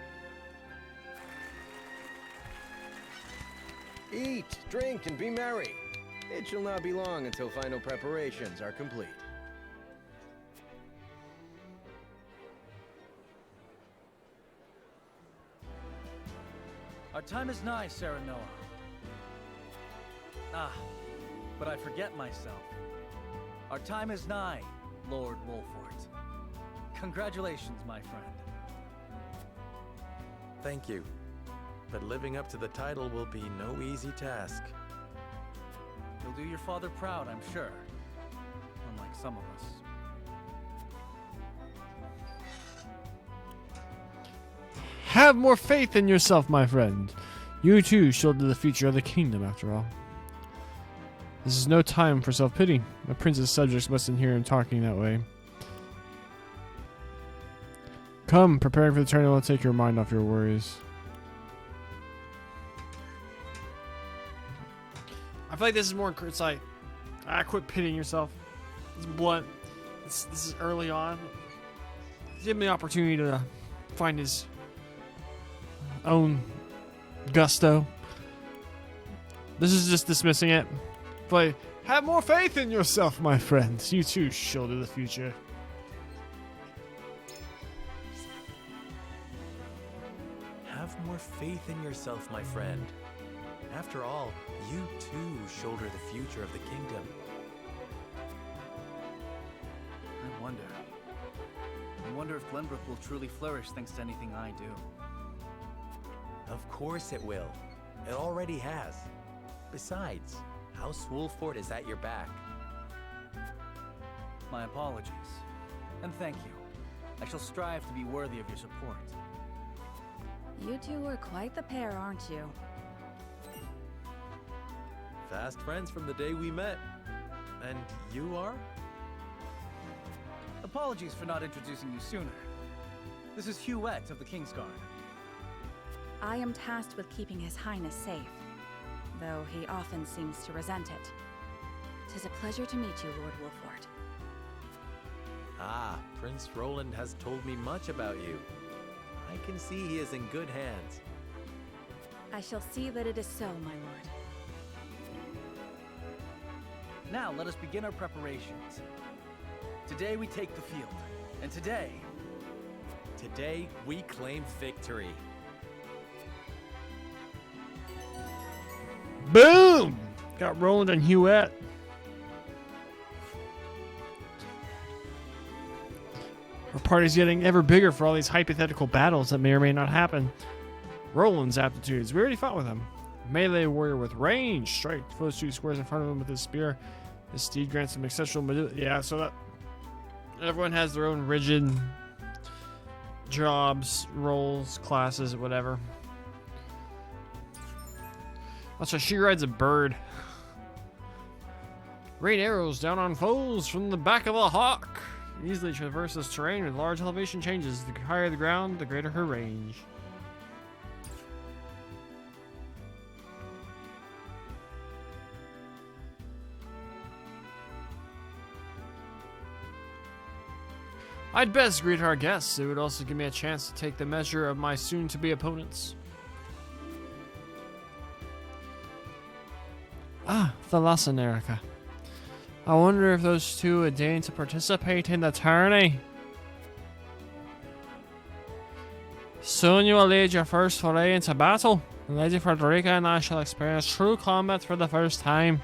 Eat, drink, and be merry. It shall not be long until final preparations are complete. Our time is nigh, Sarah Noah. Ah, but I forget myself. Our time is nigh, Lord Wolfort. Congratulations, my friend. Thank you. But living up to the title will be no easy task. You'll do your father proud, I'm sure. Unlike some of us. Have more faith in yourself, my friend. You too shall do the future of the kingdom, after all. This is no time for self-pity. A prince's subjects mustn't hear him talking that way. Come, preparing for the tourney will take your mind off your worries. I feel like this is more, it's like, quit pitying yourself. It's blunt. This is early on. Give him the opportunity to find his own gusto. This is just dismissing it. Like, have more faith in yourself, my friend. You too shall do the future. Have more faith in yourself, my friend. After all, you too shoulder the future of the kingdom. I wonder if Glenbrook will truly flourish thanks to anything I do. Of course it will. It already has. Besides, House Wolfort is at your back. My apologies. And thank you. I shall strive to be worthy of your support. You two are quite the pair, aren't you? Fast friends from the day we met. And you are? Apologies for not introducing you sooner. This is Huette of the Kingsguard. I am tasked with keeping His Highness safe, though he often seems to resent it. 'Tis a pleasure to meet you, Lord Wolfort. Ah, Prince Roland has told me much about you. I can see he is in good hands. I shall see that it is so, my lord. Now let us begin our preparations. Today we take the field, and today we claim victory. Boom! Got Roland and Huette. Our party's getting ever bigger for all these hypothetical battles that may or may not happen. Roland's aptitudes. We already fought with him. Melee warrior with range. Strike the foe's 2 squares in front of him with his spear. His steed grants him exceptional mobility. Yeah, so that everyone has their own rigid jobs, roles, classes, whatever. Also, she rides a bird. Rain arrows down on foes from the back of a hawk. Easily traverses terrain with large elevation changes. The higher the ground, the greater her range. I'd best greet our guests. It would also give me a chance to take the measure of my soon-to-be opponents. Ah, Thalas and Erica. I wonder if those two would deign to participate in the tourney. Soon you will lead your first foray into battle. and Lady Frederica and I shall experience true combat for the first time.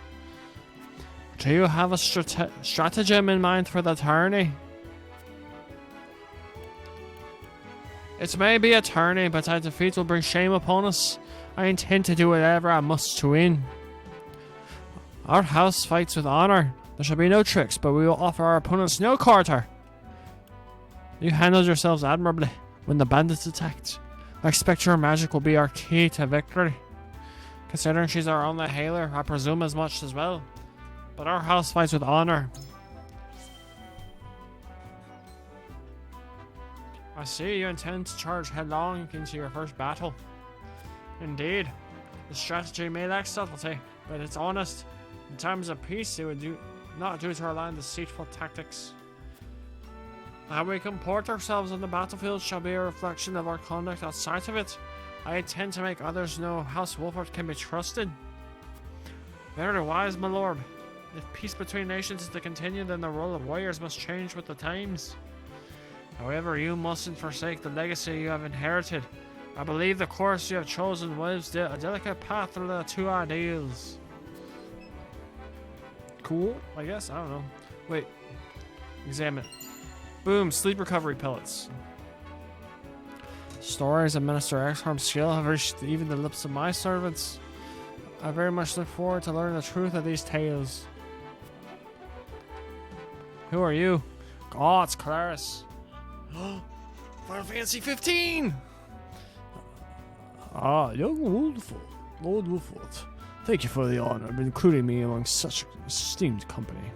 Do you have a stratagem in mind for the tourney? It may be a tourney, but our defeat will bring shame upon us. I intend to do whatever I must to win. Our house fights with honor. There shall be no tricks, but we will offer our opponents no quarter. You handled yourselves admirably when the bandits attacked. I expect your magic will be our key to victory. Considering she's our only healer, I presume as much as well. But our house fights with honor. I see you intend to charge headlong into your first battle. Indeed, the strategy may lack subtlety, but it's honest. In times of peace, it would not do to rely on deceitful tactics. How we comport ourselves on the battlefield shall be a reflection of our conduct outside of it. I intend to make others know House Wolford can be trusted. Very wise, my lord. If peace between nations is to continue, then the role of warriors must change with the times. However, you mustn't forsake the legacy you have inherited. I believe the course you have chosen weaves a delicate path through the two ideals. Cool, I guess? I don't know. Wait. Examine. Boom, sleep recovery pellets. Stories of Minister Exharm's skill have reached even the lips of my servants. I very much look forward to learning the truth of these tales. Who are you? Oh, it's Claris. Final Fantasy 15! Ah, young Wolford. Lord Wolford. Thank you for the honor of including me among such esteemed company.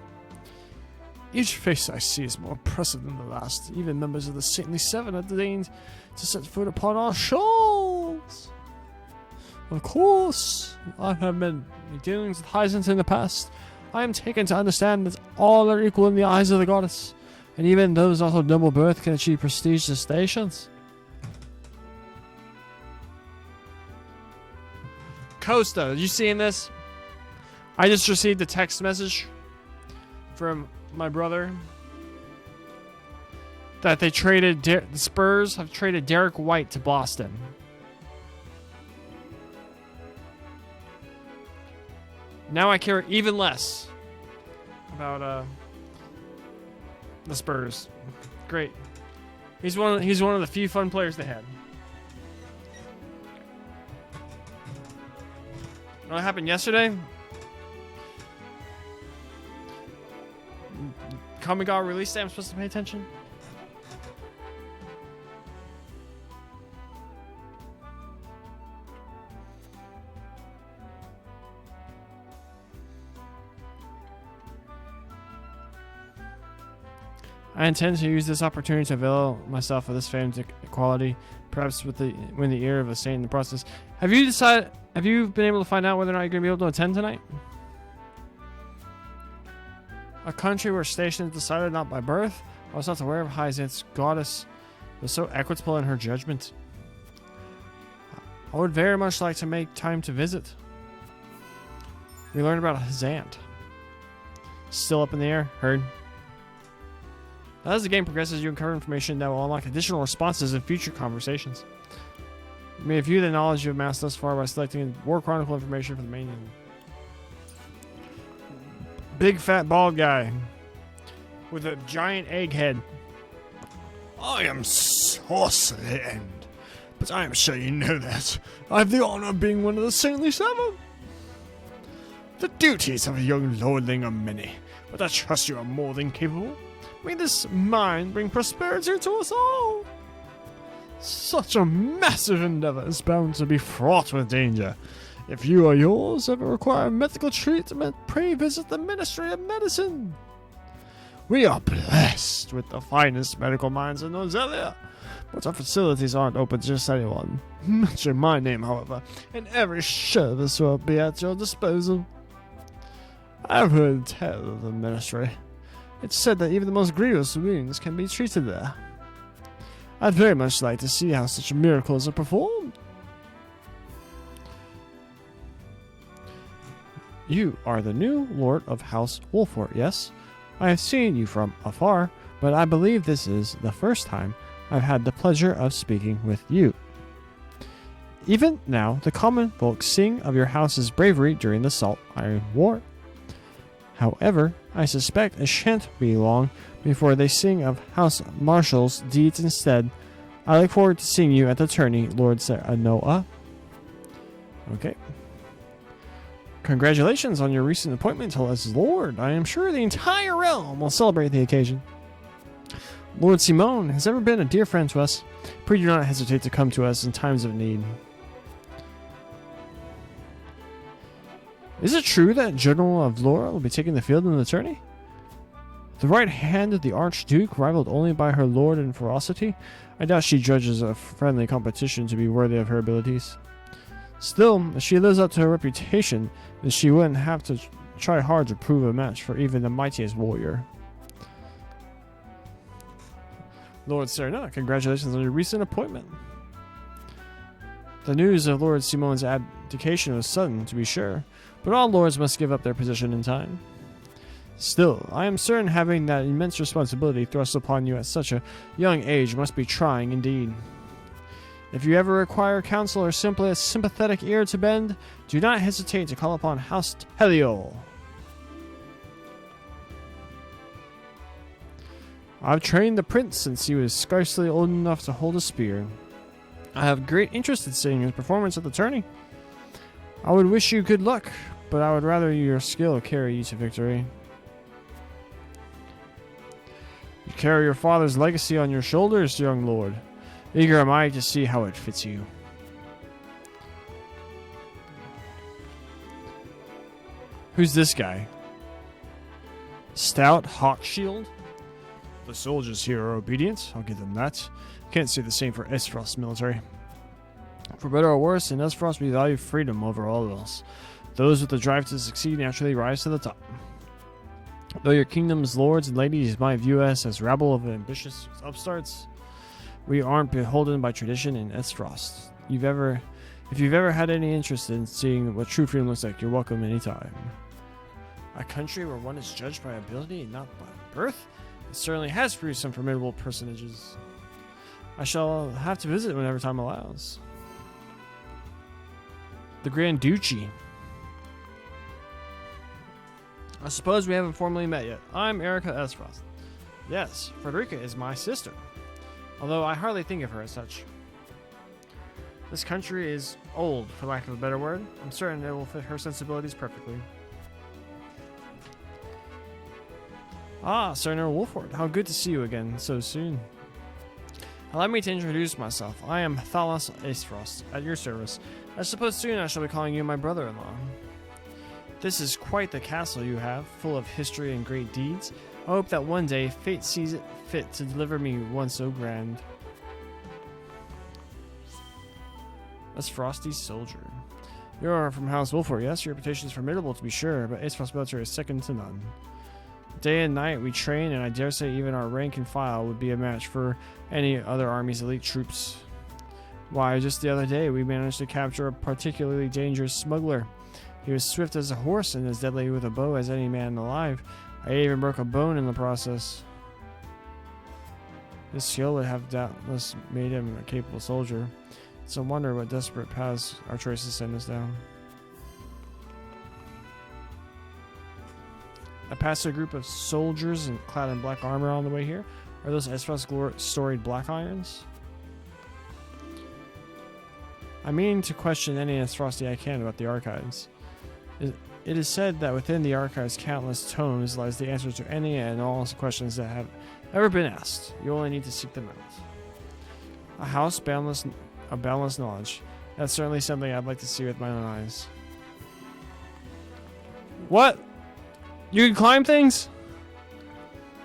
Each face I see is more impressive than the last. Even members of the Saintly Seven have deigned to set foot upon our shores. Of course, I have been dealings with Hyacinth in the past. I am taken to understand that all are equal in the eyes of the goddess, and even those not of noble birth can achieve prestigious stations. Costa, did you seeing this? I just received a text message from my brother that they traded the Spurs have traded Derek White to Boston. Now I care even less about the Spurs. Great. He's one of the few fun players they had. What happened yesterday? Kamigawa release day, I'm supposed to pay attention? I intend to use this opportunity to avail myself of this famed equality, perhaps win the ear of a saint in the process. Have you been able to find out whether or not you're going to be able to attend tonight? A country where station is decided not by birth. I was not aware of Hyacinth's goddess was so equitable in her judgment. I would very much like to make time to visit. We learned about his aunt. Still up in the air. Heard. As the game progresses, you uncover information that will unlock additional responses in future conversations. You may view the knowledge you've amassed thus far by selecting War Chronicle information for the main end. Big fat bald guy with a giant egg head. I am saucily end, but I am sure you know that. I have the honor of being one of the Saintly Seven. The duties of a young lordling are many, but I trust you are more than capable. May this mind bring prosperity to us all. Such a massive endeavor is bound to be fraught with danger. If you or yours ever require medical treatment, pray visit the Ministry of Medicine. We are blessed with the finest medical minds in Nozelia, but our facilities aren't open to just anyone. Mention my name, however, and every service will be at your disposal. I've heard tell of the Ministry. It's said that even the most grievous wounds can be treated there. I'd very much like to see how such miracles are performed. You are the new Lord of House Wolford, yes? I have seen you from afar, but I believe this is the first time I've had the pleasure of speaking with you. even now, the common folk sing of your house's bravery during the Salt Iron War. However, I suspect it shan't be long before they sing of House Marshall's deeds instead. I look forward to seeing you at the tourney, Lord Serenoa. Okay. Congratulations on your recent appointment as Lord. I am sure the entire realm will celebrate the occasion. Lord Simone has ever been a dear friend to us. Please do not hesitate to come to us in times of need. Is it true that General of Laura will be taking the field in the tourney? The right hand of the Archduke, rivaled only by her lord in ferocity? I doubt she judges a friendly competition to be worthy of her abilities. Still, if she lives up to her reputation, then she wouldn't have to try hard to prove a match for even the mightiest warrior. Lord Serena, congratulations on your recent appointment. The news of Lord Simone's abdication was sudden, to be sure, but all lords must give up their position in time. Still, I am certain having that immense responsibility thrust upon you at such a young age must be trying indeed. If you ever require counsel or simply a sympathetic ear to bend, do not hesitate to call upon House Heliol. I've trained the prince since he was scarcely old enough to hold a spear. I have great interest in seeing his performance at the tourney. I would wish you good luck, but I would rather your skill carry you to victory. You carry your father's legacy on your shoulders, young lord. Eager am I to see how it fits you. Who's this guy? Stout Hawkshield? The soldiers here are obedient, I'll give them that. Can't say the same for Esfrost's military. For better or worse, in Esfrost we value freedom over all else. Those with the drive to succeed naturally rise to the top. Though your kingdom's lords and ladies might view us as rabble of ambitious upstarts, we aren't beholden by tradition in Esfrost. If you've ever had any interest in seeing what true freedom looks like, you're welcome anytime. A country where one is judged by ability and not by birth? It certainly has produced some formidable personages. I shall have to visit whenever time allows. The Grand Duchy. I suppose we haven't formally met yet. I'm Erica Esfrost. Yes, Frederica is my sister, although I hardly think of her as such. This country is old, for lack of a better word. I'm certain it will fit her sensibilities perfectly. Ah, Sir Wolford, how good to see you again so soon. Allow me to introduce myself. I am Thalos Esfrost, at your service. I suppose soon I shall be calling you my brother-in-law. This is quite the castle you have, full of history and great deeds. I hope that one day fate sees it fit to deliver me one so grand. Esfrosti's soldier. You are from House Wolford, yes? Your reputation is formidable to be sure, but Esfrost's military is second to none. Day and night we train, and I dare say even our rank and file would be a match for any other army's elite troops. Why, just the other day we managed to capture a particularly dangerous smuggler. He was swift as a horse and as deadly with a bow as any man alive. I even broke a bone in the process. His skill would have doubtless made him a capable soldier. It's a wonder what desperate paths our choices send us down. I passed a group of soldiers clad in black armor on the way here. Are those Esfrost storied black irons? I mean to question any Esfrosti I can about the archives. It is said that within the archive's countless tomes lies the answers to any and all questions that have ever been asked. You only need to seek them out. A house of boundless knowledge. That's certainly something I'd like to see with my own eyes. What? You can climb things?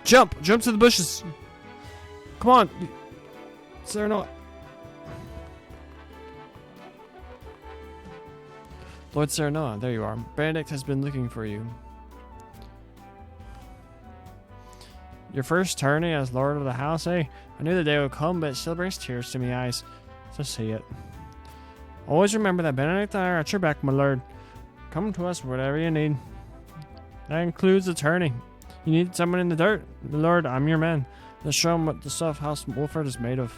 Jump to the bushes. Come on. Is there no... Lord Serenoa, there you are. Benedict has been looking for you. Your first tourney as Lord of the House, eh? I knew the day would come, but it still brings tears to my eyes to see it. Always remember that Benedict and I are at your back, my lord. Come to us for whatever you need. That includes the tourney. You need someone in the dirt? Lord, I'm your man. Let's show him what the stuff House Wolford is made of.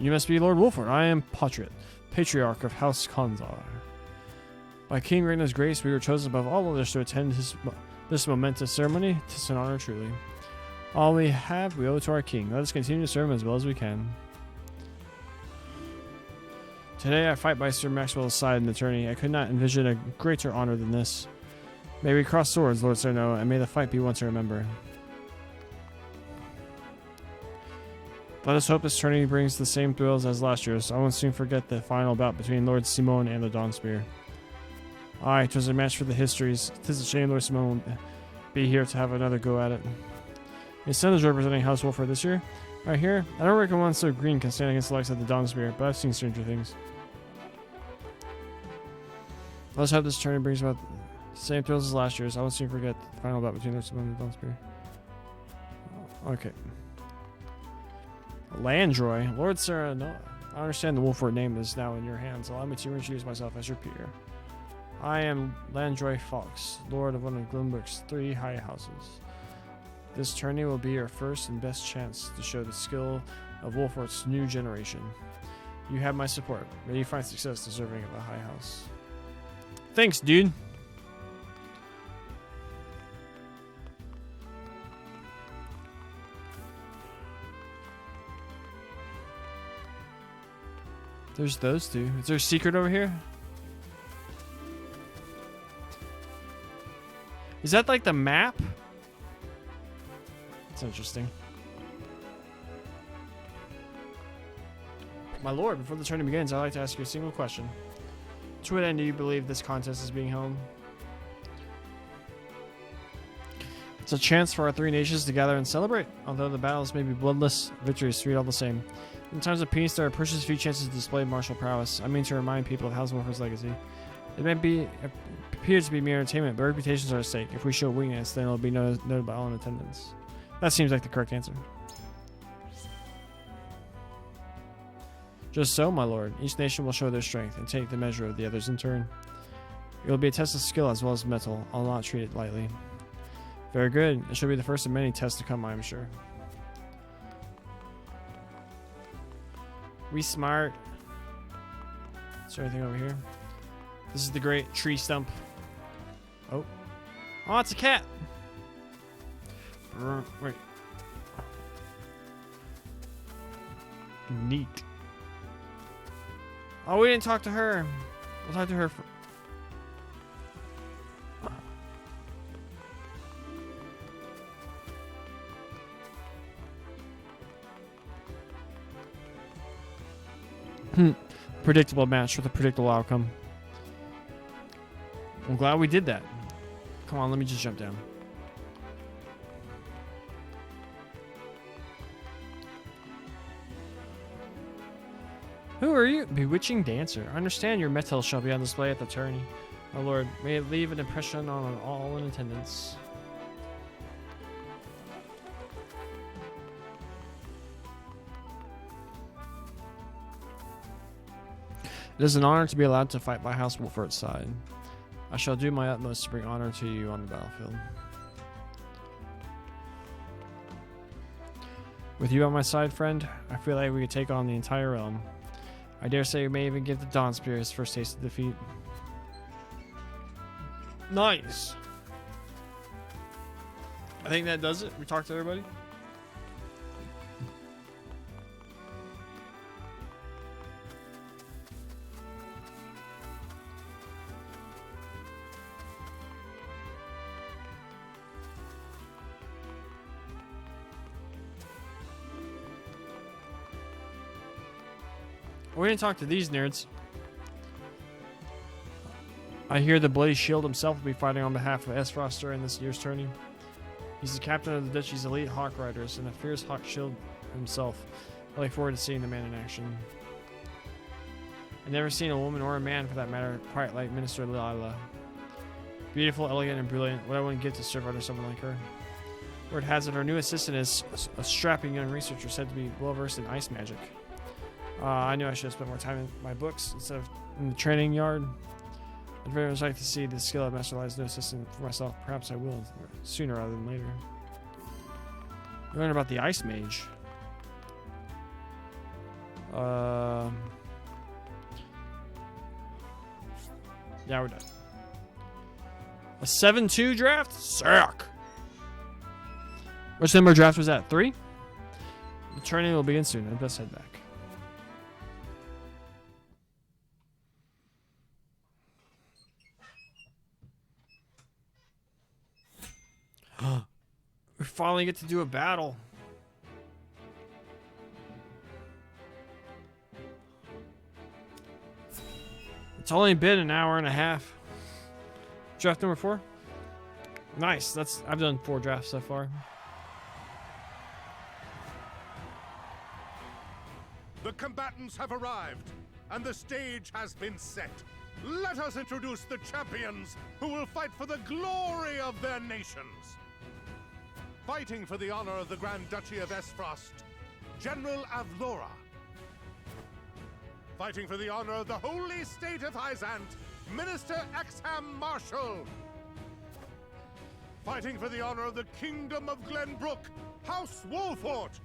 You must be Lord Wolford. I am Patriarch of House Khanzar. By King Ragna's grace, we were chosen above all others to attend this momentous ceremony. 'Tis an honor, truly. All we have, we owe to our king. Let us continue to serve him as well as we can. Today, I fight by Sir Maxwell's side in the tourney. I could not envision a greater honor than this. May we cross swords, Lord Cerno, and may the fight be one to remember. Let us hope this tourney brings the same thrills as last year's. I won't soon forget the final bout between Lord Simone and the Dawn Spear. Aye, 'twas a match for the histories. 'Tis a shame Lord Simone won't be here to have another go at it. His son is representing House Wolford this year. Right here, I don't reckon one so green can stand against the likes of the Dawn Spear, but I've seen stranger things. Let's hope this tourney brings about the same thrills as last year's. I won't soon forget the final bout between Lord Simone and the Dawn Spear. Okay. Landroy. Lord Sarah, no, I understand the Wolford name is now in your hands. Allow me to introduce myself as your peer. I am Landroy Fox, Lord of one of Glenbrook's 3 high houses. This tourney will be your first and best chance to show the skill of Wolford's new generation. You have my support. May you find success deserving of a high house. Thanks, dude. There's those two. Is there a secret over here? Is that like the map? That's interesting. My lord, before the tournament begins, I'd like to ask you a single question. To what end do you believe this contest is being held? It's a chance for our 3 nations to gather and celebrate. Although the battles may be bloodless, victory is sweet all the same. In times of peace, there are precious few chances to display martial prowess. I mean to remind people of House Wolford's legacy. It may appear to be mere entertainment, but reputations are at stake. If we show weakness, then it will be noted by all in attendance. That seems like the correct answer. Just so, my lord. Each nation will show their strength and take the measure of the others in turn. It will be a test of skill as well as mettle. I'll not treat it lightly. Very good. It should be the first of many tests to come, I am sure. We smart. Is there anything over here? This is the great tree stump. Oh. Oh, it's a cat. Wait. Neat. Oh, we didn't talk to her. We'll talk to her for... Predictable match with a predictable outcome. I'm glad we did that. Come on, let me just jump down. Who are you? Bewitching dancer. I understand your metal shall be on display at the tourney. My lord, may it leave an impression on all in attendance. It is an honor to be allowed to fight by House Wolford's side. I shall do my utmost to bring honor to you on the battlefield. With you on my side, friend, I feel like we could take on the entire realm. I dare say we may even give the Dawn Spear his first taste of defeat. Nice! I think that does it. We talked to everybody. We didn't talk to these nerds. I hear the Bloody Shield himself will be fighting on behalf of Esfrost during this year's tourney. He's the captain of the Duchy's elite Hawk Riders and a fierce Hawk Shield himself. I look forward to seeing the man in action. I've never seen a woman or a man, for that matter, quite like Minister Lila. Beautiful, elegant, and brilliant. What I wouldn't give to serve under someone like her. Word has it, our new assistant is a strapping young researcher said to be well versed in ice magic. I knew I should have spent more time in my books instead of in the training yard. I'd very much like to see the skill of Master Lila's new assistant for myself. Perhaps I will, sooner rather than later. Learn about the Ice Mage. Yeah, we're done. A 7-2 draft? Sick! Which number draft was that? 3? The training will begin soon. I'd best head back. We finally get to do a battle. It's only been an hour and a half. Draft number 4. Nice. I've done 4 drafts so far. The combatants have arrived, and the stage has been set. Let us introduce the champions who will fight for the glory of their nations. Fighting for the honor of the Grand Duchy of Esfrost, General Avlora. Fighting for the honor of the Holy State of Hyzant, Minister Exham Marshal. Fighting for the honor of the Kingdom of Glenbrook, House Wolfort.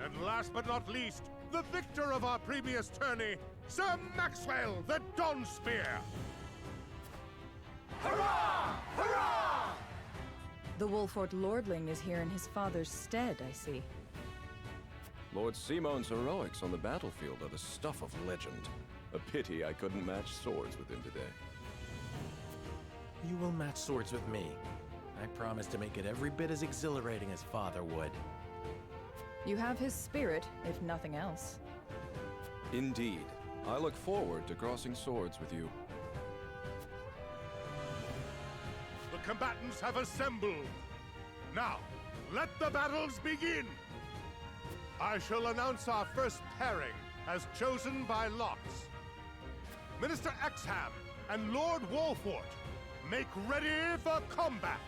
And last but not least, the victor of our previous tourney, Sir Maxwell the Dawnspear. Hurrah! Hurrah! The Wolfort Lordling is here in his father's stead, I see. Lord Simone's heroics on the battlefield are the stuff of legend. A pity I couldn't match swords with him today. You will match swords with me. I promise to make it every bit as exhilarating as Father would. You have his spirit, if nothing else. Indeed. I look forward to crossing swords with you. The combatants have assembled. Now, let the battles begin! I shall announce our first pairing, as chosen by lots. Minister Exham and Lord Wolfort, make ready for combat!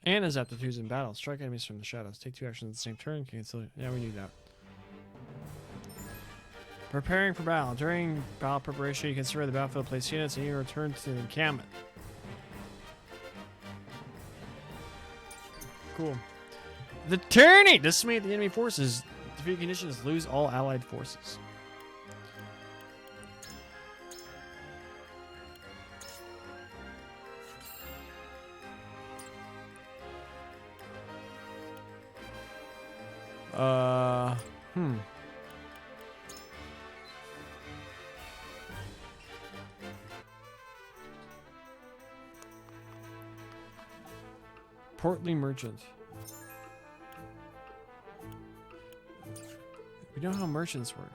And his aptitudes in battle. Strike enemies from the shadows. Take 2 actions at the same turn. Cancel. Yeah, we need that. Preparing for battle. During battle preparation, you can survey the battlefield, place units, and you return to the encampment. Cool. The tourney! Decimate the enemy forces. Defeat conditions. Lose all allied forces. Portly merchant. We know how merchants work.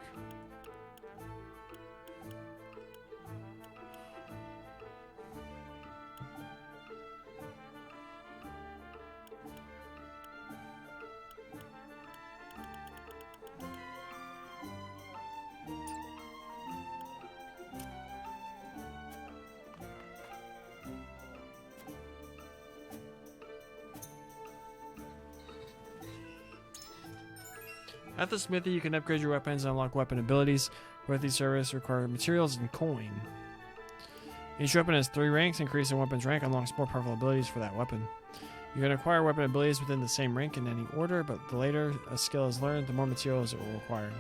At the smithy, you can upgrade your weapons and unlock weapon abilities. Both these services require materials and coin. Each weapon has 3 ranks. Increasing weapon's rank unlocks more powerful abilities for that weapon. You can acquire weapon abilities within the same rank in any order, but the later a skill is learned, the more materials it will require.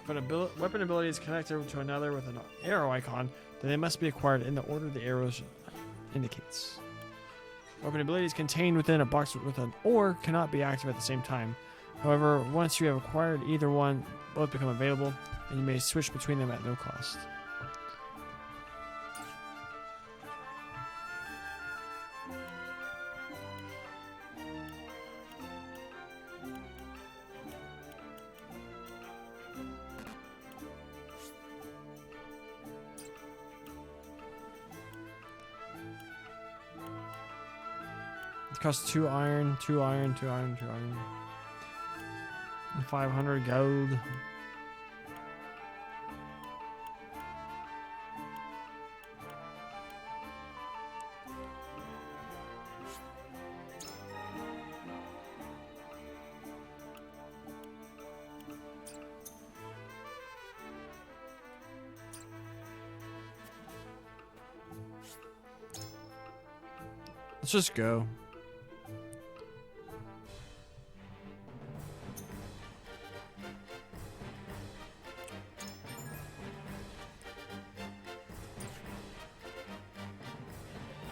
If weapon ability is connected to another with an arrow icon, then they must be acquired in the order the arrows indicates. Weapon abilities contained within a box with an ore cannot be active at the same time. However, once you have acquired either one, both become available, and you may switch between them at no cost. It costs 2 iron, 2 iron, 2 iron, 2 iron. 500 gold. Let's just go.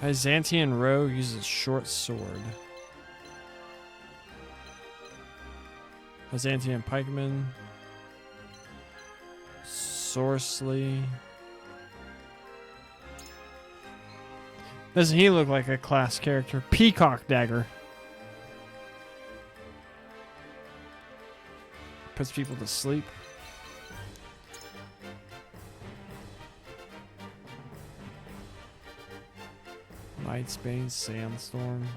Byzantine rogue uses short sword. Byzantine pikeman. Sorcery. Doesn't he look like a class character? Peacock dagger. Puts people to sleep. Night's Bane, Sandstorm.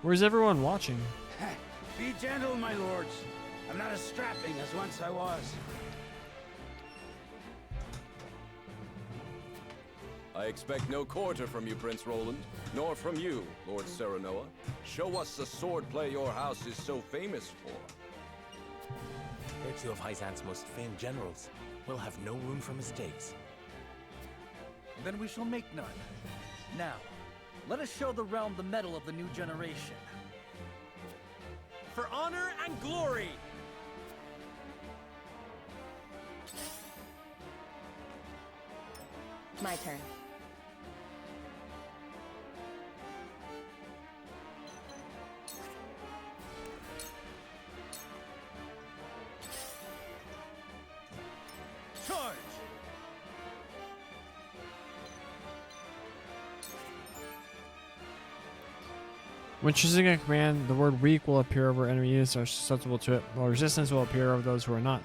Where's everyone watching? Be gentle, my lords. I'm not as strapping as once I was. I expect no quarter from you, Prince Roland, nor from you, Lord Serenoa. Show us the swordplay your house is so famous for. We're two of Hyzant's most famed generals. We'll have no room for mistakes. Then we shall make none. Now, let us show the realm the mettle of the new generation. For honor and glory! My turn. Charge! When choosing a command, the word weak will appear over enemy units that are susceptible to it, while resistance will appear over those who are not.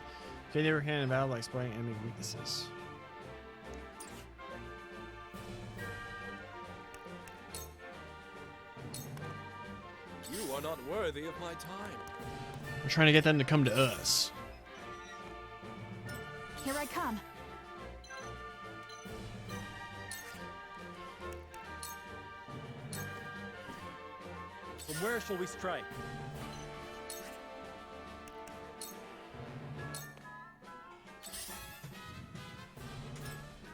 Gain the upper hand in battle by exploiting enemy weaknesses. You are not worthy of my time. We're trying to get them to come to us. Here I come. From where shall we strike?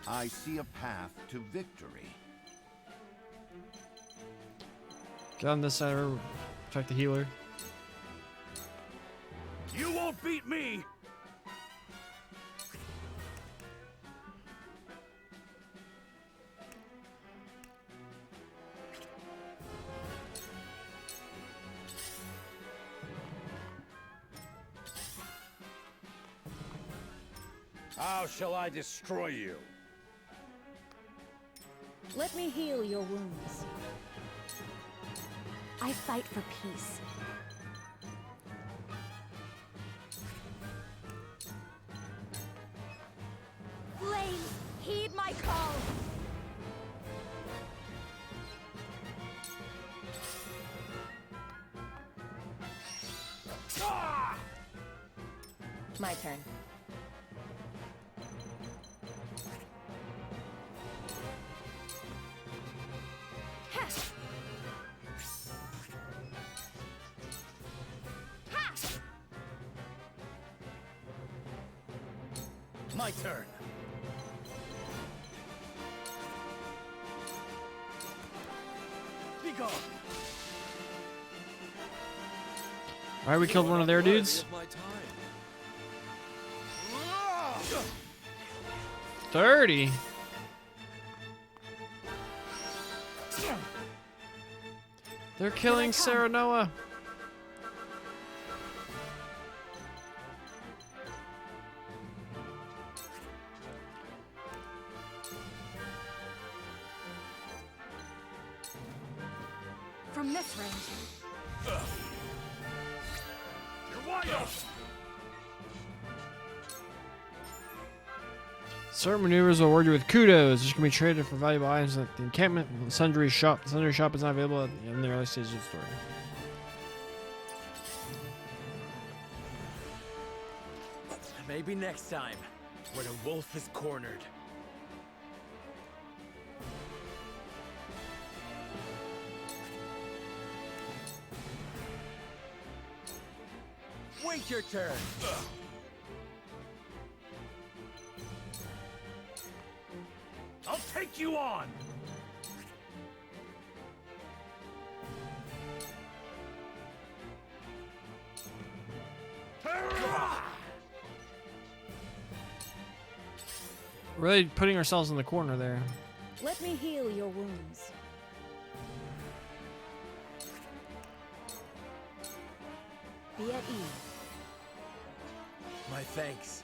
I see a path to victory. Get on this side, protect the healer. You won't beat me! How shall I destroy you? Let me heal your wounds. I fight for peace. Flames, heed my call! Ah! My turn. My turn. Be gone. Alright, we killed one of their dudes. 30. They're killing Serenoa. From this range. Certain maneuvers will award you with kudos, which can be traded for valuable items at the encampment and the Sundry shop. The Sundry shop is not available in the early stages of the story. Maybe next time, when a wolf is cornered. Wait your turn. I'll take you on! Really putting ourselves in the corner there. Let me heal your wounds. Be at ease. My thanks.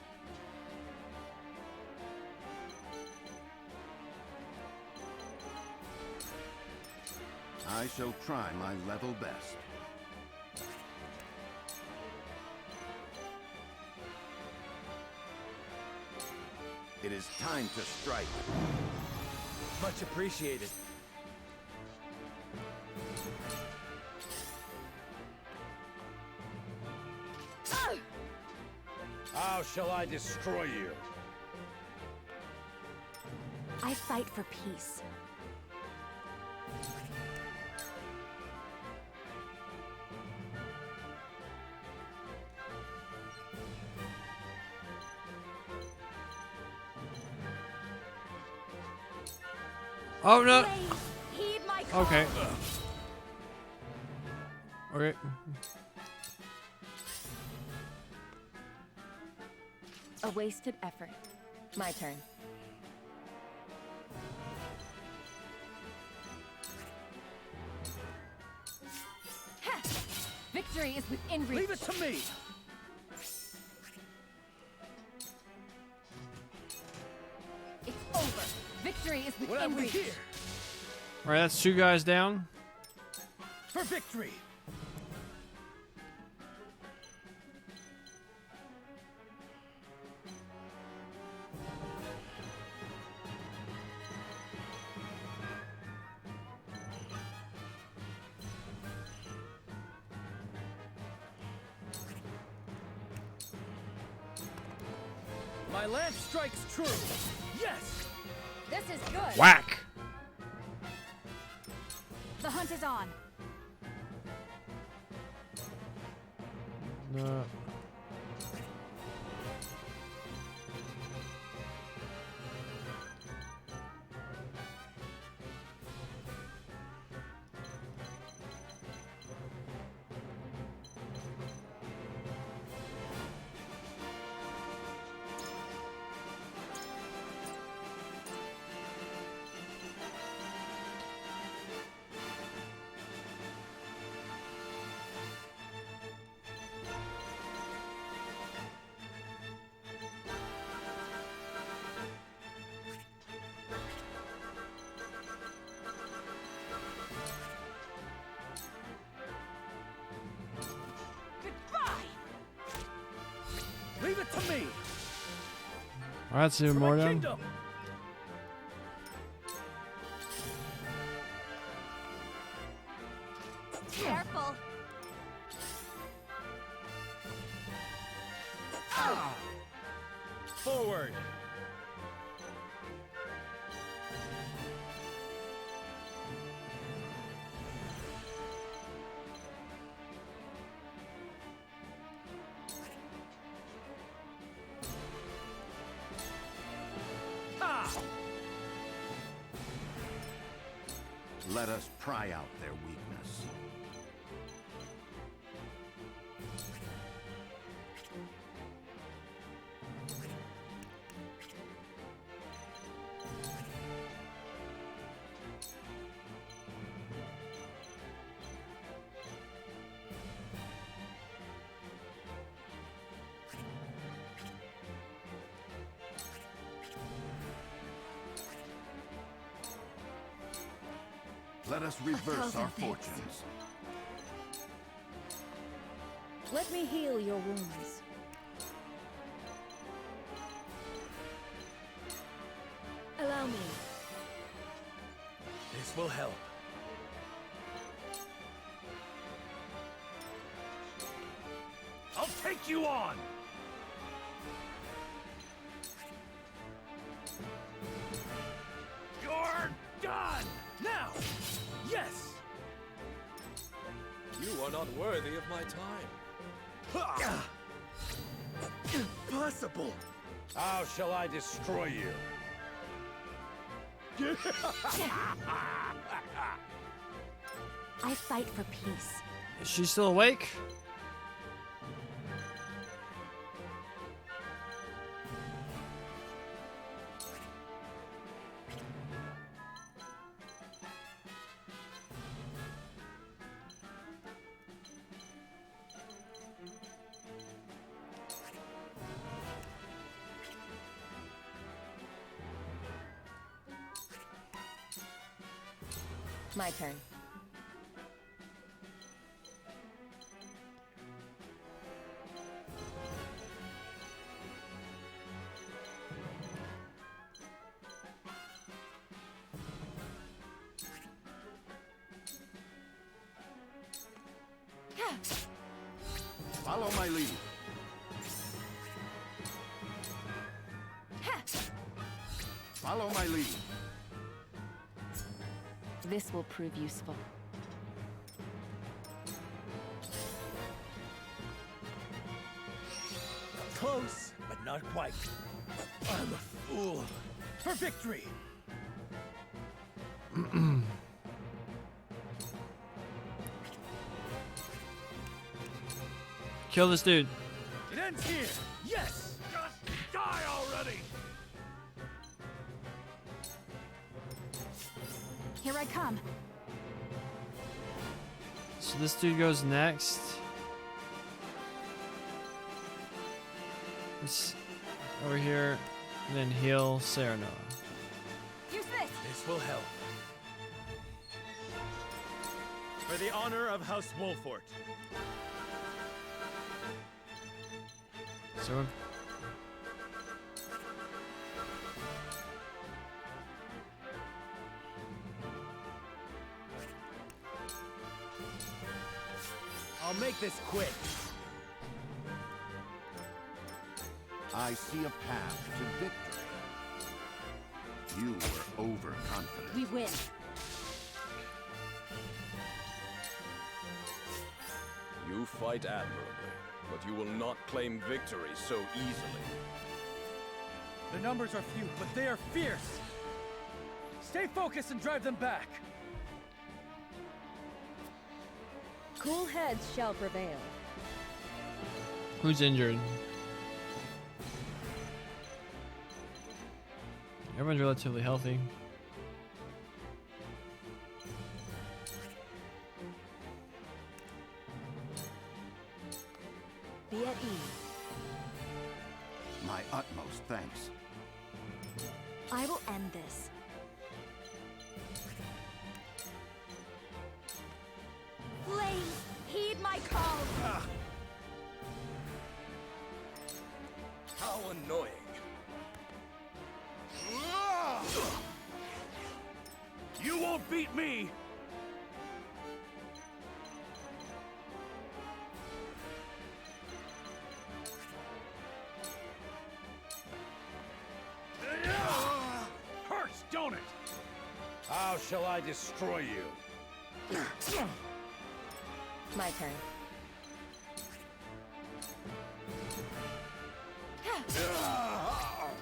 I shall try my level best. It is time to strike. Much appreciated. How shall I destroy you? I fight for peace. Oh no! Heed my call. Okay. Okay. A wasted effort. My turn. Ha! Victory is within reach. Leave it to me! It's over. Victory is What have within we reach. here? All right, that's 2 guys down. For victory! My lance strikes true. Yes! This is good. Whack! The hunt is on. No. Leave it to me! All right, that's even more down. Kingdom! Careful. Forward! Let us pry out their weakness. Let us reverse our fortunes. Let me heal your wounds. Allow me. This will help. I'll take you on! You're done! Now! Yes! You are not worthy of my time. Impossible! How shall I destroy you? I fight for peace. Is she still awake? My turn. Follow my lead. Follow my lead. This will prove useful. Close, but not quite. I'm a fool. For victory! Kill this dude. It ends here! Yes! Just die already! Here I come. So this dude goes next. It's over here, and then heal Serenoa. Use this! This will help. For the honor of House Wolfort. So I'll make this quick. I see a path to victory. You were overconfident. We win. You fight admirably, but you will not claim victory so easily. The numbers are few, but they are fierce. Stay focused and drive them back. Cool heads shall prevail. who's injured? Everyone's relatively healthy. Be at ease. My utmost thanks. I will end this. Flames, heed my call! How annoying. You won't beat me! Hurts, don't it? How shall I destroy you? My turn.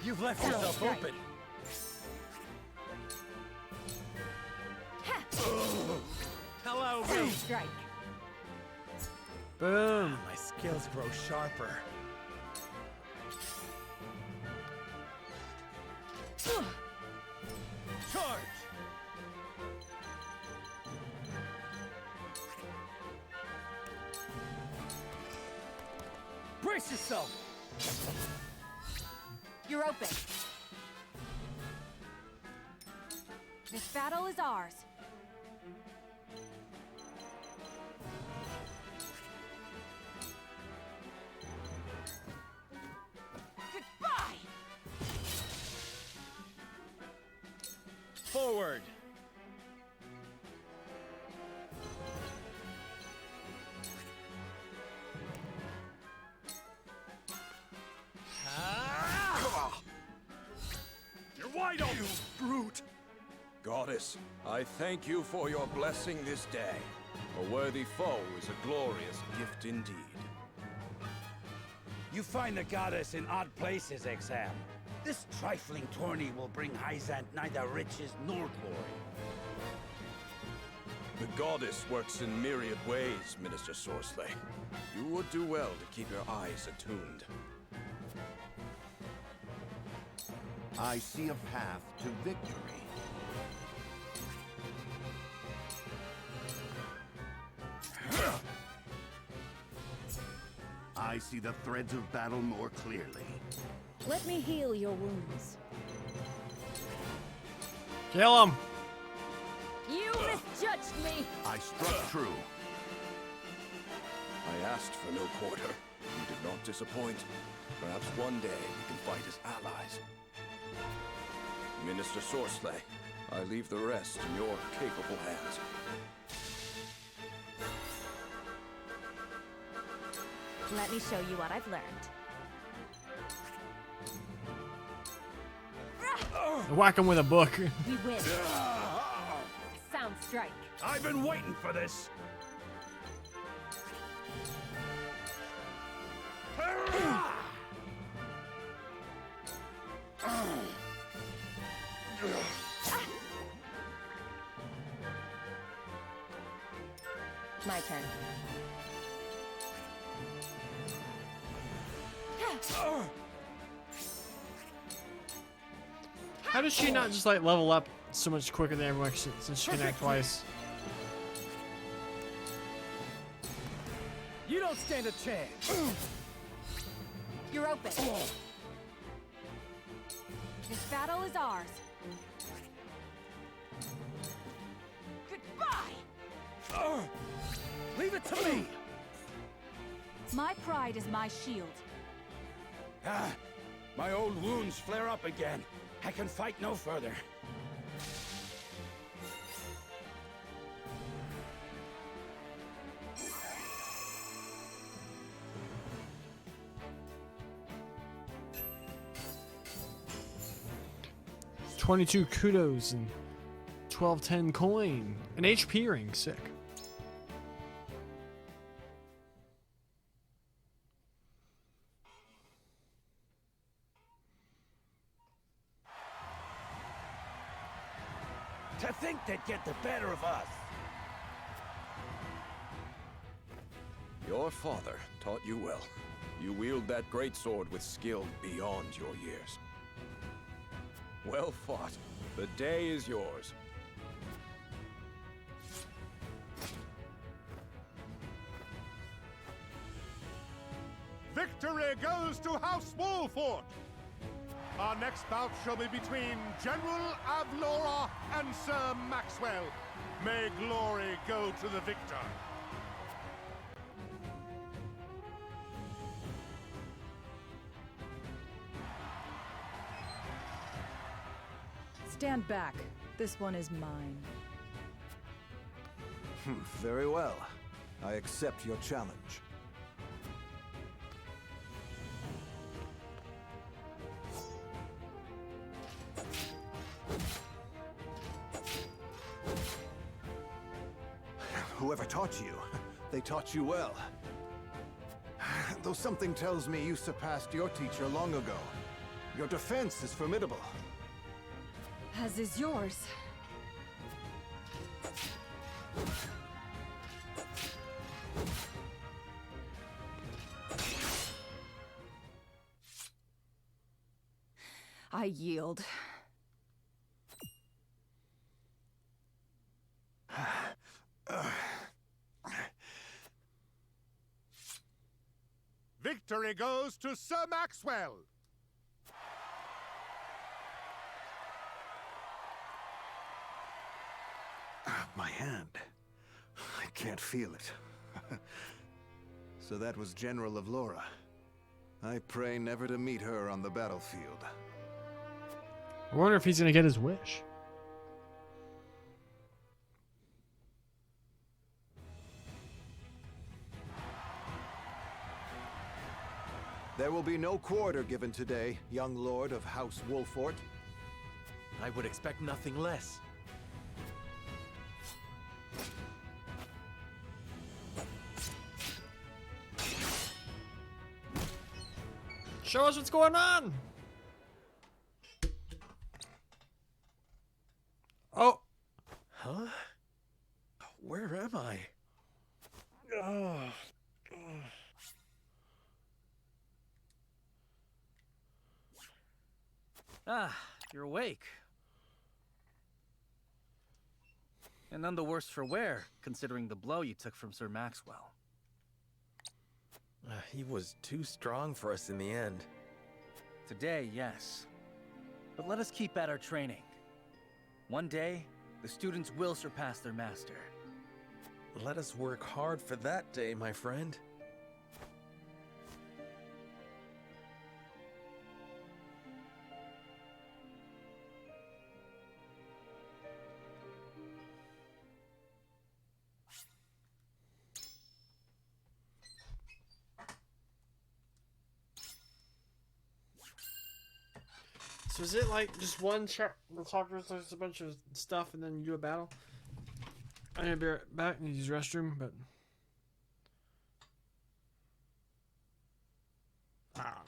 You've left yourself open. Hello, me! Strike. Boom. My skills grow sharper. Charge! Brace yourself! You're open. This battle is ours. forward! You're wide open! You brute! Goddess, I thank you for your blessing this day. A worthy foe is a glorious gift indeed. You find the goddess in odd places, Exam. This trifling tourney will bring Hyzant neither riches nor glory. The goddess works in myriad ways, Minister Soreslay. You would do well to keep your eyes attuned. I see a path to victory. I see the threads of battle more clearly. Let me heal your wounds. Kill him! You misjudged me! I struck true. I asked for no quarter. You did not disappoint. Perhaps one day we can fight as allies. Minister Soreslay, I leave the rest in your capable hands. Let me show you what I've learned. Whack him with a book. We win. Sound strike. I've been waiting for this. My turn. How does she not just like level up so much quicker than everyone since she can act twice? You don't stand a chance. You're open. This battle is ours. Goodbye! Leave it to me! My pride is my shield. Ah, my old wounds flare up again. I can fight no further. $22 kudos and 1210 coin. An HP ring, sick. To think they'd get the better of us. Your father taught you well. You wield that greatsword with skill beyond your years. Well fought. The day is yours. Victory goes to House Wolfort! Our next bout shall be between General Avlora and Sir Maxwell. May glory go to the victor. Stand back. This one is mine. Very well. I accept your challenge. Whoever taught you, they taught you well. Though something tells me you surpassed your teacher long ago. Your defense is formidable. As is yours. I yield. Victory goes to Sir Maxwell. My hand. I can't feel it. So that was General of Laura. I pray never to meet her on the battlefield. I wonder if he's gonna get his wish. There will be no quarter given today, young lord of House Wolfort. I would expect nothing less. Show us what's going on! Oh! Huh? Where am I? Ah, you're awake. And none the worse for wear, considering the blow you took from Sir Maxwell. He was too strong for us in the end. Today, yes. But let us keep at our training. One day, the students will surpass their master. Let us work hard for that day, my friend. So is it like just one the talkers, there's a bunch of stuff and then you do a battle? I'm gonna be right back, need to use the restroom, but I don't know.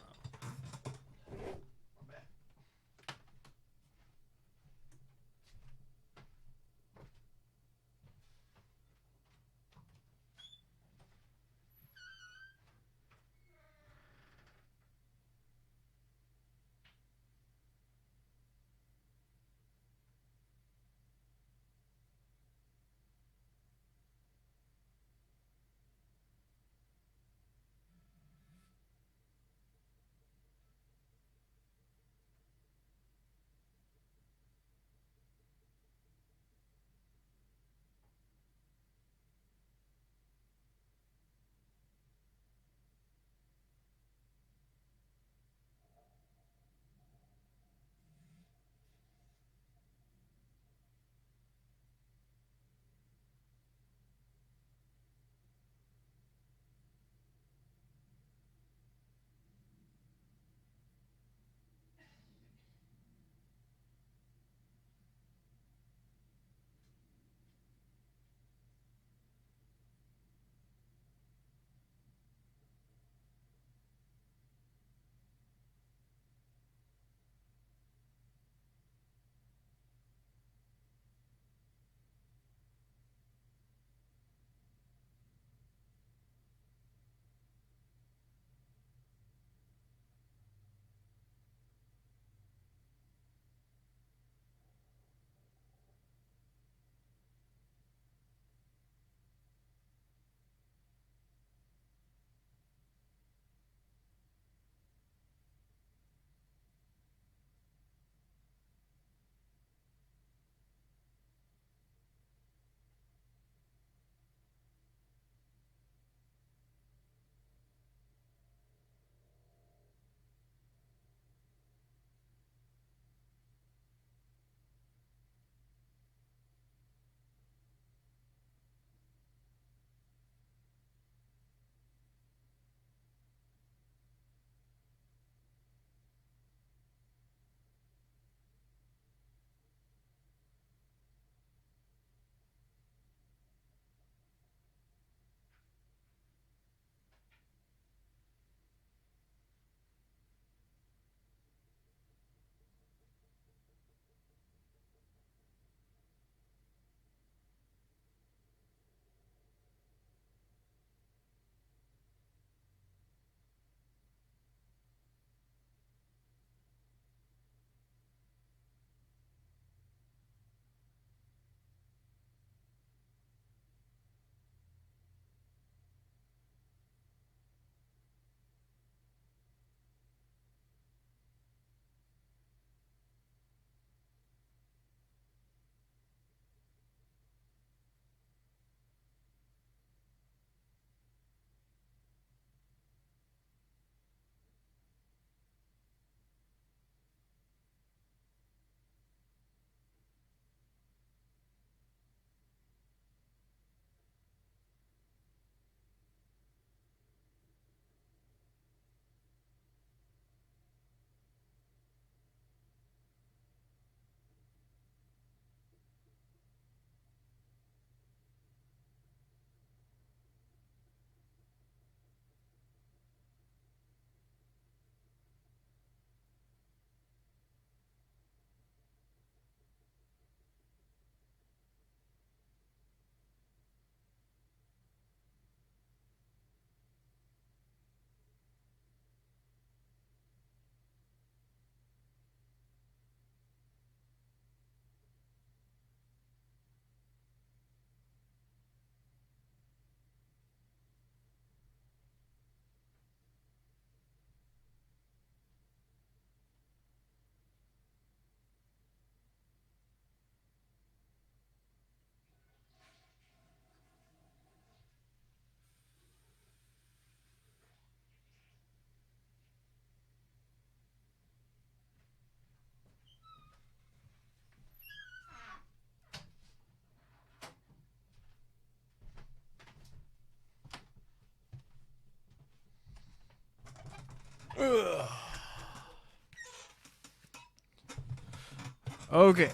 Okay.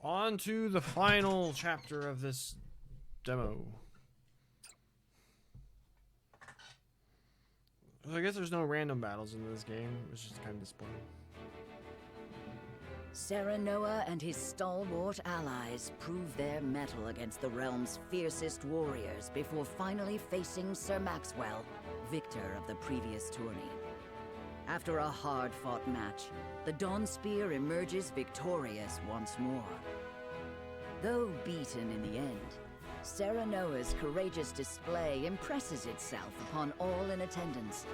On to the final chapter of this demo. So I guess there's no random battles in this game, which is kind of disappointing. Serenoa and his stalwart allies prove their mettle against the realm's fiercest warriors before finally facing Sir Maxwell, victor of the previous tourney. After a hard-fought match, the Dawn Spear emerges victorious once more. Though beaten in the end, Serenoa's courageous display impresses itself upon all in attendance.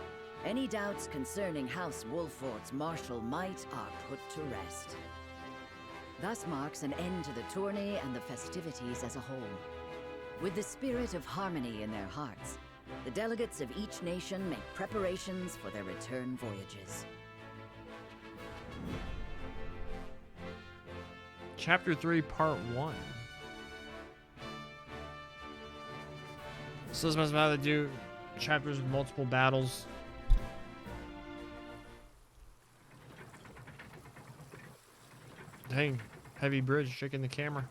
Any doubts concerning House Wolfort's martial might are put to rest. Thus marks an end to the tourney and the festivities as a whole. With the spirit of harmony in their hearts, the delegates of each nation make preparations for their return voyages. Chapter 3, Part 1. So this must have to do chapters with multiple battles. Dang, heavy bridge shaking the camera.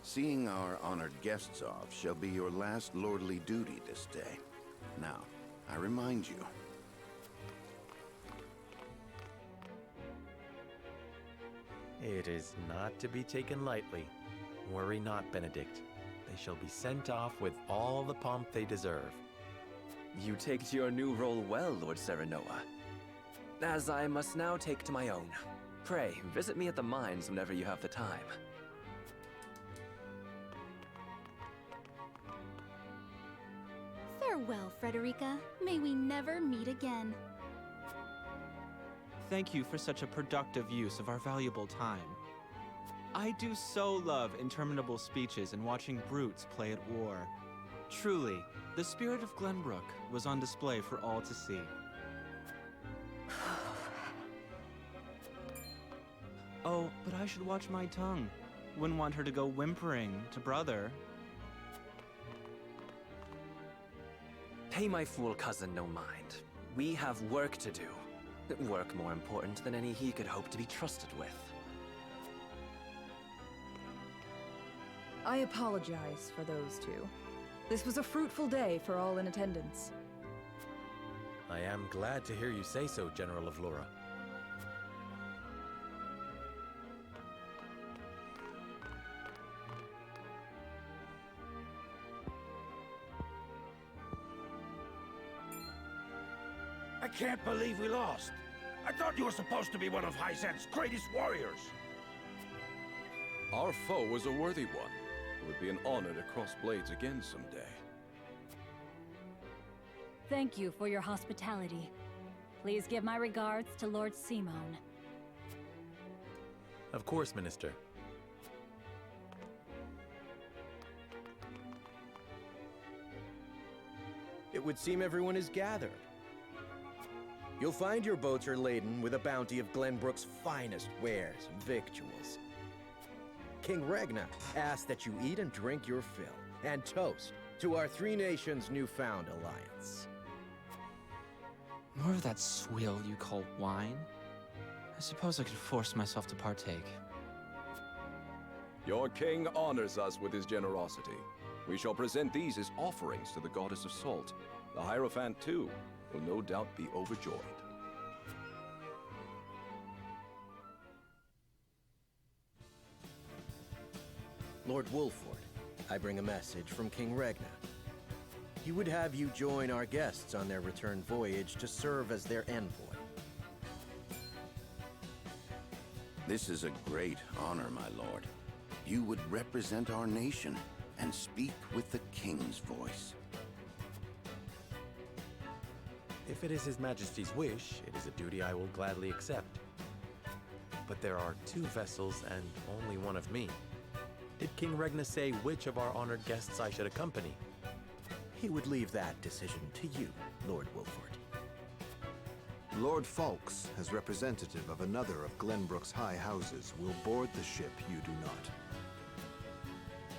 Seeing our honored guests off shall be your last lordly duty this day. Now, I remind you. It is not to be taken lightly. Worry not, Benedict. They shall be sent off with all the pomp they deserve. You take to your new role well, Lord Serenoa. As I must now take to my own. Pray, visit me at the mines whenever you have the time. Farewell, Frederica. May we never meet again. Thank you for such a productive use of our valuable time. I do so love interminable speeches and watching brutes play at war. Truly, the spirit of Glenbrook was on display for all to see. Oh, but I should watch my tongue. Wouldn't want her to go whimpering to brother. Pay my fool cousin no mind. We have work to do. Work more important than any he could hope to be trusted with. I apologize for those two. This was a fruitful day for all in attendance. I am glad to hear you say so, General of Lura. I can't believe we lost. I thought you were supposed to be one of Hyzant's greatest warriors. Our foe was a worthy one. It would be an honor to cross blades again someday. Thank you for your hospitality. Please give my regards to Lord Simone. Of course, Minister. It would seem everyone is gathered. You'll find your boats are laden with a bounty of Glenbrook's finest wares and victuals. King Regna asks that you eat and drink your fill, and toast to our three nations' newfound alliance. More of that swill you call wine? I suppose I could force myself to partake. Your king honors us with his generosity. We shall present these as offerings to the goddess of salt. The Hierophant, too, will no doubt be overjoyed. Lord Wolford, I bring a message from King Regna. He would have you join our guests on their return voyage to serve as their envoy. This is a great honor, my lord. You would represent our nation and speak with the king's voice. If it is His Majesty's wish, it is a duty I will gladly accept. But there are 2 vessels and only one of me. Did King Regna say which of our honored guests I should accompany? He would leave that decision to you, Lord Wolford. Lord Falks, as representative of another of Glenbrook's high houses, will board the ship you do not.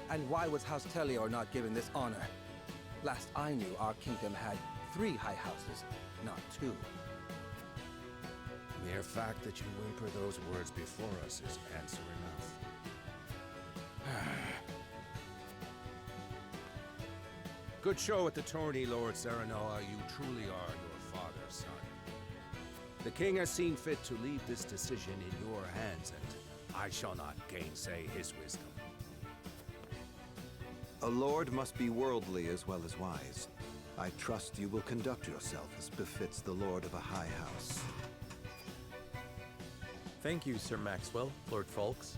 And why was House Tellior not given this honor? Last I knew, our kingdom had 3 high houses, not 2. Mere fact that you whimper those words before us is answer enough. Good show at the tourney, Lord Serenoa. You truly are your father's son. The king has seen fit to leave this decision in your hands, and I shall not gainsay his wisdom. A lord must be worldly as well as wise. I trust you will conduct yourself as befits the lord of a high house. Thank you, Sir Maxwell, Lord Folks.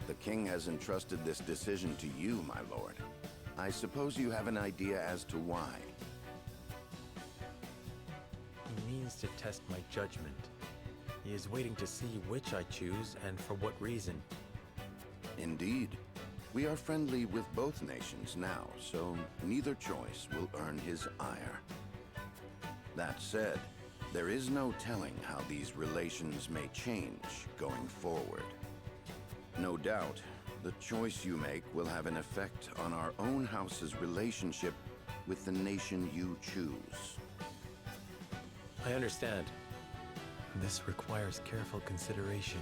The king has entrusted this decision to you, my lord. I suppose you have an idea as to why. He means to test my judgment. He is waiting to see which I choose and for what reason. Indeed. We are friendly with both nations now, so neither choice will earn his ire. That said, there is no telling how these relations may change going forward. No doubt, the choice you make will have an effect on our own house's relationship with the nation you choose. I understand. This requires careful consideration.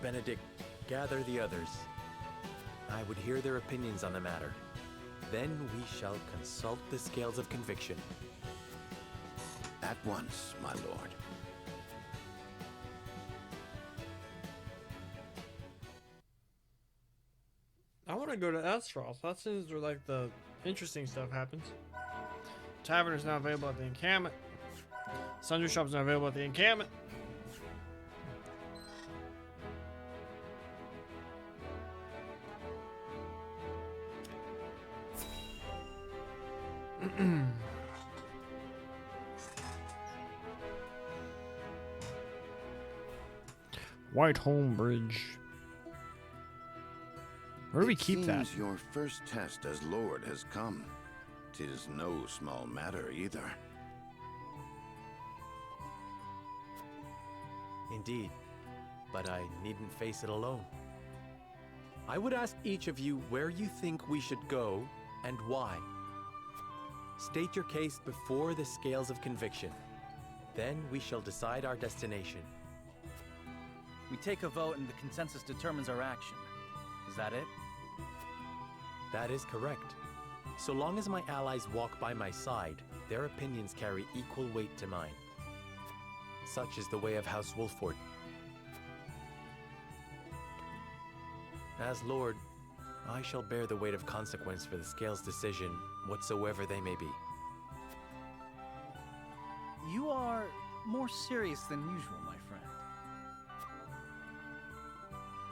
Benedict, gather the others. I would hear their opinions on the matter. Then we shall consult the scales of conviction. At once, my lord. I want to go to Esros. That seems where like the interesting stuff happens. Tavern is now available at the encampment. Sundry shop is now available at the encampment. Whiteholm Bridge. Where do we keep that? It seems your first test as lord has come. 'Tis no small matter either. Indeed, but I needn't face it alone. I would ask each of you where you think we should go and why. State your case before the scales of conviction. Then we shall decide our destination. We take a vote and the consensus determines our action. Is that it? That is correct. So long as my allies walk by my side, their opinions carry equal weight to mine. Such is the way of House Wolford. As Lord, I shall bear the weight of consequence for the Scales' decision, whatsoever they may be. You are more serious than usual, my friend.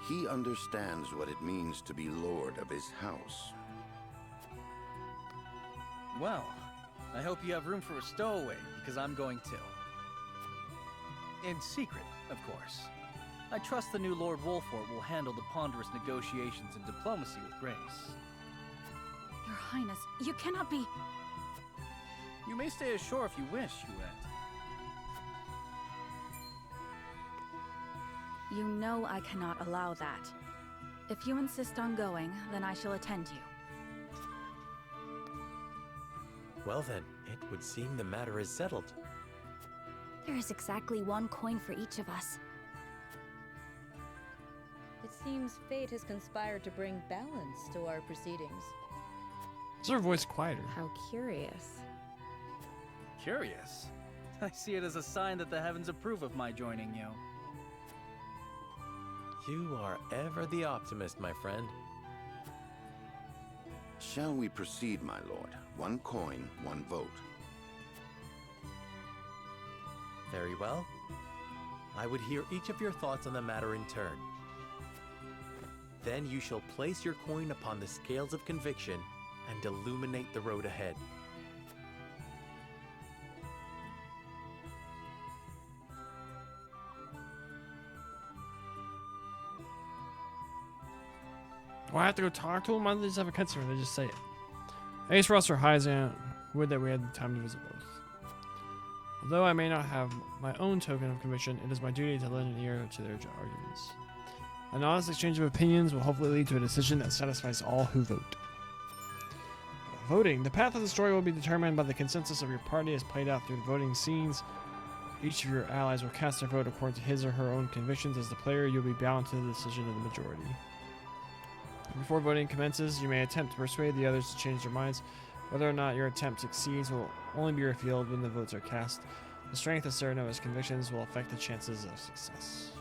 He understands what it means to be lord of his house. Well, I hope you have room for a stowaway, because I'm going too. In secret, of course. I trust the new Lord Wolfort will handle the ponderous negotiations and diplomacy with grace. Your Highness, you cannot be... You may stay ashore if you wish, Huette. You know I cannot allow that. If you insist on going, then I shall attend you. Well then, it would seem the matter is settled. There is exactly 1 coin for each of us. It seems fate has conspired to bring balance to our proceedings. Is her voice quieter? How curious. Curious? I see it as a sign that the heavens approve of my joining you. You are ever the optimist, my friend. Shall we proceed, my lord? 1 coin, 1 vote. Very well. I would hear each of your thoughts on the matter in turn. Then you shall place your coin upon the scales of conviction and illuminate the road ahead. Do I have to go talk to him? Why don't they just have a cutscene? They just say it. Ace Ross or Hyzant, would that we had the time to visit both. Although I may not have my own token of conviction, it is my duty to lend an ear to their arguments. An honest exchange of opinions will hopefully lead to a decision that satisfies all who vote. Voting. The path of the story will be determined by the consensus of your party as played out through the voting scenes. Each of your allies will cast their vote according to his or her own convictions. As the player, you'll be bound to the decision of the majority. Before voting commences, you may attempt to persuade the others to change their minds. Whether or not your attempt succeeds will only be revealed when the votes are cast. The strength of Serenova's convictions will affect the chances of success.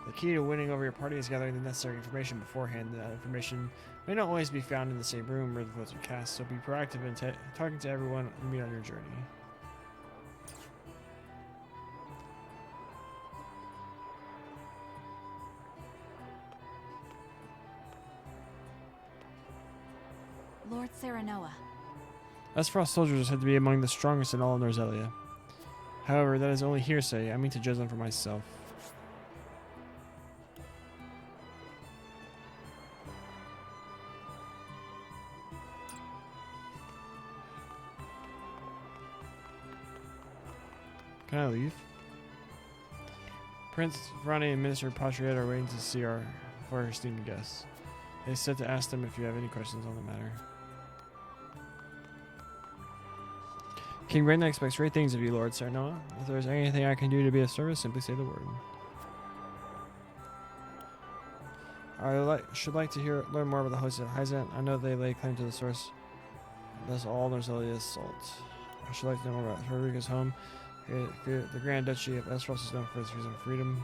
The key to winning over your party is gathering the necessary information beforehand. That information may not always be found in the same room where the votes are cast, so be proactive in talking to everyone you meet on your journey. Lord Serenoa. Esfrost soldiers are said to be among the strongest in all of Norzelia. However, that is only hearsay. I mean to judge them for myself. Can I leave? Prince Vrani and Minister Patriot are waiting to see our esteemed guests. They said to ask them if you have any questions on the matter. King Brenda expects great things of you, Lord Serenoa. If there is anything I can do to be of service, simply say the word. I should like to learn more about the hosts of Hyzant. I know they lay claim to the source. Thus all Norzelia's salt. I should like to know more about Frederica's home. The Grand Duchy of Esfrost is known for its reason of freedom.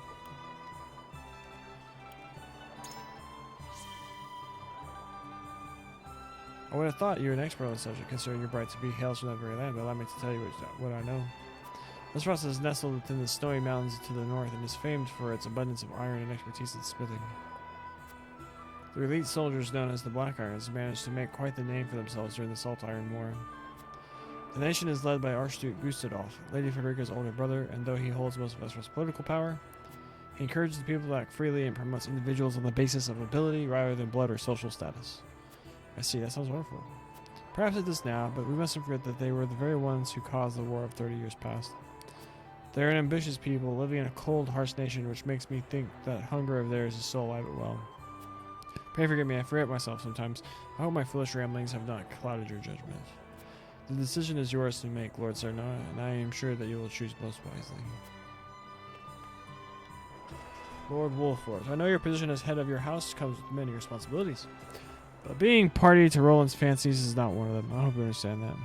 I would have thought you were an expert on the subject, considering your bright to be hails from that very land, but allow me to tell you what I know. Esfrost is nestled within the snowy mountains to the north and is famed for its abundance of iron and expertise in smithing. The elite soldiers known as the Black Irons managed to make quite the name for themselves during the Salt Iron War. The nation is led by Archduke Gustadolf, Lady Frederica's older brother, and though he holds most of Esfrost's political power, he encourages the people to act freely and promotes individuals on the basis of ability rather than blood or social status. I see, that sounds wonderful. Perhaps it does now, but we mustn't forget that they were the very ones who caused the war of 30 years past. They are an ambitious people living in a cold, harsh nation, which makes me think that hunger of theirs is still alive and well. Pray forgive me, I forget myself sometimes. I hope my foolish ramblings have not clouded your judgment. The decision is yours to make, Lord Serenoa, and I am sure that you will choose most wisely. Lord Wolfort, I know your position as head of your house comes with many responsibilities, but being party to Roland's fancies is not one of them. I hope you understand that.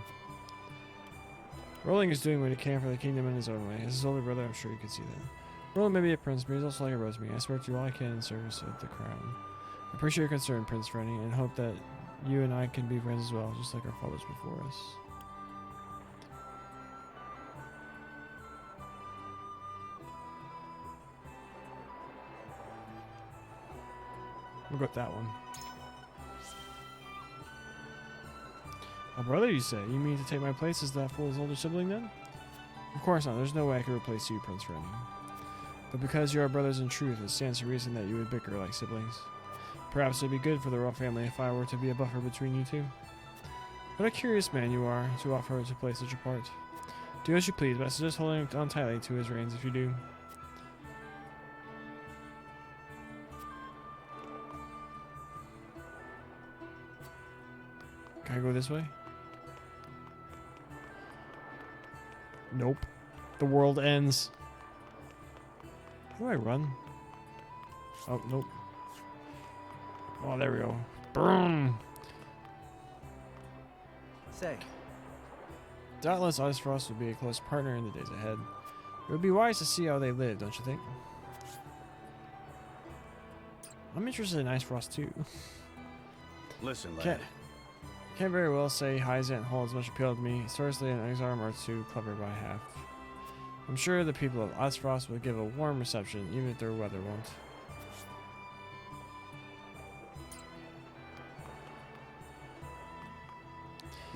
Roland is doing what he can for the kingdom in his own way. As his older brother, I'm sure you can see that. Roland may be a prince, but he's also like a rose to me. I swear to do all I can in service of the crown. I appreciate your concern, Prince Vrani, and hope that you and I can be friends as well, just like our fathers before us. We'll go with that one. A brother, you say? You mean to take my place as that fool's older sibling, then? Of course not. There's no way I could replace you, Prince Vrani. But because you are brothers in truth, it stands to reason that you would bicker like siblings. Perhaps it would be good for the royal family if I were to be a buffer between you two. What a curious man you are to offer to play such a part. Do as you please, but I suggest holding on tightly to his reins if you do. Can I go this way? Nope. The world ends. How do I run? Oh, nope. Oh, there we go. Boom! Say. Doubtless Icefrost would be a close partner in the days ahead. It would be wise to see how they live, don't you think? I'm interested in Icefrost too. Listen, lad. Can't very well say Hyzant holds much appeal to me. Sorcery and Exarm are too clever by half. I'm sure the people of Icefrost would give a warm reception, even if their weather won't.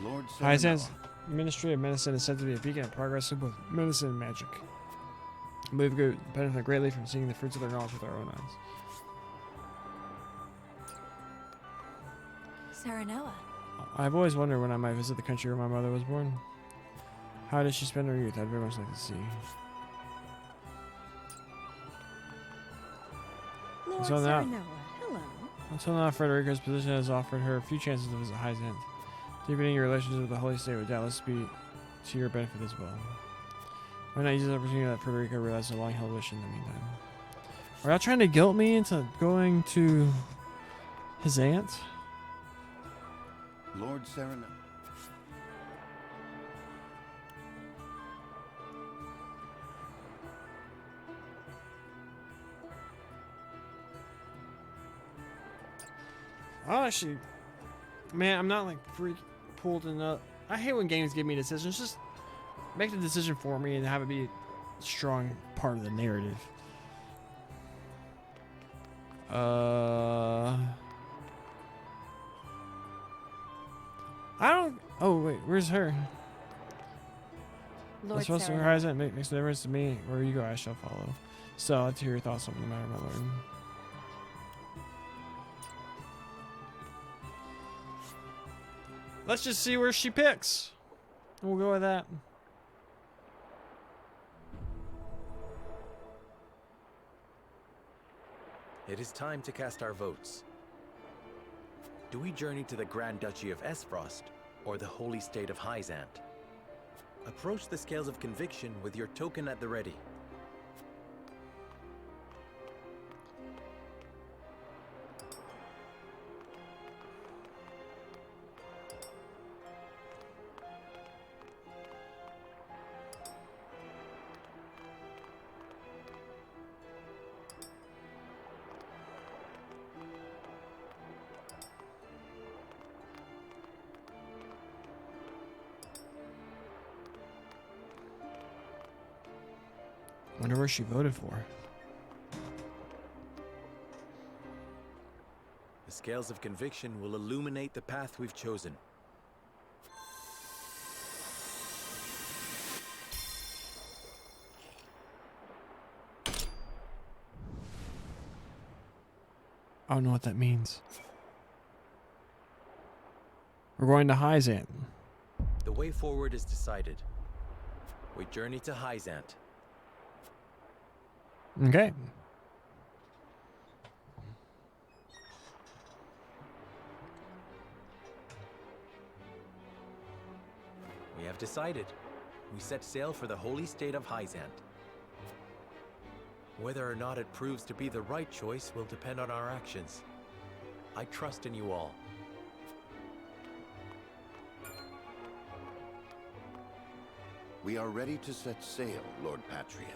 Lord Hyzant's Ministry of Medicine is said to be a beacon of progress in both medicine and magic. We've benefited greatly from seeing the fruits of their knowledge with our own eyes. Serenoa. I've always wondered when I might visit the country where my mother was born. How did she spend her youth? I'd very much like to see. Until now, Hello. until now, Frederica's position has offered her a few chances to visit Hyzant. Deepening your relationship with the Holy State would doubtless be to your benefit as well. Why not use this opportunity to let Frederica realize a long-held wish in the meantime? Are y'all trying to guilt me into going to his aunt? Lord Serena. Oh, actually, man, I'm not like pulled in the. I hate when games give me decisions. Just make the decision for me and have it be a strong part of the narrative. I don't. Oh wait, where's her? Lord Supposed to Sarah. Horizon makes no difference to me. Where you go, I shall follow. So let's hear your thoughts on the matter, my lord. Let's just see where she picks. We'll go with that. It is time to cast our votes. Do we journey to the Grand Duchy of Esfrost or the Holy State of Hyzant? Approach the scales of conviction with your token at the ready. Wonder where she voted for. The scales of conviction will illuminate the path we've chosen. I don't know what that means. We're going to Hyzant. The way forward is decided. We journey to Hyzant. Okay. We have decided. We set sail for the Holy State of Hyzant. Whether or not it proves to be the right choice will depend on our actions. I trust in you all. We are ready to set sail, Lord Patriot.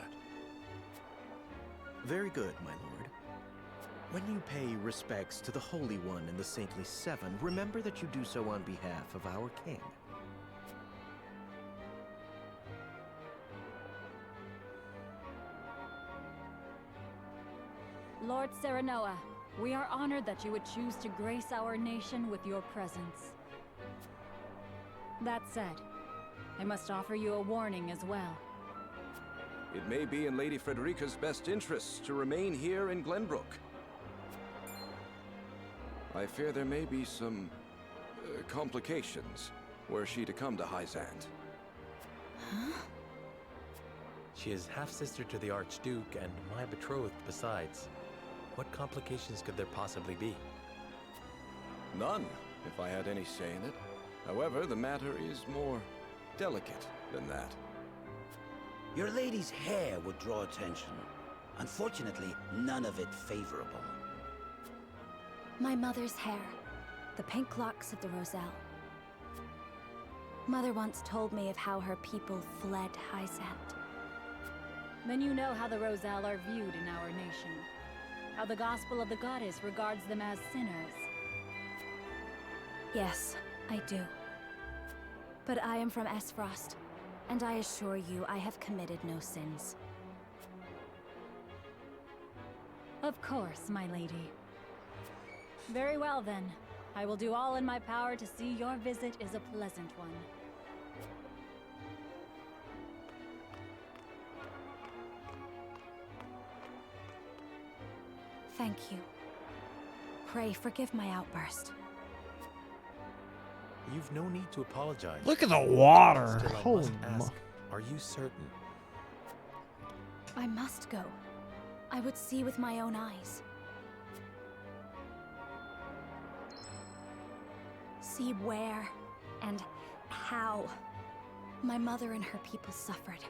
Very good, my lord. When you pay respects to the Holy One and the Saintly Seven, remember that you do so on behalf of our king. Lord Serenoa, we are honored that you would choose to grace our nation with your presence. That said, I must offer you a warning as well. It may be in Lady Frederica's best interests to remain here in Glenbrook. I fear there may be some complications were she to come to Hyzant. Huh? She is half-sister to the Archduke and my betrothed besides. What complications could there possibly be? None, if I had any say in it. However, the matter is more delicate than that. Your lady's hair would draw attention. Unfortunately, none of it favorable. My mother's hair. The pink locks of the Roselle. Mother once told me of how her people fled Hyzant. Then you know how the Roselle are viewed in our nation. How the gospel of the goddess regards them as sinners. Yes, I do. But I am from Esfrost, and I assure you I have committed no sins. Of course, my lady. Very well then. I will do all in my power to see your visit is a pleasant one. Thank you. Pray forgive my outburst. You've no need to apologize. Look at the water. Still, I Holy must mo- ask, are you certain? I must go. I would see with my own eyes. see where and how my mother and her people suffered.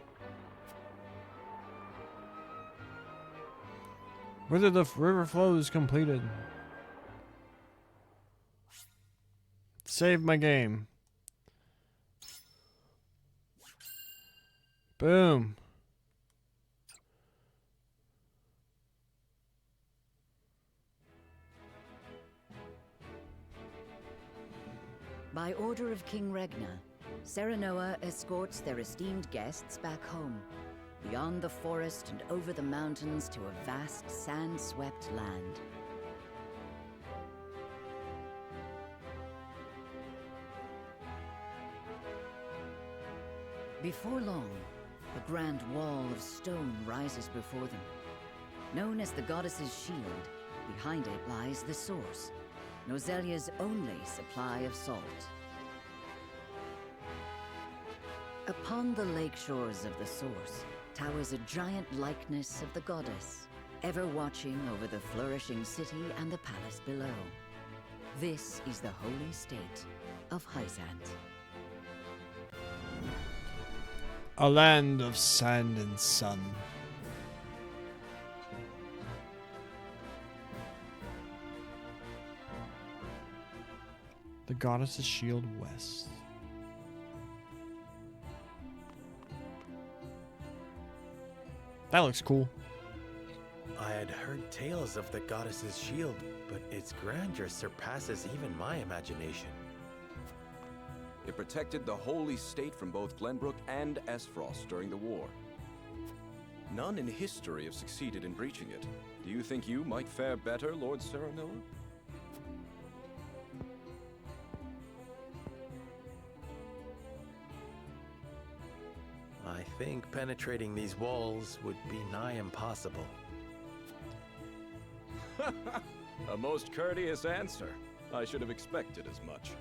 Whether the river flows completed. Save my game. Boom. By order of King Regna, Serenoa escorts their esteemed guests back home, beyond the forest and over the mountains to a vast sand-swept land. Before long, a grand wall of stone rises before them. Known as the Goddess's Shield, behind it lies the source, Nozelia's only supply of salt. Upon the lake shores of the source towers a giant likeness of the goddess, ever watching over the flourishing city and the palace below. This is the holy state of Hyzant. A land of sand and sun. The Goddess's Shield West. That looks cool. I had heard tales of the Goddess's Shield, but its grandeur surpasses even my imagination. It protected the holy state from both Glenbrook and Esfrost during the war. None in history have succeeded in breaching it. Do you think you might fare better, Lord Serenoa? I think penetrating these walls would be nigh impossible. A most courteous answer. I should have expected as much.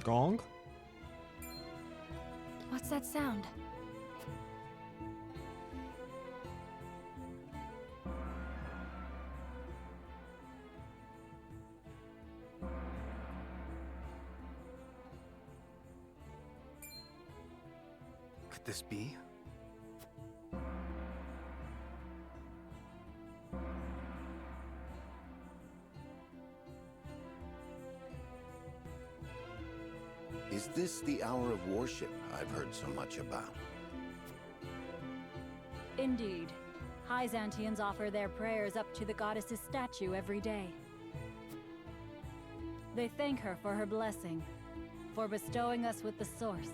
Gong? What's that sound? Could this be? Is this the hour of worship I've heard so much about? Indeed. Hyzantians offer their prayers up to the goddess's statue every day. They thank her for her blessing, for bestowing us with the source,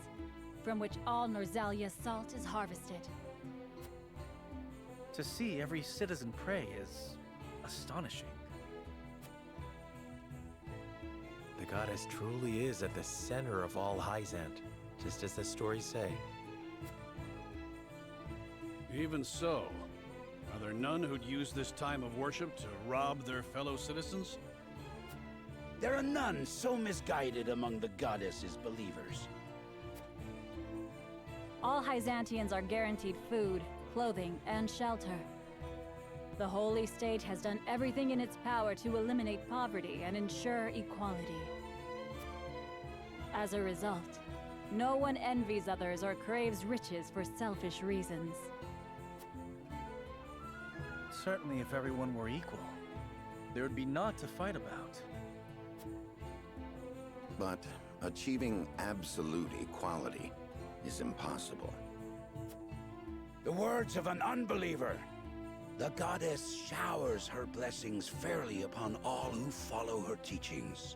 from which all Norzalia's salt is harvested. To see every citizen pray is astonishing. The goddess truly is at the center of all Hyzant, just as the stories say. Even so, are there none who'd use this time of worship to rob their fellow citizens? There are none so misguided among the goddess's believers. All Hyzantians are guaranteed food, clothing, and shelter. The holy state has done everything in its power to eliminate poverty and ensure equality. As a result, no one envies others or craves riches for selfish reasons. Certainly if everyone were equal, there would be naught to fight about. But achieving absolute equality is impossible. The words of an unbeliever. The goddess showers her blessings fairly upon all who follow her teachings.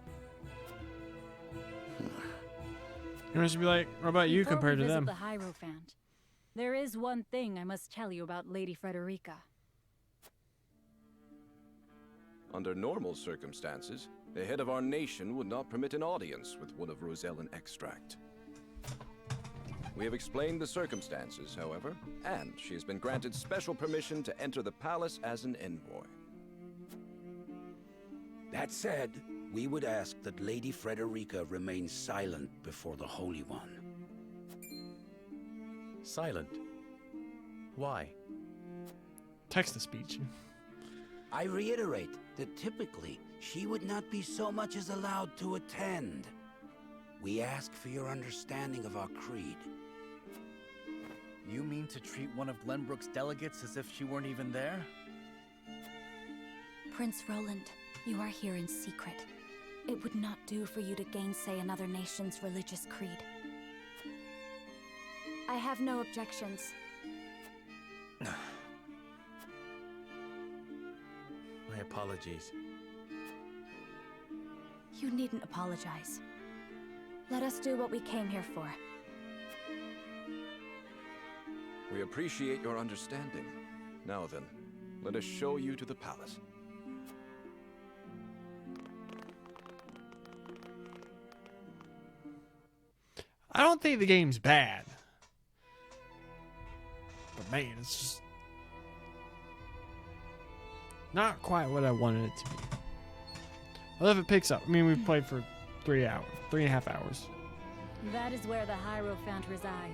You must be like, what about you Before compared we to visit them? the Hierophant, there is one thing I must tell you about Lady Frederica. Under normal circumstances, the head of our nation would not permit an audience with one of Rosellan extract. We have explained the circumstances, however, and she has been granted special permission to enter the palace as an envoy. That said, we would ask that Lady Frederica remain silent before the Holy One. Silent? Why? Text-to-speech. I reiterate that typically she would not be so much as allowed to attend. We ask for your understanding of our creed. You mean to treat one of Glenbrook's delegates as if she weren't even there? Prince Roland, you are here in secret. It would not do for you to gainsay another nation's religious creed. I have no objections. My apologies. You needn't apologize. Let us do what we came here for. We appreciate your understanding. Now then, let us show you to the palace. I don't think the game's bad. But man, it's just not quite what I wanted it to be. I love it picks up. I mean, we've played for 3.5 hours. That is where the Hierophant resides.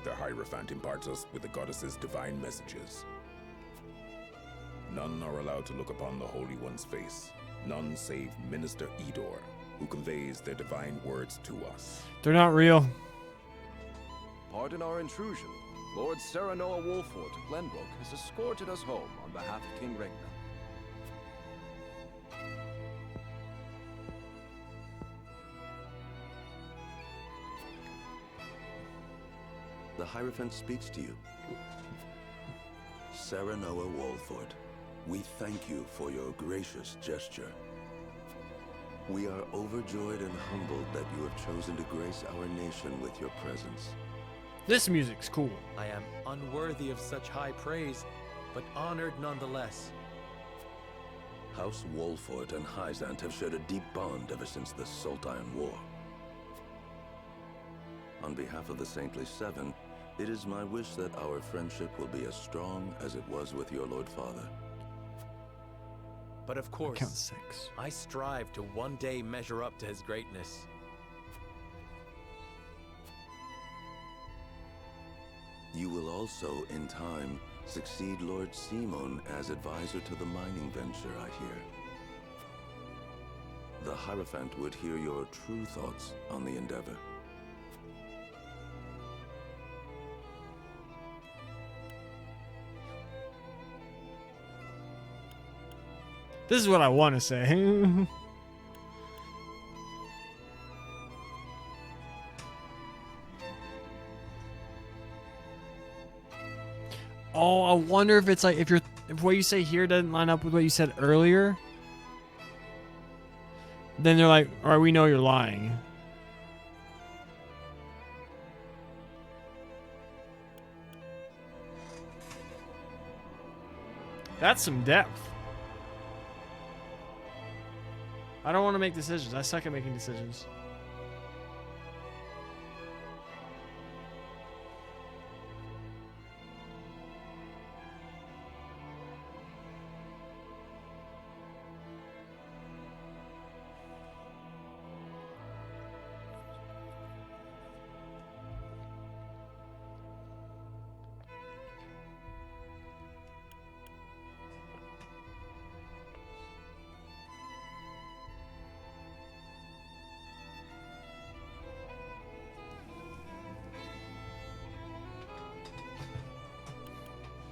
The Hierophant imparts us with the goddess's divine messages. None are allowed to look upon the Holy One's face. None save Minister Edor, who conveys their divine words to us. They're not real. Pardon our intrusion. Lord Serenoa Wolfort of Glenbrook has escorted us home on behalf of King Regna. The Hierophant speaks to you. Serenoa Wolfort, we thank you for your gracious gesture. We are overjoyed and humbled that you have chosen to grace our nation with your presence. This music's cool. I am unworthy of such high praise, but honored nonetheless. House Wolfort and Hyzant have shared a deep bond ever since the Sultan War. On behalf of the Saintly Seven, it is my wish that our friendship will be as strong as it was with your Lord Father. But of course, Count 6. I strive to one day measure up to his greatness. You will also, in time, succeed Lord Simon as advisor to the mining venture, I hear. The Hierophant would hear your true thoughts on the endeavor. This is what I want to say. Oh, I wonder if it's like if what you say here doesn't line up with what you said earlier. Then they're like, all right, we know you're lying. That's some depth. I don't want to make decisions. I suck at making decisions.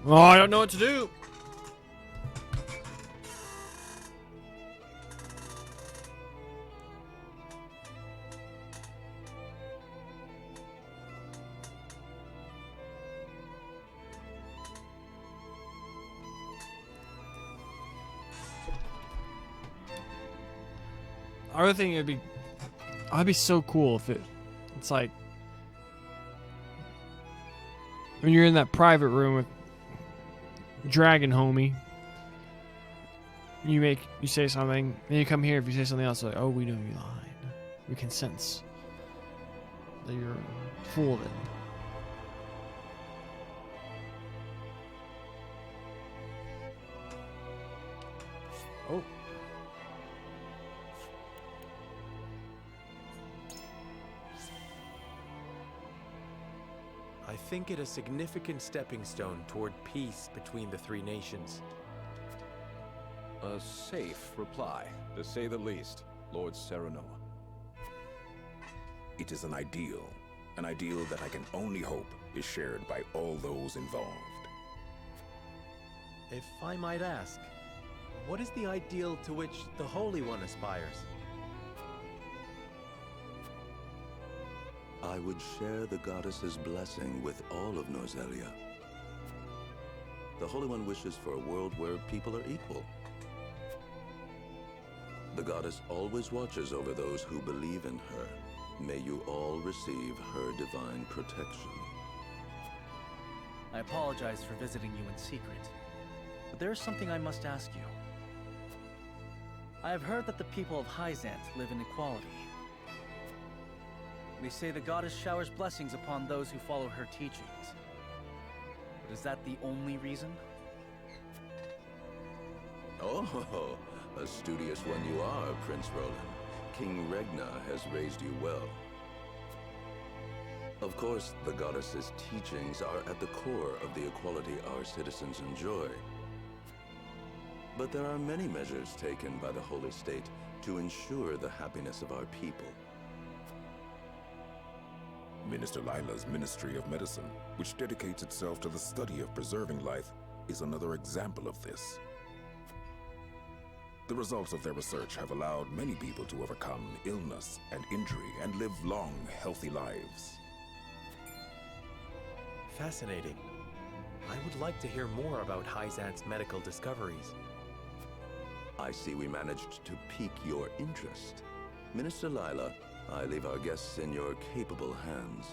Oh, I don't know what to do. I would think I'd be so cool if it's like when you're in that private room with Dragon homie, you say something, then you come here. If you say something else, like, oh, we know you lied. We can sense that you're full of it. Oh. I think it a significant stepping stone toward peace between the three nations. A safe reply, to say the least, Lord Serenoa. It is an ideal that I can only hope is shared by all those involved. If I might ask, what is the ideal to which the Holy One aspires? I would share the goddess's blessing with all of Norzelia. The Holy One wishes for a world where people are equal. The goddess always watches over those who believe in her. May you all receive her divine protection. I apologize for visiting you in secret, but there is something I must ask you. I have heard that the people of Hyzant live in equality. They say the goddess showers blessings upon those who follow her teachings. But is that the only reason? Oh, a studious one you are, Prince Roland. King Regna has raised you well. Of course, the goddess's teachings are at the core of the equality our citizens enjoy. But there are many measures taken by the Holy State to ensure the happiness of our people. Minister Lila's Ministry of Medicine, which dedicates itself to the study of preserving life, is another example of this. The results of their research have allowed many people to overcome illness and injury and live long, healthy lives. Fascinating. I would like to hear more about Hyzant's medical discoveries. I see we managed to pique your interest. Minister Lila, I leave our guests in your capable hands.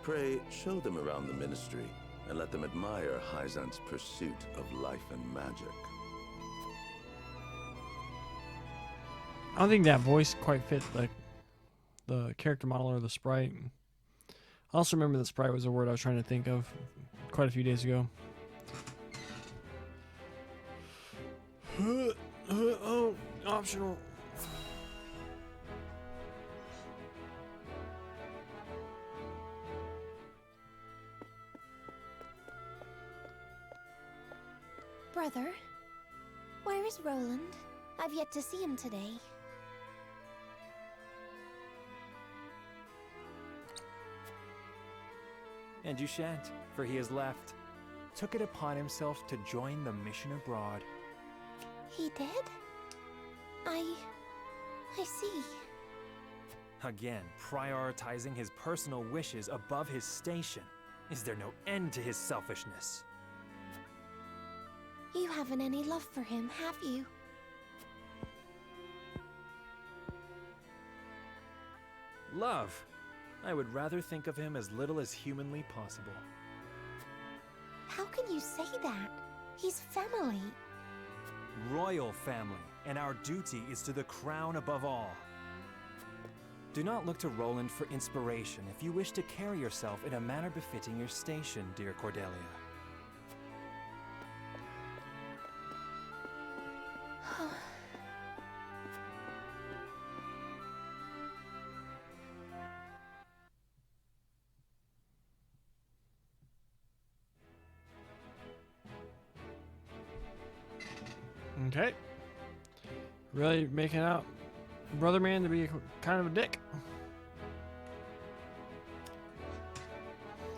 Pray, show them around the ministry and let them admire Hyzant's pursuit of life and magic. I don't think that voice quite fit the character model or the sprite. I also remember that sprite was a word I was trying to think of quite a few days ago. Oh, optional. Brother, where is Roland? I've yet to see him today. And you shan't, for he has left. Took it upon himself to join the mission abroad. He did? I see. Again, prioritizing his personal wishes above his station. Is there no end to his selfishness? You haven't any love for him, have you? Love? I would rather think of him as little as humanly possible. How can you say that? He's family. Royal family, and our duty is to the crown above all. Do not look to Roland for inspiration if you wish to carry yourself in a manner befitting your station, dear Cordelia. Okay. Really making out Brother Man to be kind of a dick.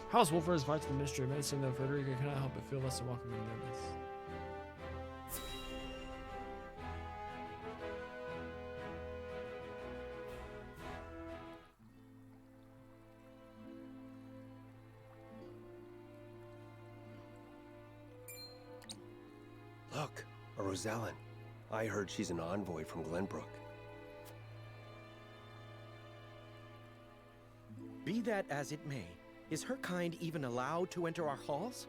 House Wolford is fights the Ministry of Medicine, though Frederica cannot help but feel less than welcome and nervous. Look, a Rosellan. I heard she's an envoy from Glenbrook. Be that as it may, is her kind even allowed to enter our halls?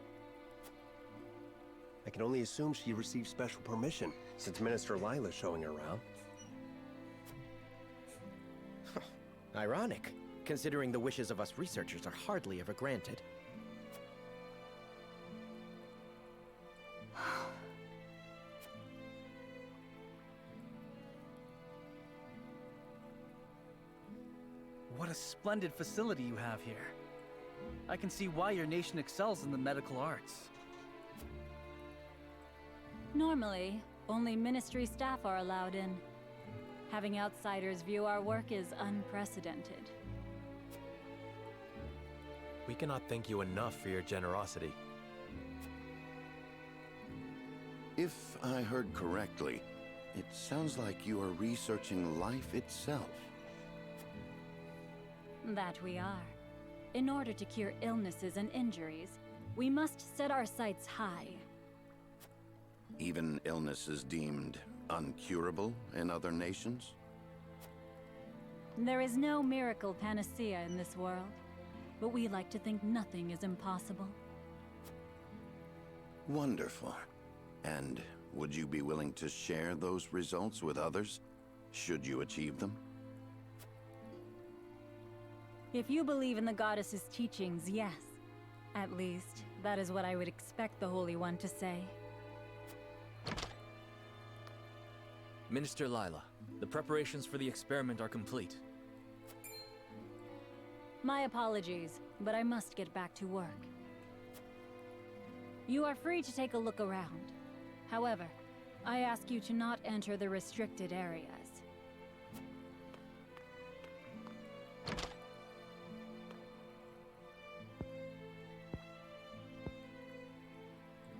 I can only assume she received special permission, since Minister Lila's showing her around. Ironic, considering the wishes of us researchers are hardly ever granted. What a splendid facility you have here. I can see why your nation excels in the medical arts. Normally, only ministry staff are allowed in. Having outsiders view our work is unprecedented. We cannot thank you enough for your generosity. If I heard correctly, it sounds like you are researching life itself. That we are. In order to cure illnesses and injuries, we must set our sights high. Even illnesses deemed uncurable in other nations? There is no miracle panacea in this world, but we like to think nothing is impossible. Wonderful. And would you be willing to share those results with others, should you achieve them? If you believe in the goddess's teachings, yes. At least, that is what I would expect the Holy One to say. Minister Lila, the preparations for the experiment are complete. My apologies, but I must get back to work. You are free to take a look around. However, I ask you to not enter the restricted areas.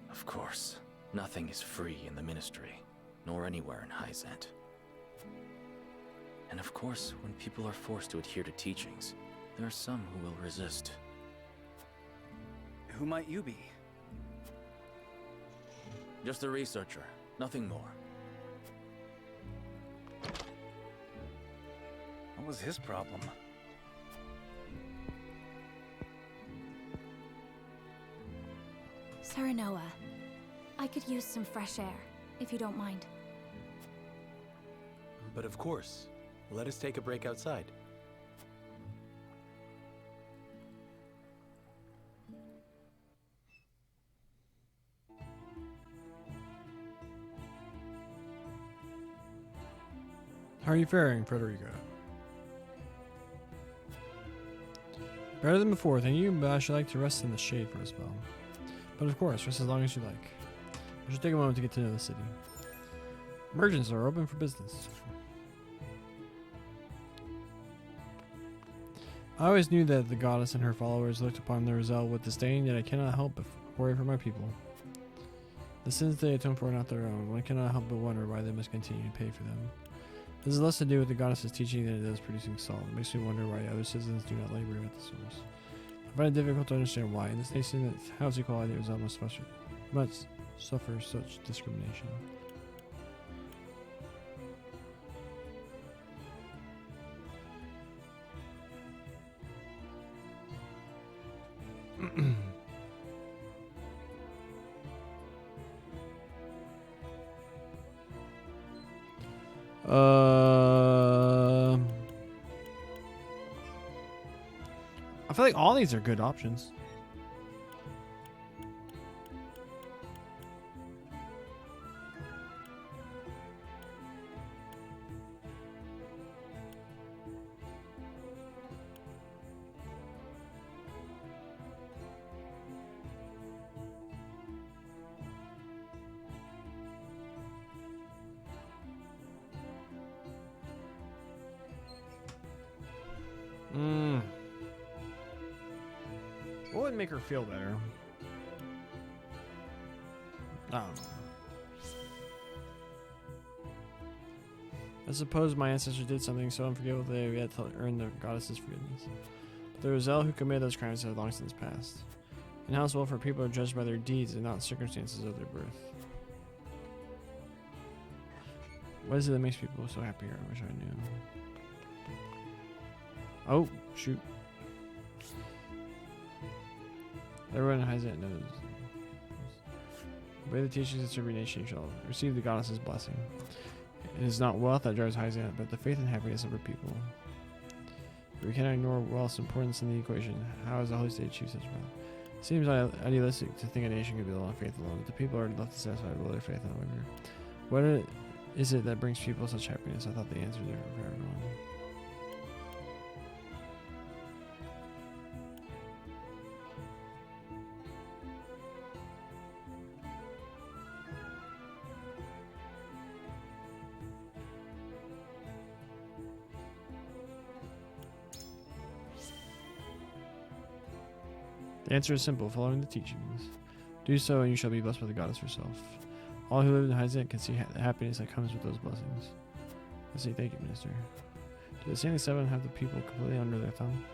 Of course, nothing is free in the Ministry, nor anywhere in Hyzant. And of course, when people are forced to adhere to teachings, there are some who will resist. Who might you be? Just a researcher, nothing more. What was his problem? Serenoa, I could use some fresh air, if you don't mind. But of course, let us take a break outside. How are you faring, Frederica? Better than before, thank you, but I should like to rest in the shade for a spell. But of course, rest as long as you like. I should take a moment to get to know the city. Merchants are open for business. I always knew that the goddess and her followers looked upon the Roselle with disdain, yet I cannot help but worry for my people. The sins they atone for are not their own. One cannot help but wonder why they must continue to pay for them. This has less to do with the goddess's teaching than it does producing salt. It makes me wonder why other citizens do not labor at the source. I find it difficult to understand why, in this nation that house equality is almost must suffer such discrimination. I feel like all these are good options. What would make her feel better? I don't know. I suppose my ancestors did something so unforgivable they have yet to earn the goddess's forgiveness. But the Roselle who committed those crimes have long since passed. In House Wolf, people are judged by their deeds and not circumstances of their birth. What is it that makes people so happy here? I wish I knew. Oh, shoot. Everyone has it knows. Obey the teachings of every nation, you shall receive the goddess's blessing. It is not wealth that drives Hyzant, but the faith and happiness of her people. We cannot ignore wealth's importance in the equation. How is the holy state achieve such wealth? It seems idealistic to think a nation could be built on faith alone. If the people are left dissatisfied with their faith, however, what is it that brings people such happiness? I thought the answer there for everyone. The answer is simple, following the teachings. Do so and you shall be blessed by the goddess herself. All who live in Hyzant can see the happiness that comes with those blessings. I say thank you, Minister. Do the Stanley Seven have the people completely under their thumb?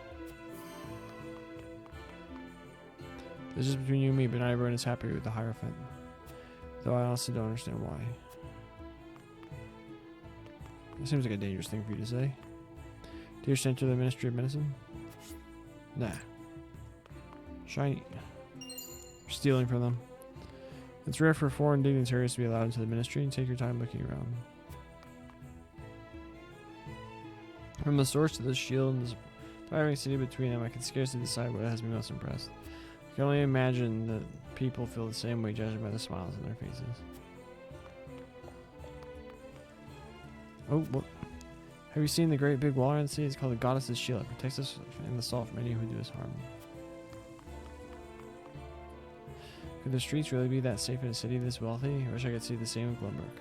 This is between you and me, but not everyone is happy with the Hierophant. Though I honestly don't understand why. It seems like a dangerous thing for you to say. Do you enter the Ministry of Medicine? Nah. Shiny. You're stealing from them. It's rare for foreign dignitaries to be allowed into the ministry, and take your time looking around. From the source to the shield and the thriving city between them, I can scarcely decide what has me most impressed. I can only imagine that people feel the same way, judging by the smiles on their faces. Oh, what? Have you seen the great big wall around the sea? It's called the Goddess's Shield. It protects us in the assault from any who do us harm. Could the streets really be that safe in a city this wealthy? I wish I could see the same in Glenbrook.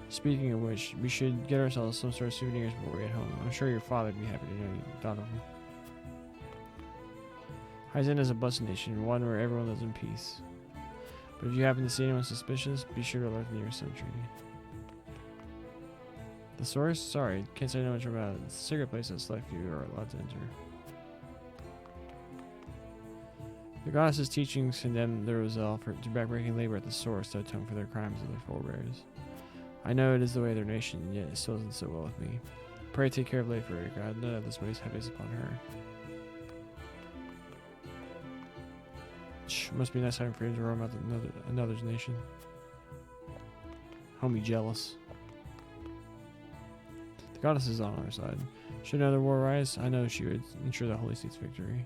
Speaking of which, we should get ourselves some sort of souvenirs before we get home. I'm sure your father would be happy to know you thought of him. Hyzant is a blessed nation, one where everyone lives in peace. But if you happen to see anyone suspicious, be sure to alert the nearest sentry. The source? Sorry, can't say much about it. It's a secret place that select few are allowed to enter. The goddess's teachings condemn the Roselle to backbreaking labor at the source to atone for their crimes of their forebears. I know it is the way of their nation, and yet it still isn't so well with me. Pray take care of Lady Frederica. I know that this weighs heaviest upon her. Must be nice having freedom to roam out another's nation. Homie jealous. The goddess is on our side. Should another war rise, I know she would ensure the Holy Seat's victory.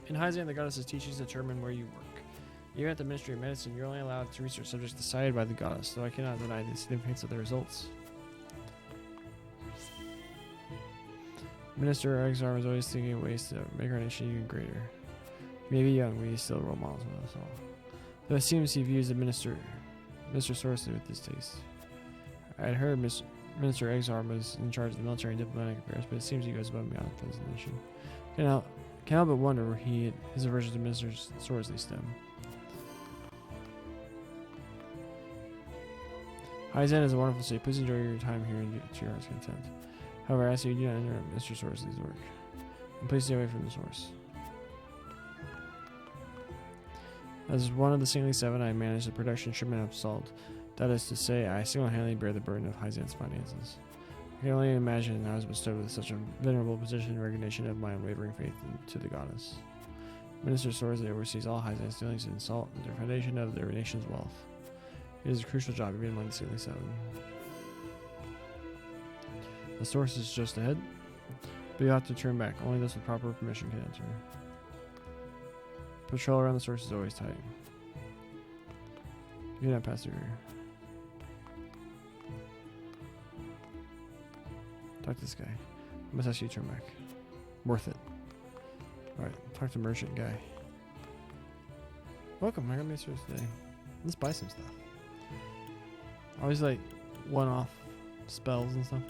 In Hyzant, the goddess's teachings determine where you work. Even at the Ministry of Medicine, you're only allowed to research subjects decided by the goddess, though I cannot deny the significance of the results. Minister Exar was always thinking of ways to make our nation even greater. Maybe young, but he's still a role model to us all. Though it seems he views the Minister Sorcery with distaste. I had heard Minister Exar was in charge of the military and diplomatic affairs, but it seems he goes above and beyond the designation. Can't help but wonder where his aversion to Minister Sorcery stem. Hyzant is a wonderful city. Please enjoy your time here and to your heart's content. However, I ask you do not interrupt Mr. Sorcery's work. And please stay away from the source. As one of the Saintly Seven, I manage the production and shipment of salt. That is to say, I single-handedly bear the burden of Hyzant's finances. I can only imagine I was bestowed with such a venerable position in recognition of my unwavering faith to the goddess. Minister Sorcery oversees all Hyzant's dealings in salt and the foundation of their nation's wealth. It is a crucial job even among the Saintly Seven. The source is just ahead, but you have to turn back. Only those with proper permission can enter. Patrol around the source is always tight. You cannot pass through here. Talk to this guy. I must ask you to turn back. Worth it. Alright, talk to merchant guy. Welcome, I got my source today. Let's buy some stuff. Always like one-off spells and stuff.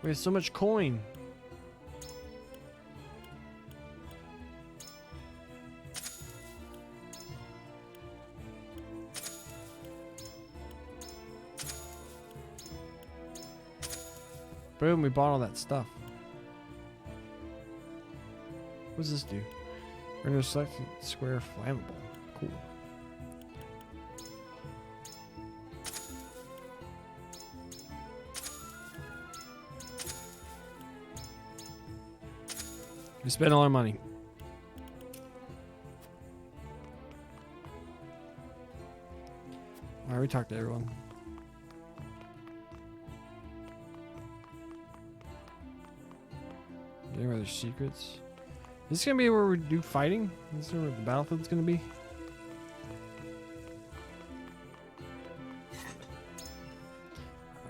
We have so much coin. Boom, we bought all that stuff. What does this do? Render selected square flammable. Cool. We spent all our money. already talked to everyone. Any other secrets? Is this gonna be where we do fighting? Is this where the battlefield's gonna be?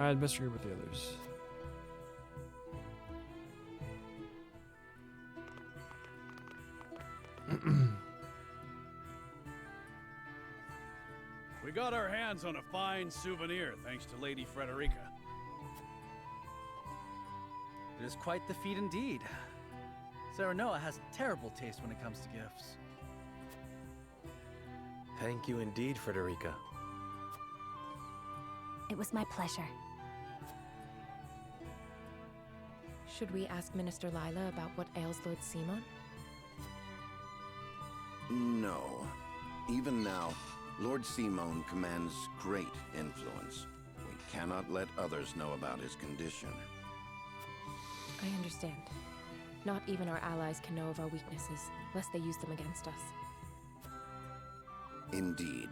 I'd best agree with the others. We got our hands on a fine souvenir thanks to Lady Frederica. It is quite the feat indeed. Serenoa has a terrible taste when it comes to gifts. Thank you indeed, Frederica. It was my pleasure. Should we ask Minister Lila about what ails Lord Simon? No. Even now, Lord Simon commands great influence. We cannot let others know about his condition. I understand. Not even our allies can know of our weaknesses, lest they use them against us. Indeed.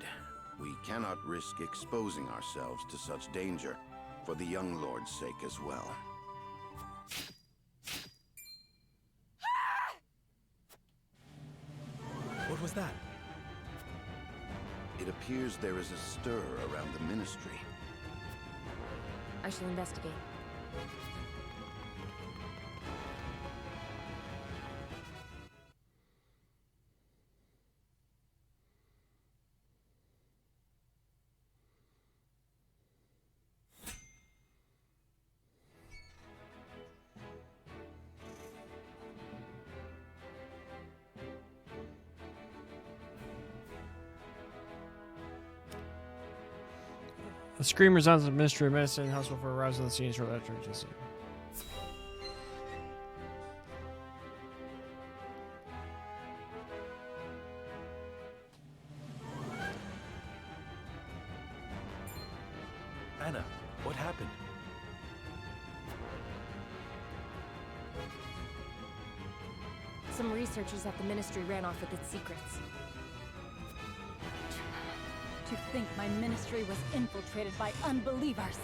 We cannot risk exposing ourselves to such danger, for the young lord's sake as well. What was that? It appears there is a stir around the ministry. I shall investigate. The scream resounds in the Ministry of Medicine and Hospital for arrives on the scene shortly after agency. Anna, what happened? Some researchers at the Ministry ran off with its secrets. To think my ministry was infiltrated by unbelievers.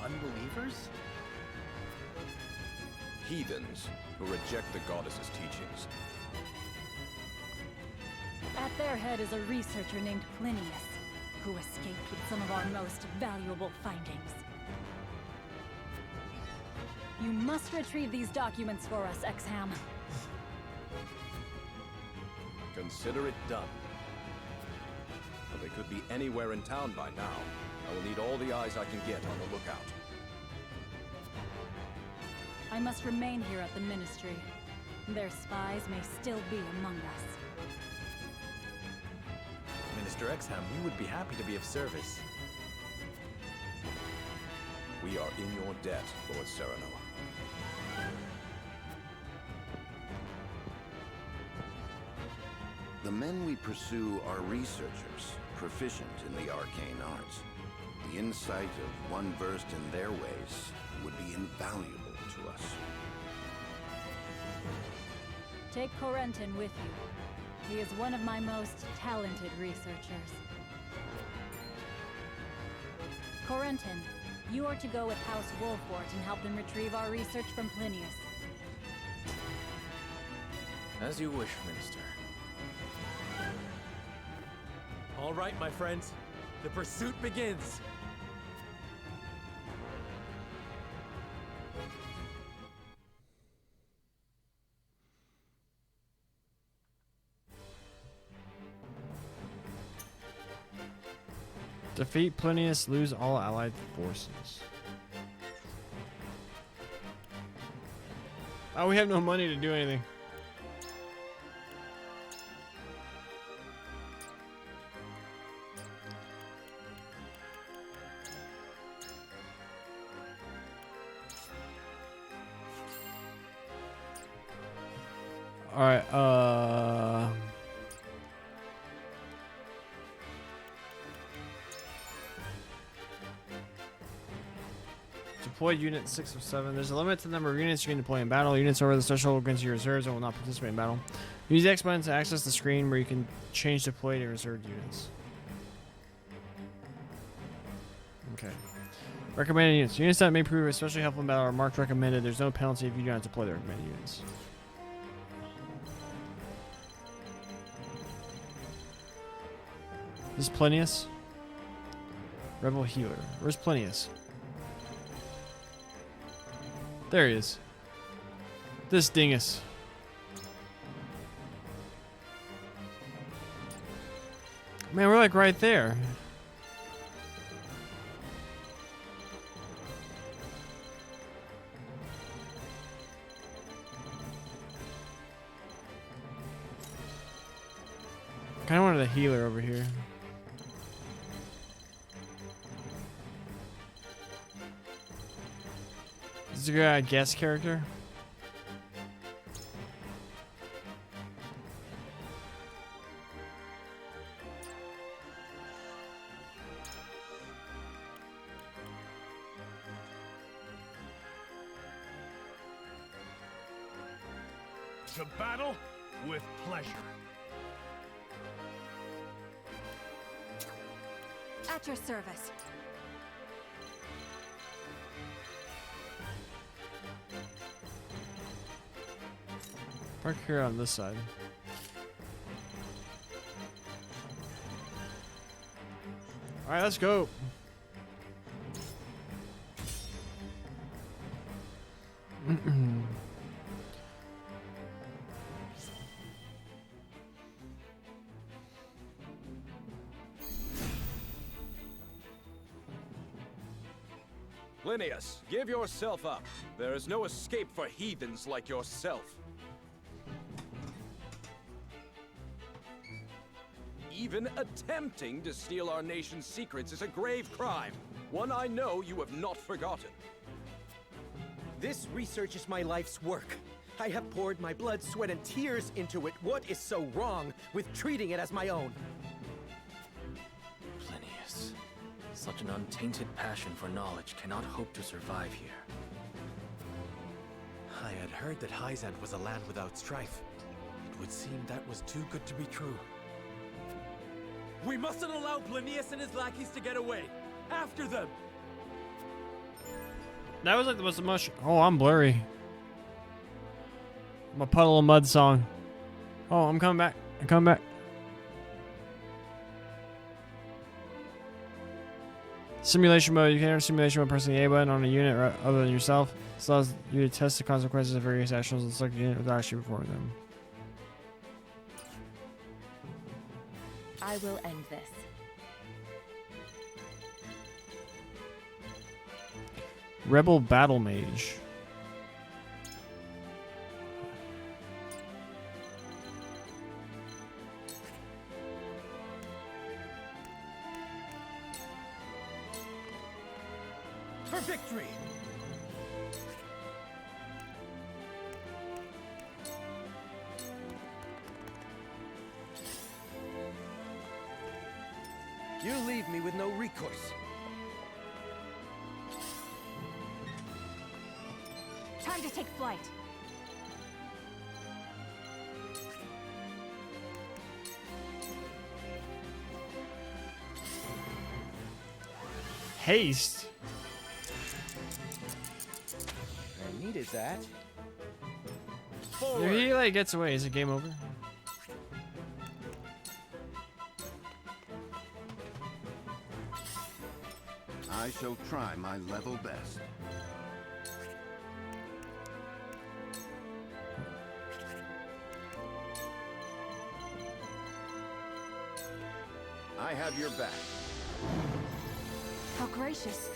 Unbelievers? Heathens who reject the goddess's teachings. At their head is a researcher named Plinius, who escaped with some of our most valuable findings. You must retrieve these documents for us, Exham. Consider it done. But they could be anywhere in town by now. I will need all the eyes I can get on the lookout. I must remain here at the Ministry. Their spies may still be among us. Minister Exham, we would be happy to be of service. We are in your debt, Lord Serenoa. The men we pursue are researchers, proficient in the arcane arts. The insight of one versed in their ways would be invaluable to us. Take Corentin with you. He is one of my most talented researchers. Corentin, you are to go with House Wolfort and help them retrieve our research from Plinius. As you wish, Minister. All right, my friends. The pursuit begins. Defeat Plinius, lose all allied forces. Oh, we have no money to do anything. All right, deployed unit 6 of 7. There's a limit to the number of units you can deploy in battle. Units over the threshold will go into your reserves and will not participate in battle. Use the X button to access the screen where you can change deployed and reserved units. Okay. Recommended units. Units that may prove especially helpful in battle are marked recommended. There's no penalty if you do not deploy the recommended units. This is Plinius. Rebel healer. Where's Plinius? There he is. This dingus. Man, we're like right there. Kind of wanted a healer over here. Is there a guest character? To battle with pleasure. At your service. Park here on this side. All right, let's go. Plinius, give yourself up. There is no escape for heathens like yourself. Even attempting to steal our nation's secrets is a grave crime. One I know you have not forgotten. This research is my life's work. I have poured my blood, sweat, and tears into it. What is so wrong with treating it as my own? Plinius. Such an untainted passion for knowledge cannot hope to survive here. I had heard that Hyzant was a land without strife. It would seem that was too good to be true. We mustn't allow Plinius and his lackeys to get away. After them! That was like the most. Oh, I'm blurry. I'm a puddle of mud song. Oh, I'm coming back. I'm coming back. Simulation mode. You can enter simulation mode pressing the A button on a unit other than yourself. This allows you to test the consequences of various actions and select a unit without actually performing them. I will end this. Rebel Battle Mage. For victory! You leave me with no recourse. Time to take flight. Haste. I needed that. If he like gets away, is it game over? I shall try my level best. I have your back. How gracious.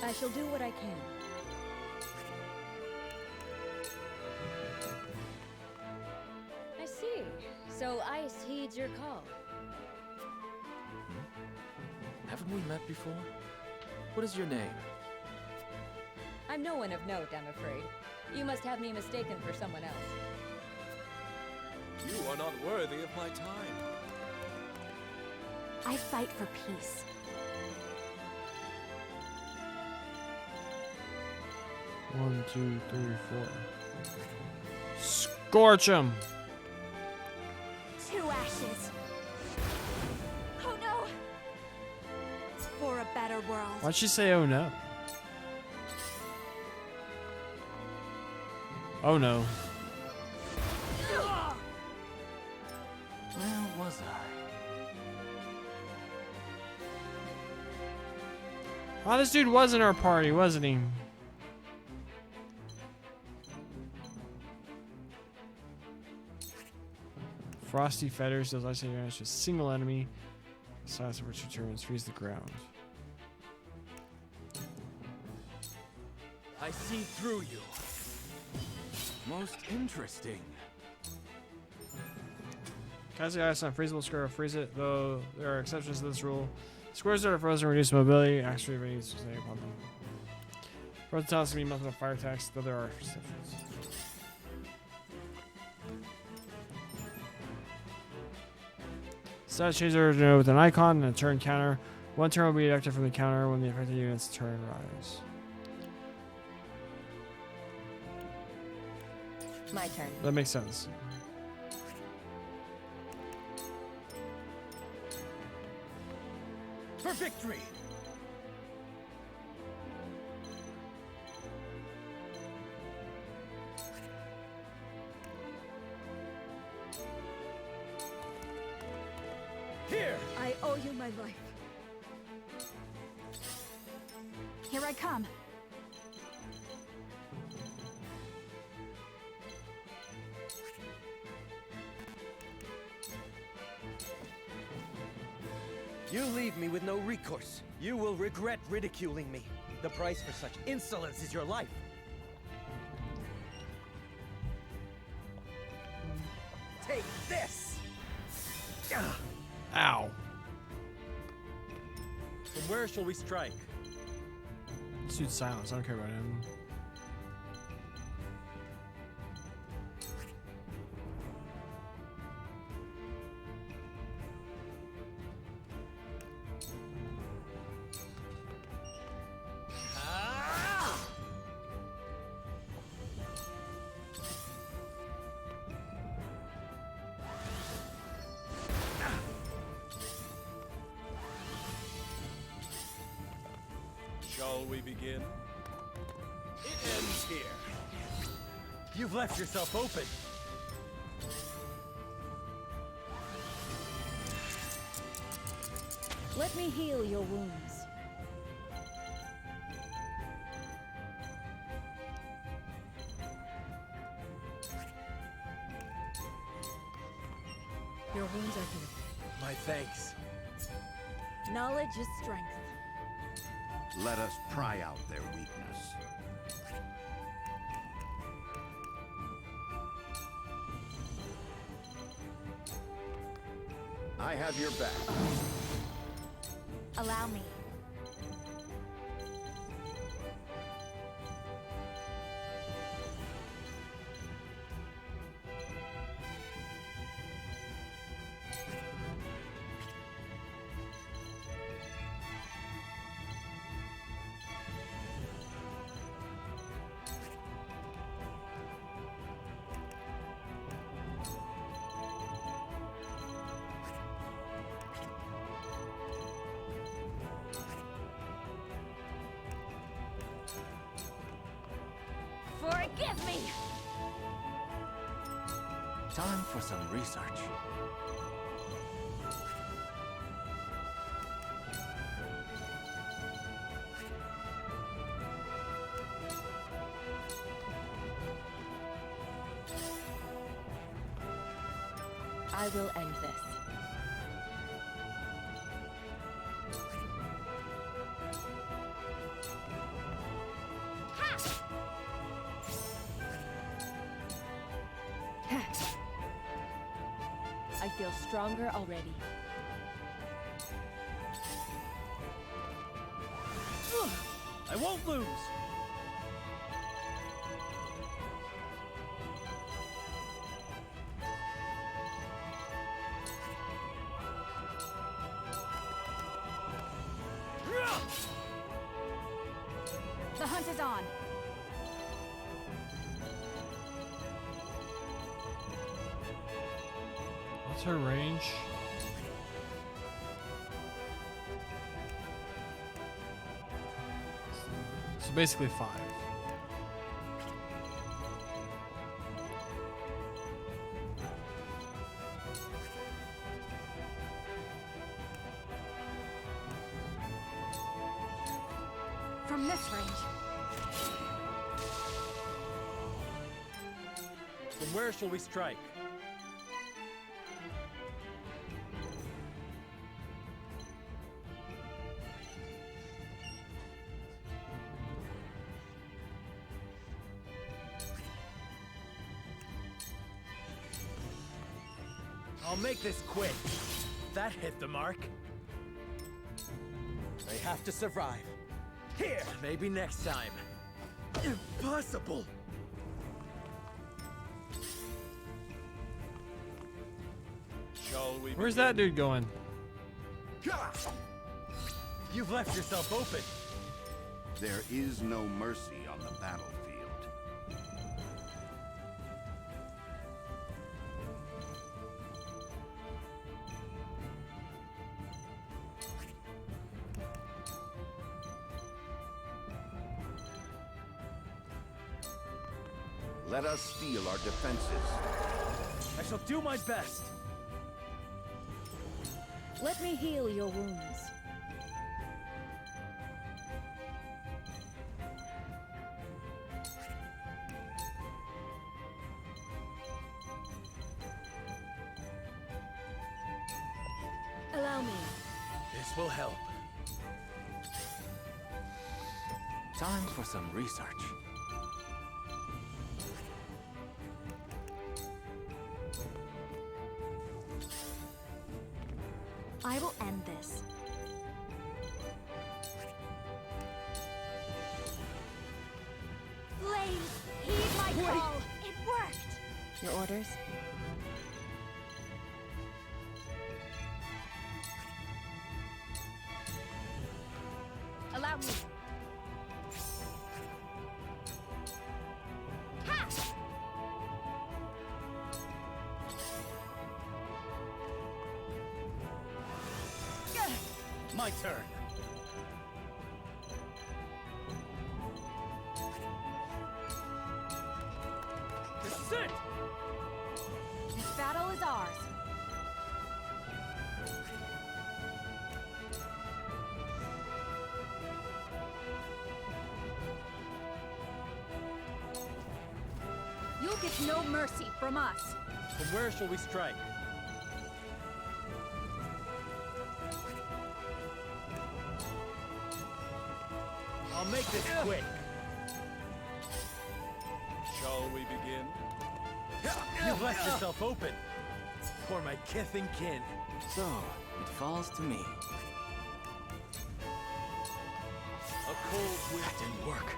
I shall do what I can. I see. So Ice heeds your call. Haven't we met before? What is your name? I'm no one of note, I'm afraid. You must have me mistaken for someone else. You are not worthy of my time. I fight for peace. One, two, three, four. Scorch him! 2 ashes. Oh no! For a better world. Why'd she say oh no? Oh no. Where was I? Oh, this dude was in our party, wasn't he? Frosty Fetters does ice damage to a single enemy. Size of which returns, freeze the ground. I see through you. Most interesting. Cast the ice on freezable square, freeze it, though there are exceptions to this rule. Squares that are frozen reduce mobility, actually remains to stay upon them. Frozen tiles can be melted with fire attacks, though there are exceptions. Status changer with an icon and a turn counter. 1 turn will be deducted from the counter when the affected unit's turn rise. My turn. That makes sense. For victory! Here! I owe you my life. Here I come. You leave me with no recourse. You will regret ridiculing me. The price for such insolence is your life. Take this! Ow. From where shall we strike? This dude's silence. I don't care about him. Shall we begin? It ends here. You've left yourself open. Let me heal your wounds. Your wounds are healed. My thanks. Knowledge is strength. Let us pry out their weakness. I have your back. Allow me. Forgive me! Time for some research. I will end this. I feel stronger already. I won't lose! The hunt is on. What's her range? So basically 5. From this range. From where shall we strike? I'll make this quick. That hit the mark. I have to survive. Here! Maybe next time. Impossible! Shall we Where's that dude going? You've left yourself open. There is no mercy on the battlefield. Let us steel our defenses. I shall do my best. Let me heal your wounds. Allow me. This will help. Time for some research. I will end this. Flames, heed my call. It worked. Your orders? Allow me. Ha! My turn. This is it! This battle is ours. You'll get no mercy from us. From where shall we strike? I'll make this quick. Shall we begin? You've left yourself open. For my kith and kin. So, it falls to me. A cold wind. That didn't work.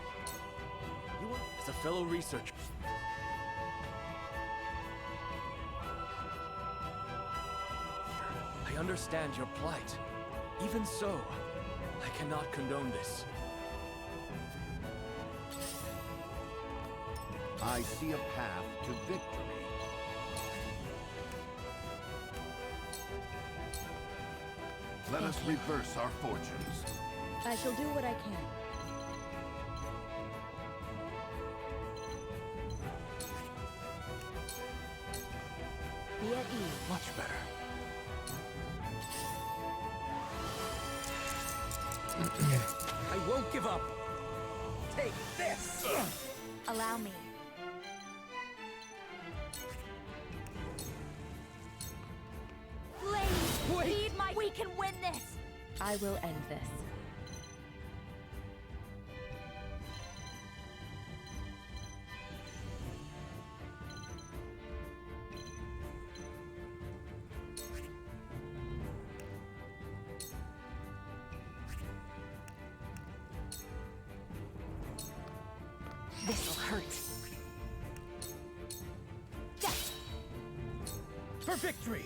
You were as a fellow researcher. I understand your plight. Even so, I cannot condone this. I see a path to victory. Let us reverse our fortunes. I shall do what I can. Be at ease. Much better. I won't give up. Take this! Allow me. Flames, heed my... We can win this! I will end this. This'll hurt. Yes! For victory!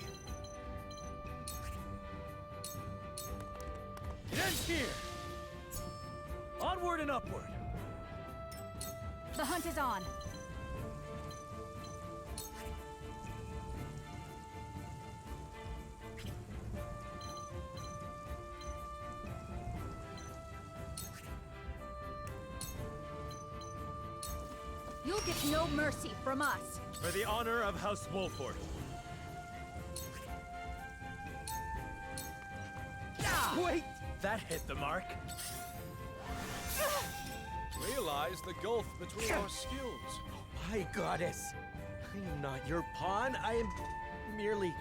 It ends here! Onward and upward! The hunt is on. You'll get no mercy from us. For the honor of House Wolford. Wait! That hit the mark. Realize the gulf between our skills. My goddess! I am not your pawn. I am merely...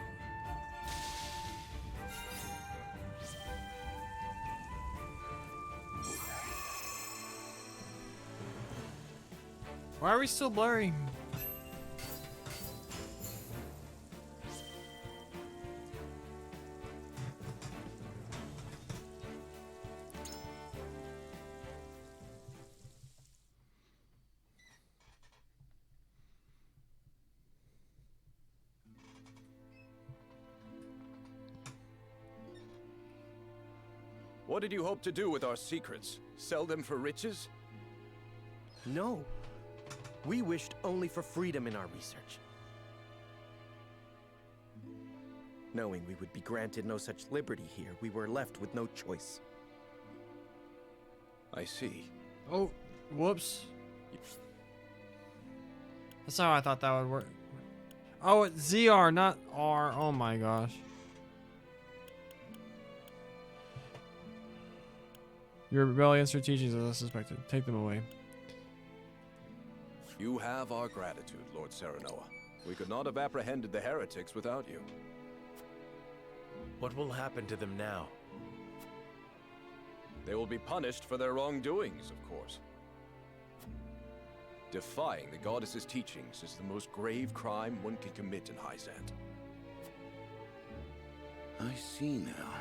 Why are we still blurring? What did you hope to do with our secrets? Sell them for riches? No. We wished only for freedom in our research. Knowing we would be granted no such liberty here, we were left with no choice. I see. Oh, whoops. That's how I thought that would work. Oh, it's ZR, not R. Oh my gosh. Your rebel against your teachings as I suspected. Take them away. You have our gratitude, Lord Serenoa. We could not have apprehended the heretics without you. What will happen to them now? They will be punished for their wrongdoings, of course. Defying the goddess's teachings is the most grave crime one can commit in Hyzant. I see now.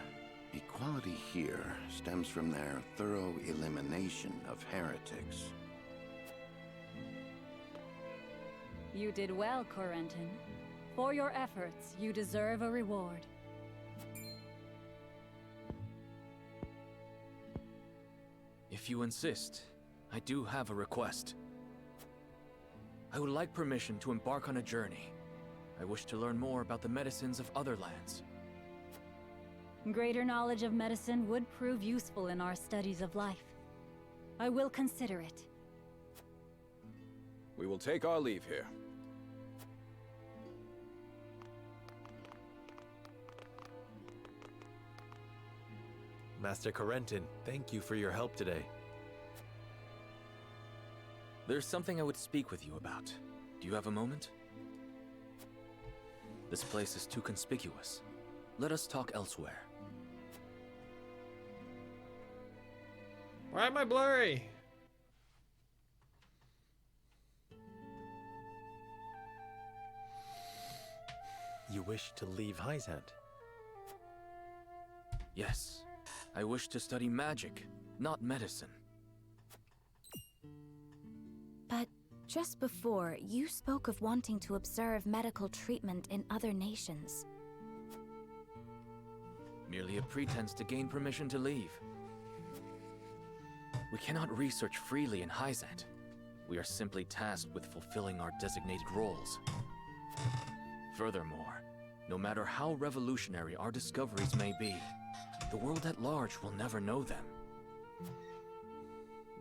Equality here stems from their thorough elimination of heretics. You did well, Corentin. For your efforts, you deserve a reward. If you insist, I do have a request. I would like permission to embark on a journey. I wish to learn more about the medicines of other lands. Greater knowledge of medicine would prove useful in our studies of life. I will consider it. We will take our leave here. Master Corentin, thank you for your help today. There's something I would speak with you about. Do you have a moment? This place is too conspicuous. Let us talk elsewhere. Why am I blurry? You wish to leave Hyzant? Yes. I wish to study magic, not medicine. But just before, you spoke of wanting to observe medical treatment in other nations. Merely a pretense to gain permission to leave. We cannot research freely in Hyzant. We are simply tasked with fulfilling our designated roles. Furthermore, no matter how revolutionary our discoveries may be, the world at large will never know them.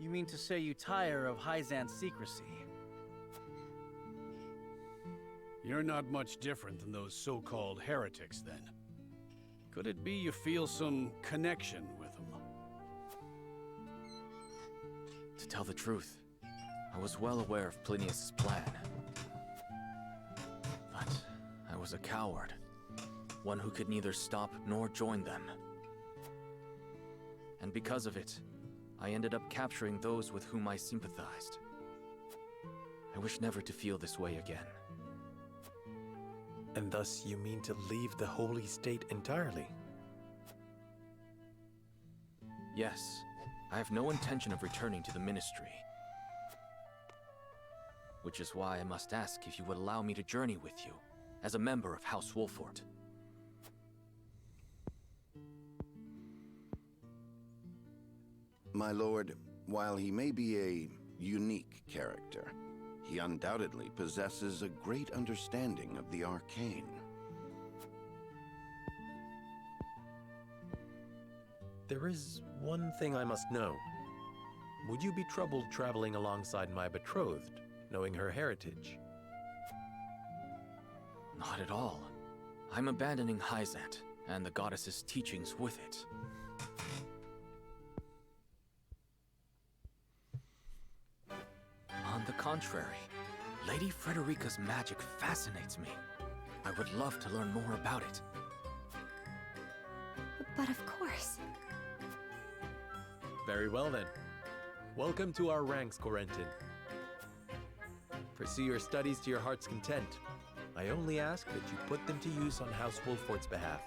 You mean to say you tire of Hyzant's secrecy? You're not much different than those so-called heretics, then. Could it be you feel some connection with them? To tell the truth, I was well aware of Plinius' plan. But I was a coward, one who could neither stop nor join them. And because of it, I ended up capturing those with whom I sympathized. I wish never to feel this way again. And thus you mean to leave the Holy State entirely? Yes, I have no intention of returning to the Ministry. Which is why I must ask if you would allow me to journey with you, as a member of House Wolfort. My lord, while he may be a unique character. He undoubtedly possesses a great understanding of the arcane. There is one thing I must know. Would you be troubled traveling alongside my betrothed, knowing her heritage? Not at all. I'm abandoning Hyzant, and the goddess's teachings with it. On the contrary, Lady Frederica's magic fascinates me. I would love to learn more about it. But of course. Very well then. Welcome to our ranks, Corentin. Pursue your studies to your heart's content. I only ask that you put them to use on House Wolfort's behalf.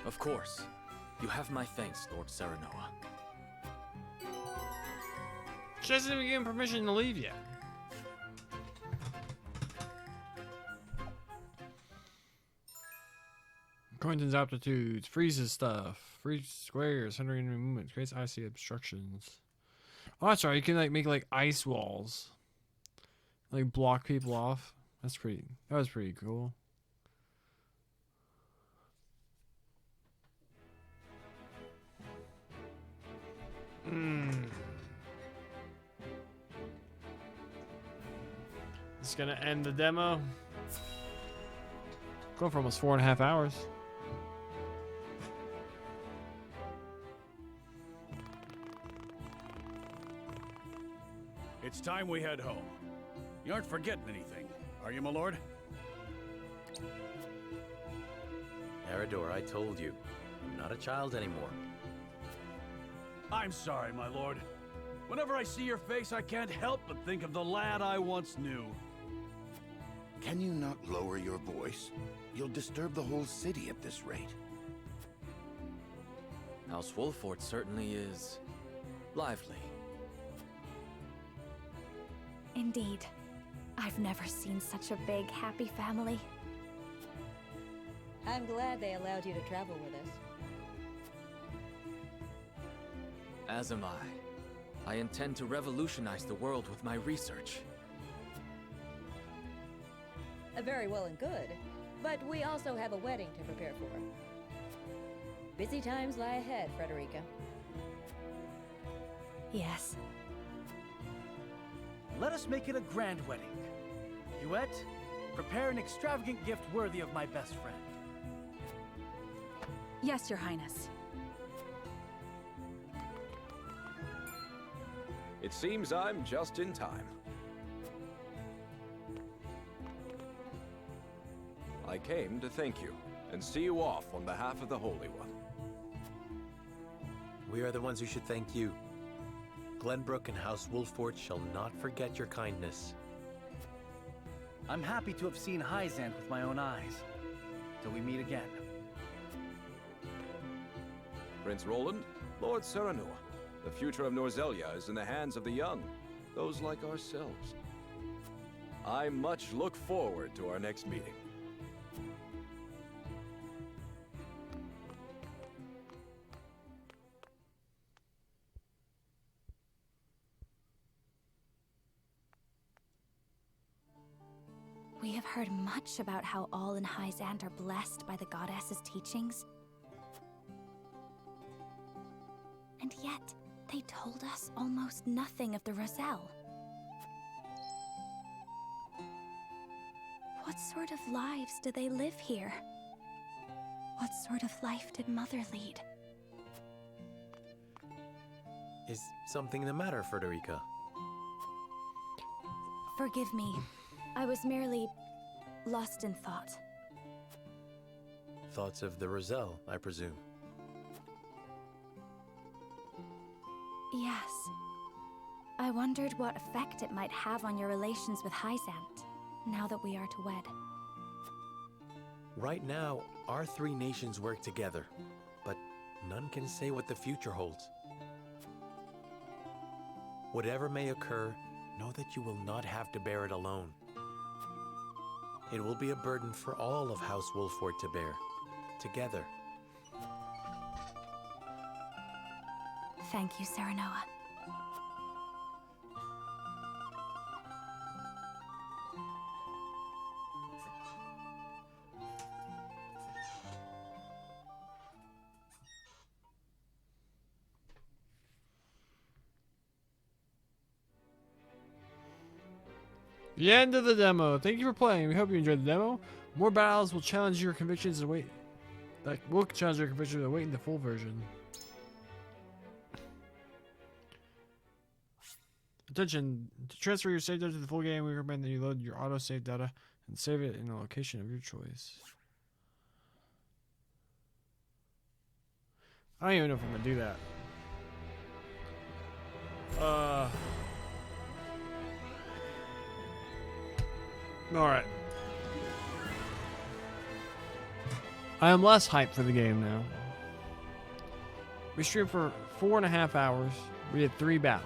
Of course. You have my thanks, Lord Serenoa. She hasn't even given permission to leave yet. Corentin's aptitudes, freezes stuff, freeze squares, hindering enemy movements, creates icy obstructions. Oh, that's right. You can like make like ice walls, like block people off. That was pretty cool. It's gonna end the demo. Going for almost 4.5 hours. It's time we head home. You aren't forgetting anything, are you, my lord? Erador, I told you, I'm not a child anymore. I'm sorry, my lord. Whenever I see your face, I can't help but think of the lad I once knew. Can you not lower your voice? You'll disturb the whole city at this rate. House Wolfort certainly is lively. Indeed. I've never seen such a big, happy family. I'm glad they allowed you to travel with us. As am I. I intend to revolutionize the world with my research. Very well and good, but we also have a wedding to prepare for. Busy times lie ahead, Frederica. Yes. Let us make it a grand wedding. Huette, prepare an extravagant gift worthy of my best friend. Yes, Your Highness. It seems I'm just in time. I came to thank you and see you off on behalf of the Holy One. We are the ones who should thank you. Glenbrook and House Wolfort shall not forget your kindness. I'm happy to have seen Hyzant with my own eyes. Till we meet again. Prince Roland, Lord Serenoa, the future of Norzelia is in the hands of the young, those like ourselves. I much look forward to our next meeting. We have heard much about how all in Hyzant are blessed by the goddess's teachings. And yet, they told us almost nothing of the Roselle. What sort of lives do they live here? What sort of life did Mother lead? Is something the matter, Frederica? Forgive me. I was merely lost in thought. Thoughts of the Roselle, I presume. Yes. I wondered what effect it might have on your relations with Hyzant, now that we are to wed. Right now, our three nations work together, but none can say what the future holds. Whatever may occur, know that you will not have to bear it alone. It will be a burden for all of House Wolfort to bear, together. Thank you, Serenoa. The end of the demo. Thank you for playing. We hope you enjoyed the demo. More battles will challenge your convictions and wait. Like, we'll challenge your convictions and wait in the full version. Attention. To transfer your save data to the full game, we recommend that you load your auto-save data and save it in a location of your choice. I don't even know if I'm going to do that. Alright. I am less hyped for the game now. We streamed for 4.5 hours. We did 3 battles.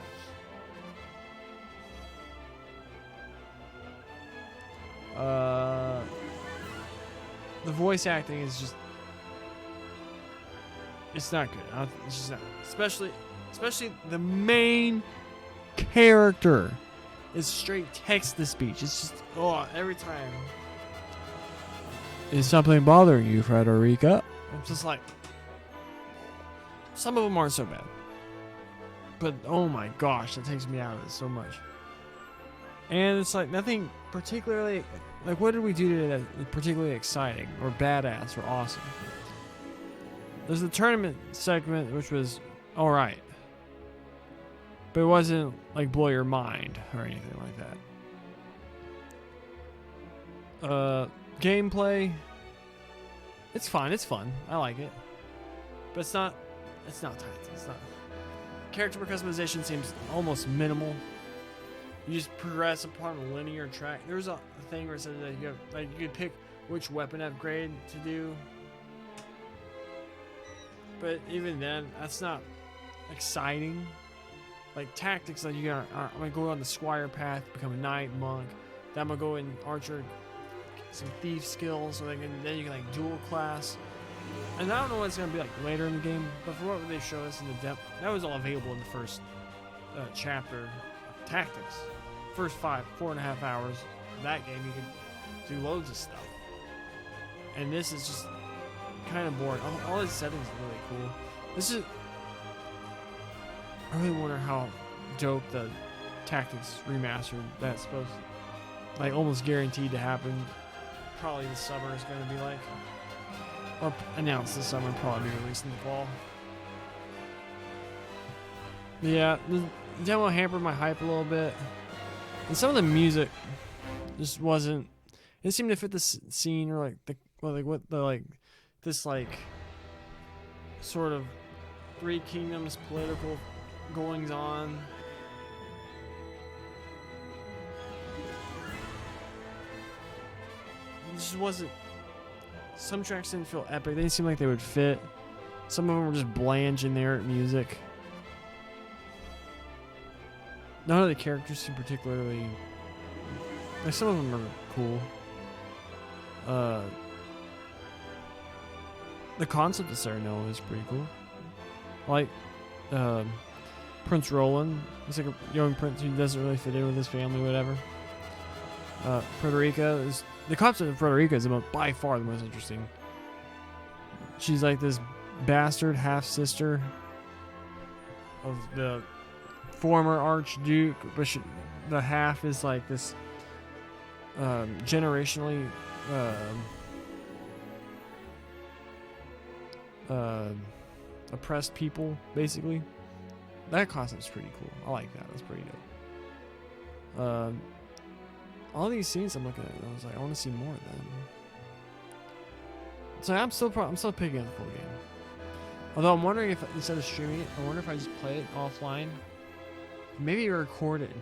The voice acting is just... It's not good. It's just not. Especially the main character is straight text-to-speech. It's just, oh, every time. Is something bothering you, Frederica? I'm just like... Some of them aren't so bad. But, oh my gosh, that takes me out of it so much. And it's like nothing particularly... Like, what did we do today that's particularly exciting or badass or awesome? There's the tournament segment, which was alright. But it wasn't, like, blow your mind or anything like that. Gameplay... It's fine, it's fun. I like it. But it's not tight. It's not... Character customization seems almost minimal. You just progress upon a linear track. There's a thing where it says that you have, like, you could pick which weapon upgrade to do. But even then, that's not exciting. Like tactics, like I'm gonna go on the squire path, become a knight, monk. Then I'm gonna go in archer, some thief skills, so then you can like dual class. And I don't know what it's gonna be like later in the game, but for what they show us in the depth, that was all available in the first chapter of tactics. First 4.5 hours of that game, you could do loads of stuff. And this is just kind of boring. All his settings are really cool. This is... I really wonder how dope the Tactics remastered that's supposed to, like, almost guaranteed to happen. Probably this summer is going to be like. Or announced this summer, probably be released in the fall. Yeah, the demo hampered my hype a little bit. And some of the music just wasn't... It seemed to fit the scene or like the... Well, like what the like... This like... Sort of... Three Kingdoms political goings on. It just wasn't... Some tracks didn't feel epic. They didn't seem like they would fit. Some of them were just bland, generic music. None of the characters seem particularly... Like, some of them are cool. The concept of Serenella is pretty cool. Like, Prince Roland. He's like a young prince who doesn't really fit in with his family, whatever. Frederica is... The concept of Frederica is by far the most interesting. She's like this bastard half-sister of the former Archduke, but the half is like this generationally oppressed people, basically. That concept's pretty cool. I like that. That's pretty dope. All these scenes I'm looking at, I was like, I want to see more of them. So I'm still picking up the full game. Although I'm wondering if instead of streaming it, I wonder if I just play it offline. Maybe record it and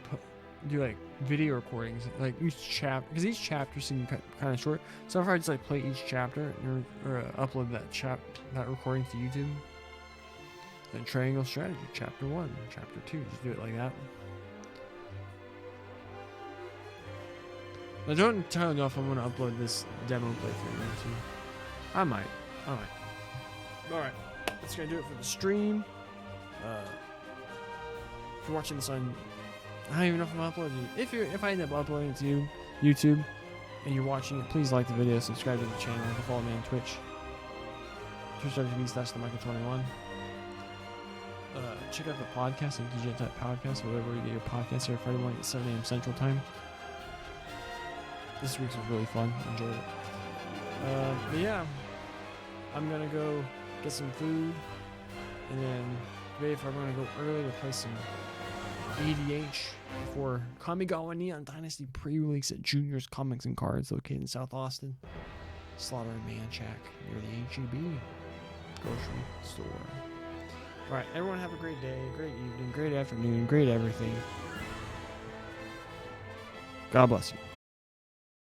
do like video recordings, like each chapter, because each chapter seems kind of short. So if I just like play each chapter or upload that recording to YouTube. Then Triangle Strategy, Chapter 1, Chapter 2, just do it like that. I don't entirely know if I'm going to upload this demo playthrough to YouTube. I might. Alright, that's going to do it for the stream. If you're watching this on... I don't even know if I'm uploading it. If I end up uploading it to YouTube and you're watching it, please like the video, subscribe to the channel, and follow me on Twitch. Twitch.tv/themichael21. Check out the podcast at DJ Type Podcast, wherever you get your podcasts here Friday morning at 7 a.m. Central Time. this week's was really fun. Enjoyed it. But yeah, I'm gonna go get some food, and then today if I'm gonna go early to play some EDH before Kamigawa Neon Dynasty pre-release at Junior's Comics and Cards, located in South Austin. Slaughter and Manchac near the HEB grocery store. Alright, everyone have a great day, great evening, great afternoon, great everything. God bless you.